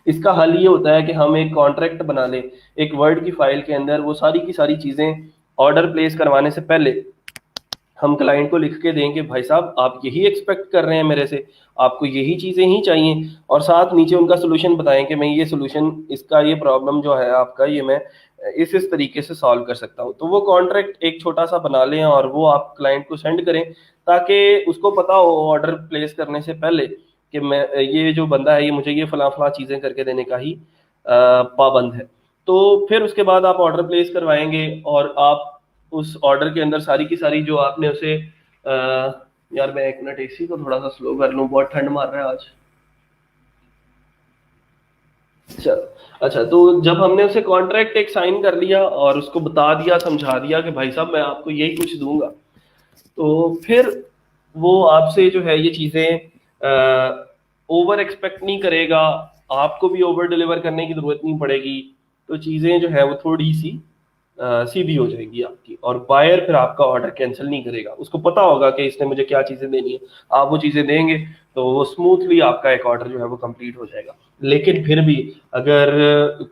इसका हल ये होता है कि हम एक कॉन्ट्रैक्ट बना लें, एक वर्ड की फाइल के अंदर वो सारी की सारी चीज़ें ऑर्डर प्लेस करवाने से पहले हम क्लाइंट को लिख के दें कि भाई साहब आप यही एक्सपेक्ट कर रहे हैं मेरे से, आपको यही चीज़ें ही चाहिए, और साथ नीचे उनका सोल्यूशन बताएं कि मैं ये सोल्यूशन, इसका ये प्रॉब्लम जो है आपका, ये मैं इस तरीके से सॉल्व कर सकता हूँ। तो वो कॉन्ट्रैक्ट एक छोटा सा बना लें और वो आप क्लाइंट को सेंड करें, ताकि उसको पता हो ऑर्डर प्लेस करने से पहले कि मैं ये जो बंदा है ये मुझे ये फला फला चीज़ें करके देने का ही पाबंद है। तो फिर उसके बाद आप ऑर्डर प्लेस करवाएंगे और आप उस ऑर्डर के अंदर सारी की सारी जो आपने उसे यार मैं एक मिनट एसी को थोड़ा सा स्लो कर लूँ, बहुत ठंड मार रहा है आज। अच्छा, तो जब हमने उसे कॉन्ट्रैक्ट एक साइन कर लिया और उसको बता दिया, समझा दिया कि भाई साहब मैं आपको यही कुछ दूंगा, तो फिर वो आपसे जो है ये चीज़ें ओवर एक्सपेक्ट नहीं करेगा, आपको भी ओवर डिलीवर करने की ज़रूरत नहीं पड़ेगी। तो चीज़ें जो है वो थोड़ी सी सीधी हो जाएगी आपकी, और बायर फिर आपका ऑर्डर कैंसिल नहीं करेगा। उसको पता होगा कि इसने मुझे क्या चीज़ें देनी है, आप वो चीज़ें देंगे तो वो स्मूथली आपका एक ऑर्डर जो है वो कंप्लीट हो जाएगा। लेकिन फिर भी अगर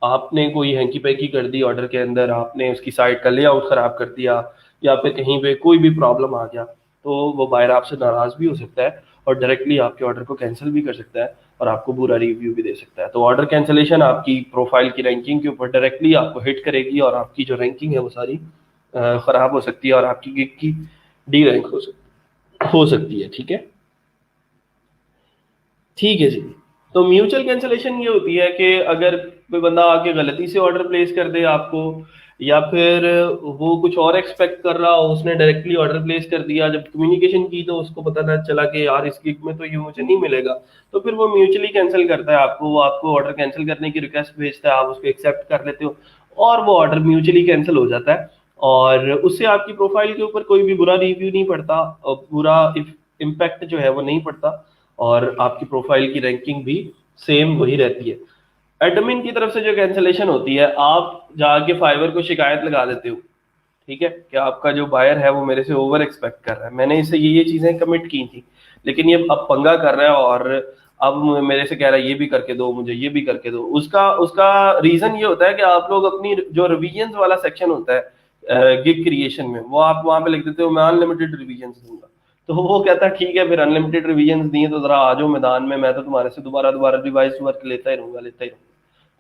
आपने कोई हैंकी पैकी कर दी ऑर्डर के अंदर, आपने उसकी साइट का लेआउट ख़राब कर दिया या फिर कहीं पे कोई भी प्रॉब्लम आ गया, तो वो बायर आपसे नाराज़ भी हो सकता है और डायरेक्टली आपके ऑर्डर को कैंसिल भी कर सकता है और आपको बुरा रिव्यू भी दे सकता है। तो ऑर्डर कैंसिलेशन आपकी प्रोफाइल की रैंकिंग के ऊपर डायरेक्टली आपको हिट करेगी और आपकी जो रैंकिंग है वो सारी ख़राब हो सकती है और आपकी गिग की डी रैंक हो सकती है। ठीक है, ठीक है जी। तो म्यूचुअल कैंसिलेशन ये होती है कि अगर कोई बंदा आके गलती से ऑर्डर प्लेस कर दे आपको, या फिर वो कुछ और एक्सपेक्ट कर रहा हो, उसने डायरेक्टली ऑर्डर प्लेस कर दिया, जब कम्युनिकेशन की तो उसको पता ना चला कि यार इस गिग में तो ये मुझे नहीं मिलेगा, तो फिर वो म्यूचुअली कैंसिल करता है आपको, वो आपको ऑर्डर कैंसिल करने की रिक्वेस्ट भेजता है, आप उसको एक्सेप्ट कर लेते हो और वो ऑर्डर म्यूचुअली कैंसिल हो जाता है। और उससे आपकी प्रोफाइल के ऊपर कोई भी बुरा रिव्यू नहीं पड़ता और बुरा इम्पैक्ट जो है वो नहीं पड़ता, और आपकी प्रोफाइल की रैंकिंग भी सेम वही रहती है। एडमिन की तरफ से जो कैंसिलेशन होती है, आप जाके फाइवर को शिकायत लगा देते हो, ठीक है, कि आपका जो बायर है वो मेरे से ओवर एक्सपेक्ट कर रहा है, मैंने इससे ये चीजें कमिट की थी, लेकिन ये अब पंगा कर रहा है और अब मेरे से कह रहा है ये भी करके दो, मुझे ये भी करके दो। उसका उसका रीजन ये होता है कि आप लोग अपनी जो रिवीजन वाला सेक्शन होता है गिग क्रिएशन में, वो आप वहां पे लिख देते हो मैं अनलिमिटेड रिवीजन दूंगा। तो वो कहता है ठीक है, फिर अनलिमिटेड रिवीजन दिए तो जरा आ जाओ मैदान में, मैं तो तुम्हारे से दोबारा दोबारा रिवाइज वर्क लेता ही रहूंगा।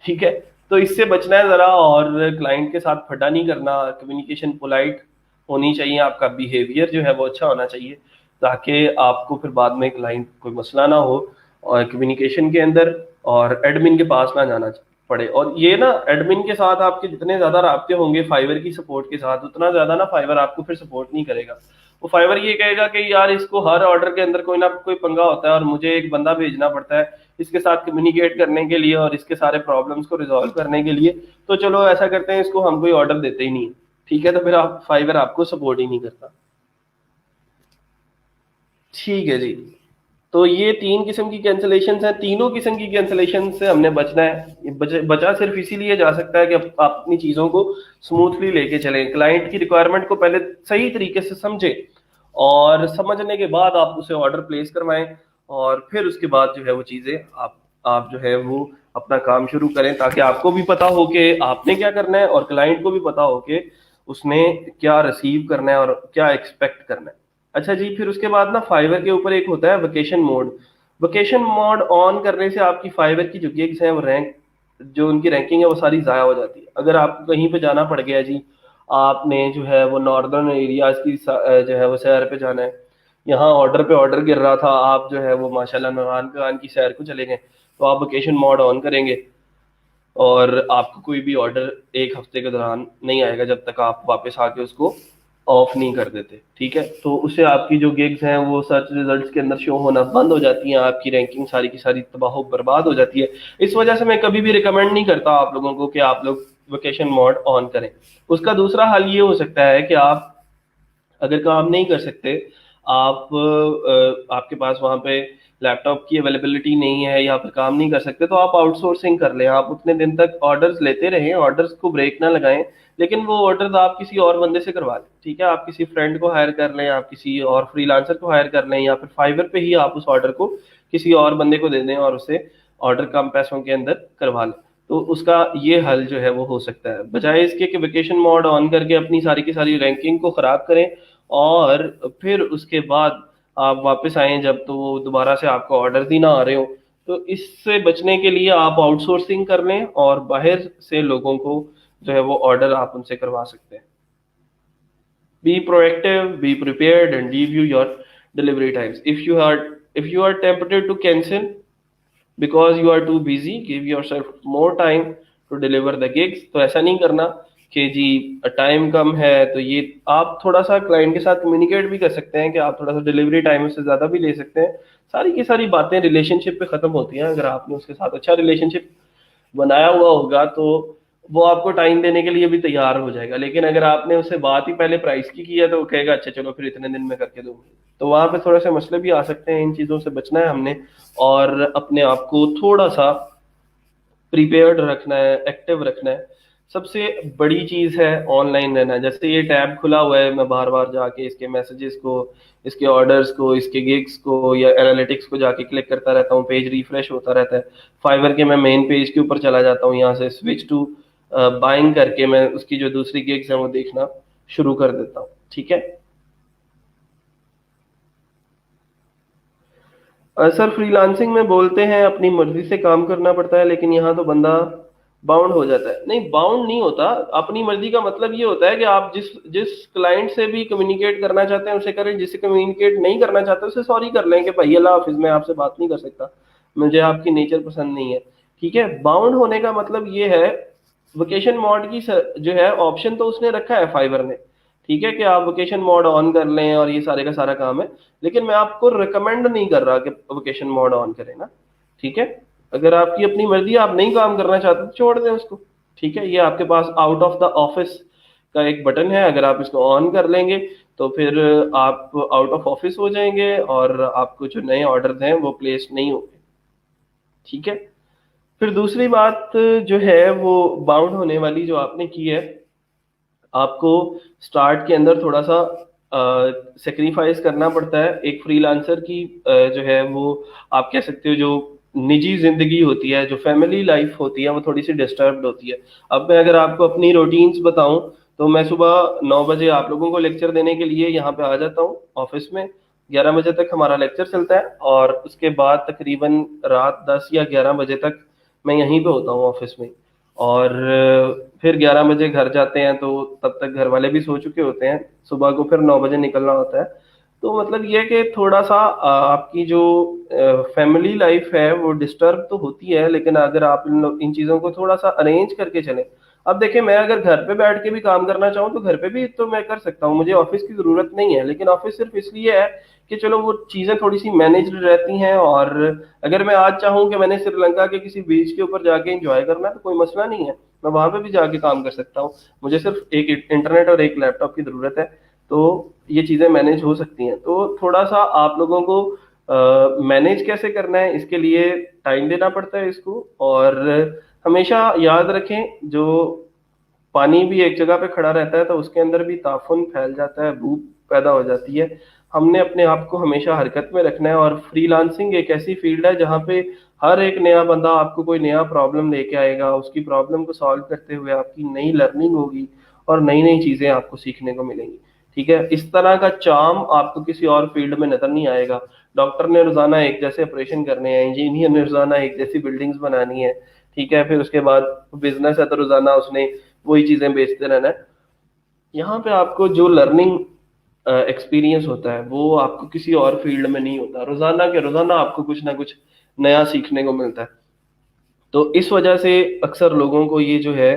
ठीक है, तो इससे बचना है जरा, और क्लाइंट के साथ फटा नहीं करना, कम्युनिकेशन पोलाइट होनी चाहिए, आपका बिहेवियर जो है वो अच्छा होना चाहिए, ताकि आपको फिर बाद में क्लाइंट कोई मसला ना हो और कम्युनिकेशन के अंदर, और एडमिन के पास ना जाना पड़े। और ये ना एडमिन के साथ आपके जितने ज्यादा राब्ते होंगे फाइवर की सपोर्ट के साथ, उतना ज्यादा ना फाइवर आपको फिर सपोर्ट नहीं करेगा। वो फाइवर ये कहेगा कि यार इसको हर ऑर्डर के अंदर कोई ना कोई पंगा होता है और मुझे एक बंदा भेजना पड़ता है इसके साथ कम्युनिकेट करने के लिए और इसके सारे प्रॉब्लम्स को रिजॉल्व करने के लिए, तो चलो ऐसा करते हैं इसको हम कोई ऑर्डर देते ही नहीं है। ठीक है, तो फिर आप फाइवर आपको सपोर्ट ही नहीं करता। ठीक है जी। तो ये तीन किस्म की कैंसलेशन हैं, तीनों किस्म की कैंसलेशन से हमने बचना है। ये बचा सिर्फ इसीलिए जा सकता है कि आप अपनी चीज़ों को स्मूथली लेके चलें, क्लाइंट की रिक्वायरमेंट को पहले सही तरीके से समझें और समझने के बाद आप उसे ऑर्डर प्लेस करवाएं, और फिर उसके बाद जो है वो चीज़ें आप जो है वो अपना काम शुरू करें, ताकि आपको भी पता हो कि आपने क्या करना है और क्लाइंट को भी पता हो कि उसने क्या रिसीव करना है और क्या एक्सपेक्ट करना है। अच्छा जी, फिर उसके बाद ना फाइवर के ऊपर एक होता है vacation mode. Vacation mode on करने से आपकी फाइवर की जो गिग्स हैं वो रैंक, जो उनकी रैंकिंग है वो सारी ज़ाया हो जाती है। अगर आपको कहीं पे जाना पड़ गया जी, आपने जो है वो नॉर्दर्न एरियाज की जो है वो सैर पे जाना है, यहाँ ऑर्डर पे ऑर्डर गिर रहा था, आप जो है वो माशाल्लाह नौरान कान की सैर को चले गए, तो आप वेकेशन मोड ऑन करेंगे और आपको कोई भी ऑर्डर एक हफ्ते के दौरान नहीं आएगा जब तक आप वापस आके उसको ऑफ नहीं कर देते। ठीक है, तो उससे आपकी जो गिग्स हैं वो सर्च रिजल्ट्स के अंदर शो होना बंद हो जाती हैं, आपकी रैंकिंग सारी की सारी तबाह बर्बाद हो जाती है। इस वजह से मैं कभी भी रिकमेंड नहीं करता आप लोगों को कि आप लोग वेकेशन मोड ऑन करें। उसका दूसरा हल ये हो सकता है कि आप अगर काम नहीं कर सकते, आप आपके पास वहाँ पे लैपटॉप की अवेलेबिलिटी नहीं है या फिर काम नहीं कर सकते, तो आप आउटसोर्सिंग कर लें। आप उतने दिन तक ऑर्डर्स लेते रहें, ऑर्डर्स को ब्रेक ना लगाएं, लेकिन वो ऑर्डर्स आप किसी और बंदे से करवा लें। ठीक है, आप किसी फ्रेंड को हायर कर लें, आप किसी और फ्रीलांसर को हायर कर लें, या फिर फाइवर पे ही आप उस ऑर्डर को किसी और बंदे को दे दें और उसे ऑर्डर कम पैसों के अंदर करवा लें। तो उसका ये हल जो है वो हो सकता है, बजाय इसके कि वेकेशन मोड ऑन करके अपनी सारी की सारी रैंकिंग को खराब करें और फिर उसके बाद आप वापस आए जब, तो वो दोबारा से आपको ऑर्डर ही ना आ रहे हो। तो इससे बचने के लिए आप आउटसोर्सिंग कर लें और बाहर से लोगों को जो है वो ऑर्डर आप उनसे करवा सकते हैं। Be proactive, be prepared, and review your delivery times. If you are tempted to cancel because you are too busy, give yourself more time to deliver the gigs. तो ऐसा नहीं करना कि जी टाइम कम है, तो ये आप थोड़ा सा क्लाइंट के साथ कम्युनिकेट भी कर सकते हैं कि आप थोड़ा सा डिलीवरी टाइम से ज़्यादा भी ले सकते हैं। सारी की सारी बातें रिलेशनशिप पे ख़त्म होती हैं। अगर आपने उसके साथ अच्छा रिलेशनशिप बनाया हुआ होगा तो वो आपको टाइम देने के लिए भी तैयार हो जाएगा। लेकिन अगर आपने उससे बात ही पहले प्राइस की है तो वो कहेगा अच्छा चलो फिर इतने दिन में करके दूंगी, तो वहां पे थोड़े से मसले भी आ सकते हैं। इन चीज़ों से बचना है हमने, और अपने आप को थोड़ा सा प्रिपेयर्ड रखना है, एक्टिव रखना है। सबसे बड़ी चीज है ऑनलाइन रहना। जैसे ये टैब खुला हुआ है, मैं बार बार जाके इसके मैसेजेस को, इसके ऑर्डर्स को, इसके गिग्स को या एनालिटिक्स को जाके क्लिक करता रहता हूँ, पेज रिफ्रेश होता रहता है। फाइवर के मैं मेन पेज के ऊपर चला जाता हूँ, यहाँ से स्विच टू बाइंग करके मैं उसकी जो दूसरी गिग्स है वो देखना शुरू कर देता हूँ। ठीक है सर, फ्रीलांसिंग में बोलते हैं अपनी मर्जी से काम करना पड़ता है, लेकिन यहाँ तो बंदा बाउंड हो जाता है। नहीं, बाउंड नहीं होता। अपनी मर्जी का मतलब ये होता है कि आप जिस जिस क्लाइंट से भी कम्युनिकेट करना चाहते हैं उसे करें, जिससे कम्युनिकेट नहीं करना चाहते उसे सॉरी कर लें कि भाई अल्लाह हाफिज, मैं आपसे बात नहीं कर सकता, मुझे आपकी नेचर पसंद नहीं है। ठीक है, बाउंड होने का मतलब ये है, वेकेशन मोड की जो है ऑप्शन तो उसने रखा है फाइवर ने, ठीक है, कि आप वेकेशन मोड ऑन कर लें और ये सारे का सारा काम है। लेकिन मैं आपको रिकमेंड नहीं कर रहा कि वेकेशन मोड ऑन करें ना। ठीक है, अगर आपकी अपनी मर्जी, आप नहीं काम करना चाहते तो छोड़ दें उसको। ठीक है, ये आपके pass out of the office का एक बटन है, अगर आप इसको ऑन कर लेंगे तो फिर आप आउट ऑफ ऑफिस हो जाएंगे और आपको जो नए ऑर्डर हैं वो प्लेस नहीं होंगे। ठीक है, फिर दूसरी बात जो है वो बाउंड होने वाली जो आपने की है, आपको स्टार्ट के अंदर थोड़ा सा सेक्रीफाइस करना पड़ता है। एक फ्रीलांसर की जो है वो आप कह सकते हो जो निजी जिंदगी होती है, जो फैमिली लाइफ होती है, वो थोड़ी सी डिस्टर्ब्ड होती है। अब मैं अगर आपको अपनी रूटीन्स बताऊं तो मैं सुबह 9 बजे आप लोगों को लेक्चर देने के लिए यहाँ पे आ जाता हूँ ऑफिस में। 11 बजे तक हमारा लेक्चर चलता है और उसके बाद तकरीबन रात 10 या 11 बजे तक मैं यहीं पे होता हूँ ऑफिस में। और फिर 11 बजे घर जाते हैं तो तब तक घर वाले भी सो चुके होते हैं, सुबह को फिर 9 बजे निकलना होता है। तो मतलब ये है कि थोड़ा सा आपकी जो फैमिली लाइफ है वो डिस्टर्ब तो होती है, लेकिन अगर आप इन चीज़ों को थोड़ा सा अरेंज करके चलें। अब देखिए, मैं अगर घर पे बैठ के भी काम करना चाहूँ तो घर पे भी तो मैं कर सकता हूँ, मुझे ऑफिस की ज़रूरत नहीं है। लेकिन ऑफिस सिर्फ इसलिए है कि चलो वो चीज़ें थोड़ी सी मैनेज रहती हैं, और अगर मैं आज चाहूँ कि मैंने श्रीलंका के किसी बीच के ऊपर जाके एंजॉय करना है तो कोई मसला नहीं है, मैं वहां पे भी जाके काम कर सकता हूँ। मुझे सिर्फ एक इंटरनेट और एक लैपटॉप की ज़रूरत है, तो ये चीज़ें मैनेज हो सकती हैं। तो थोड़ा सा आप लोगों को मैनेज कैसे करना है इसके लिए टाइम देना पड़ता है इसको। और हमेशा याद रखें, जो पानी भी एक जगह पे खड़ा रहता है तो उसके अंदर भी ताफुन फैल जाता है, धूप पैदा हो जाती है। हमने अपने आप को हमेशा हरकत में रखना है। और फ्रीलांसिंग एक ऐसी फील्ड है जहाँ पे हर एक नया बंदा आपको कोई नया प्रॉब्लम लेके आएगा, उसकी प्रॉब्लम को सॉल्व करते हुए आपकी नई लर्निंग होगी और नई नई चीजें आपको सीखने को मिलेंगी। ठीक है, इस तरह का चार्म आपको किसी और फील्ड में नजर नहीं आएगा। डॉक्टर ने रोजाना एक जैसे ऑपरेशन करने हैं, इंजीनियर ने रोजाना एक जैसी बिल्डिंग्स बनानी है। ठीक है, फिर उसके बाद बिजनेस है तो रोजाना उसने वही चीजें बेचते रहना है। यहाँ पे आपको जो लर्निंग एक्सपीरियंस होता है वो आपको किसी और फील्ड में नहीं होता। रोजाना के रोजाना आपको कुछ ना कुछ नया सीखने को मिलता है। तो इस वजह से अक्सर लोगों को ये जो है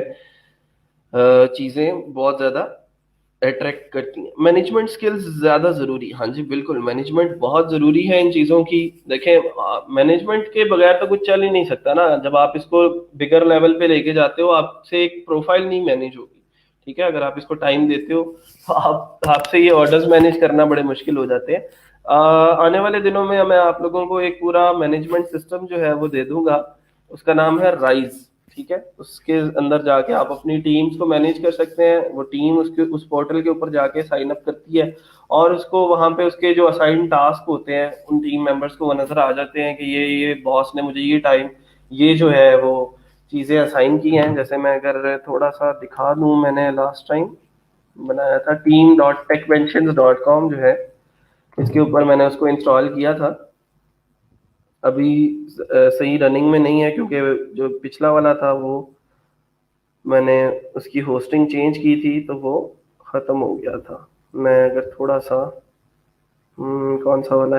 चीजें बहुत ज्यादा अट्रैक्ट करती हैं। मैनेजमेंट स्किल्स ज्यादा जरूरी, हाँ जी बिल्कुल, मैनेजमेंट बहुत जरूरी है इन चीजों की। देखें, मैनेजमेंट के बगैर तो कुछ चल ही नहीं सकता ना। जब आप इसको बिगर लेवल पे लेके जाते हो, आपसे एक प्रोफाइल नहीं मैनेज होगी। ठीक है, अगर आप इसको टाइम देते हो तो आपसे ये ऑर्डर्स मैनेज करना बड़े मुश्किल हो जाते हैं। आने वाले दिनों में मैं आप लोगों को एक पूरा मैनेजमेंट सिस्टम जो है वो दे दूंगा, उसका नाम है राइज। ठीक है, उसके अंदर जाके आप अपनी टीम्स को मैनेज कर सकते हैं। वो टीम उसके उस पोर्टल के ऊपर जाके साइन अप करती है और उसको वहां पे उसके जो असाइन टास्क होते हैं उन टीम मेंबर्स को वो नजर आ जाते हैं कि ये बॉस ने मुझे ये टाइम ये जो है वो चीजें असाइन की हैं। जैसे मैं अगर थोड़ा सा दिखा दूं, मैंने लास्ट टाइम बनाया था team.techventions.com जो है, इसके ऊपर मैंने उसको इंस्टॉल किया था। अभी सही रनिंग में नहीं है क्योंकि जो पिछला वाला था वो मैंने उसकी होस्टिंग चेंज की थी तो वो ख़त्म हो गया था। मैं अगर थोड़ा सा कौन सा वाला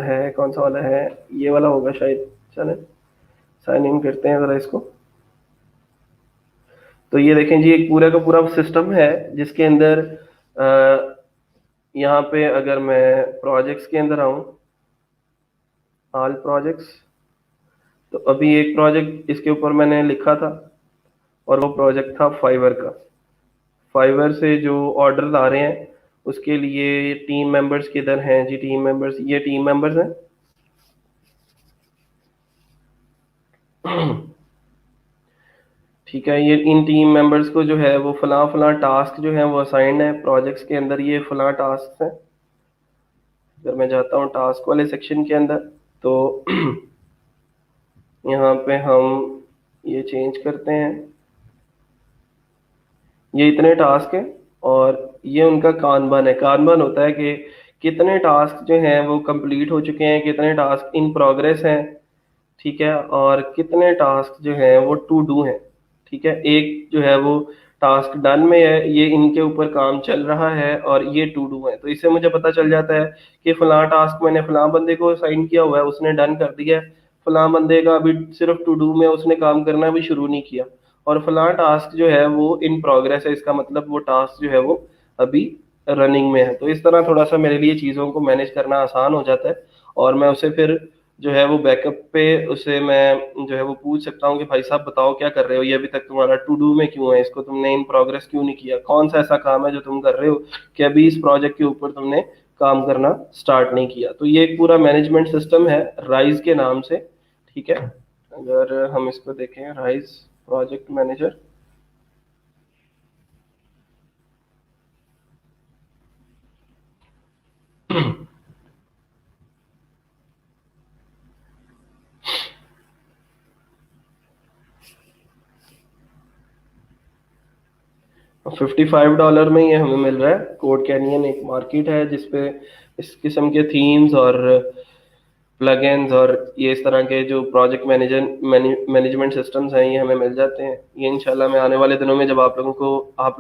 है, ये वाला होगा शायद। चलें साइन इन करते हैं ज़रा इसको। तो ये देखें जी, एक पूरा का पूरा सिस्टम है जिसके अंदर यहाँ पे अगर मैं प्रोजेक्ट्स के अंदर आऊँ, ऑल प्रोजेक्ट्स, तो अभी एक प्रोजेक्ट इसके ऊपर मैंने लिखा था और वो प्रोजेक्ट था फाइवर का। फाइवर से जो ऑर्डर आ रहे हैं उसके लिए टीम मेंबर्स किधर हैं जी? टीम मेंबर्स, ये टीम मेंबर्स हैं। ठीक है, ये इन टीम मेंबर्स को जो है वो फलां फलां टास्क जो है वो असाइंड है प्रोजेक्ट्स के अंदर, ये फलां टास्क हैं। अगर मैं जाता हूँ टास्क वाले सेक्शन के अंदर तो यहाँ पे हम ये चेंज करते हैं, ये इतने टास्क हैं और ये उनका कानबान है। कानबान होता है कि कितने टास्क जो हैं वो कंप्लीट हो चुके हैं, कितने टास्क इन प्रोग्रेस हैं, ठीक है, और कितने टास्क जो हैं वो टू डू हैं। ठीक है, एक जो है वो टास्क डन में है, ये इनके ऊपर काम चल रहा है और ये टू डू है। तो इससे मुझे पता चल जाता है कि फलां टास्क मैंने फलां बंदे को साइन किया हुआ है, उसने डन कर दिया है। फलां बंदे का अभी सिर्फ टू डू में, उसने काम करना भी शुरू नहीं किया। और फलां टास्क जो है वो इन प्रोग्रेस है, इसका मतलब वो टास्क जो है वो अभी रनिंग में है। तो इस तरह थोड़ा सा मेरे लिए चीज़ों को मैनेज करना आसान हो जाता है और मैं उसे फिर जो है वो बैकअप पे उसे मैं जो है वो पूछ सकता हूँ कि भाई साहब बताओ क्या कर रहे हो, ये अभी तक तुम्हारा टू डू में क्यों है, इसको तुमने इन प्रोग्रेस क्यों नहीं किया, कौन सा ऐसा काम है जो तुम कर रहे हो कि अभी इस प्रोजेक्ट के ऊपर तुमने काम करना स्टार्ट नहीं किया। तो ये एक पूरा मैनेजमेंट सिस्टम है राइज के नाम से। ठीक है, अगर हम इसको देखें, राइज प्रोजेक्ट मैनेजर, 55 डॉलर में ये हमें मिल रहा है। कोड कैनियन एक मार्केट है जिसपे इस किस्म के थीम्स और प्लगइन्स और ये इस तरह के जो प्रोजेक्ट मैनेजमेंट सिस्टम्स हैं ये हमें मिल जाते हैं। ये इंशाल्लाह मैं आने वाले दिनों में जब आप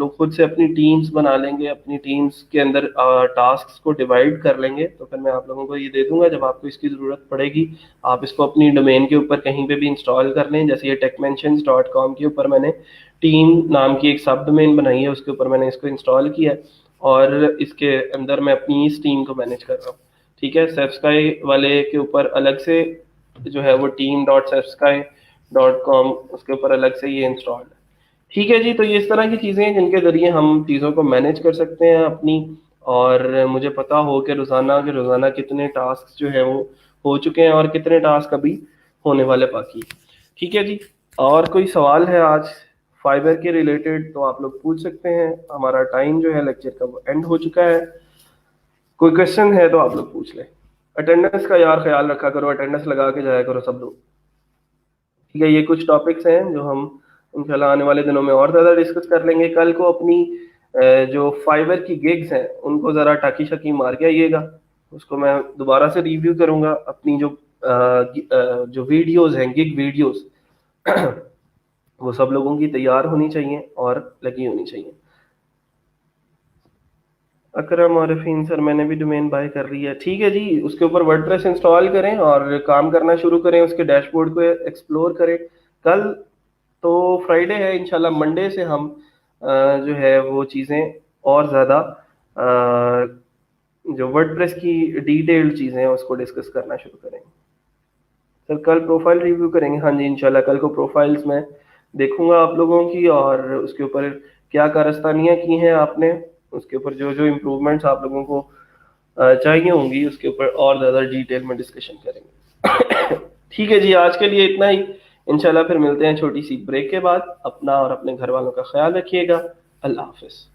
लोग खुद से अपनी टीम्स बना लेंगे, अपनी टीम्स के अंदर टास्क को डिवाइड कर लेंगे, तो फिर मैं आप लोगों को ये दे दूंगा। जब आपको इसकी ज़रूरत पड़ेगी आप इसको अपनी डोमेन के ऊपर कहीं पे भी इंस्टॉल कर लें। जैसे ये techmentions.com के ऊपर मैंने टीम नाम की एक सब डोमेन बनाई है, उसके ऊपर मैंने इसको इंस्टॉल किया है और इसके अंदर मैं अपनी इस टीम को मैनेज कर रहा हूँ। ठीक है, सेफ्सकाई वाले के ऊपर अलग से जो है वो team.sefsky.com, उसके ऊपर अलग से ये इंस्टॉल्ड है। ठीक है जी, तो ये इस तरह की चीज़ें हैं जिनके ज़रिए हम चीज़ों को मैनेज कर सकते हैं अपनी, और मुझे पता हो कि रोज़ाना कितने टास्क जो है वो हो चुके हैं और कितने टास्क अभी होने वाले बाकी। ठीक है जी, और कोई सवाल है आज फाइबर के रिलेटेड तो आप लोग पूछ सकते हैं। हमारा टाइम जो है लेक्चर का वो एंड हो चुका है। कोई क्वेश्चन है तो आप लोग पूछ लें। अटेंडेंस का यार ख्याल रखा करो, अटेंडेंस लगा के जाया करो सब लोग। ठीक है, ये कुछ टॉपिक्स हैं जो हम इंशाल्लाह आने वाले दिनों में और ज़्यादा डिस्कस कर लेंगे। कल को अपनी जो फाइबर की गिग्स हैं उनको ज़रा टाकी शाकी मार के आइएगा, उसको मैं दोबारा से रिव्यू करूँगा। अपनी जो वीडियोज़ हैं, गिग वीडियोज़, वो सब लोगों की तैयार होनी चाहिए और लगी होनी चाहिए। अकरम और रफ़ीन सर, मैंने भी डोमेन बाय कर ली है। ठीक है जी, उसके ऊपर वर्डप्रेस इंस्टॉल करें और काम करना शुरू करें, उसके डैशबोर्ड को एक्सप्लोर करें। कल तो फ्राइडे है, इंशाल्लाह मंडे से हम जो है वो चीज़ें और ज़्यादा जो वर्डप्रेस की डिटेल्ड चीज़ें हैं उसको डिस्कस करना शुरू करेंगे। सर कल प्रोफाइल रिव्यू करेंगे? हाँ जी, इंशाल्लाह कल को प्रोफाइल्स में देखूंगा आप लोगों की और उसके ऊपर क्या कारस्तानियाँ की हैं आपने, उसके ऊपर जो जो इम्प्रूवमेंट्स आप लोगों को चाहिए होंगी उसके ऊपर और ज़्यादा डिटेल में डिस्कशन करेंगे। ठीक है जी, आज के लिए इतना ही। इंशाल्लाह फिर मिलते हैं छोटी सी ब्रेक के बाद। अपना और अपने घर वालों का ख्याल रखिएगा। अल्लाह हाफिज़।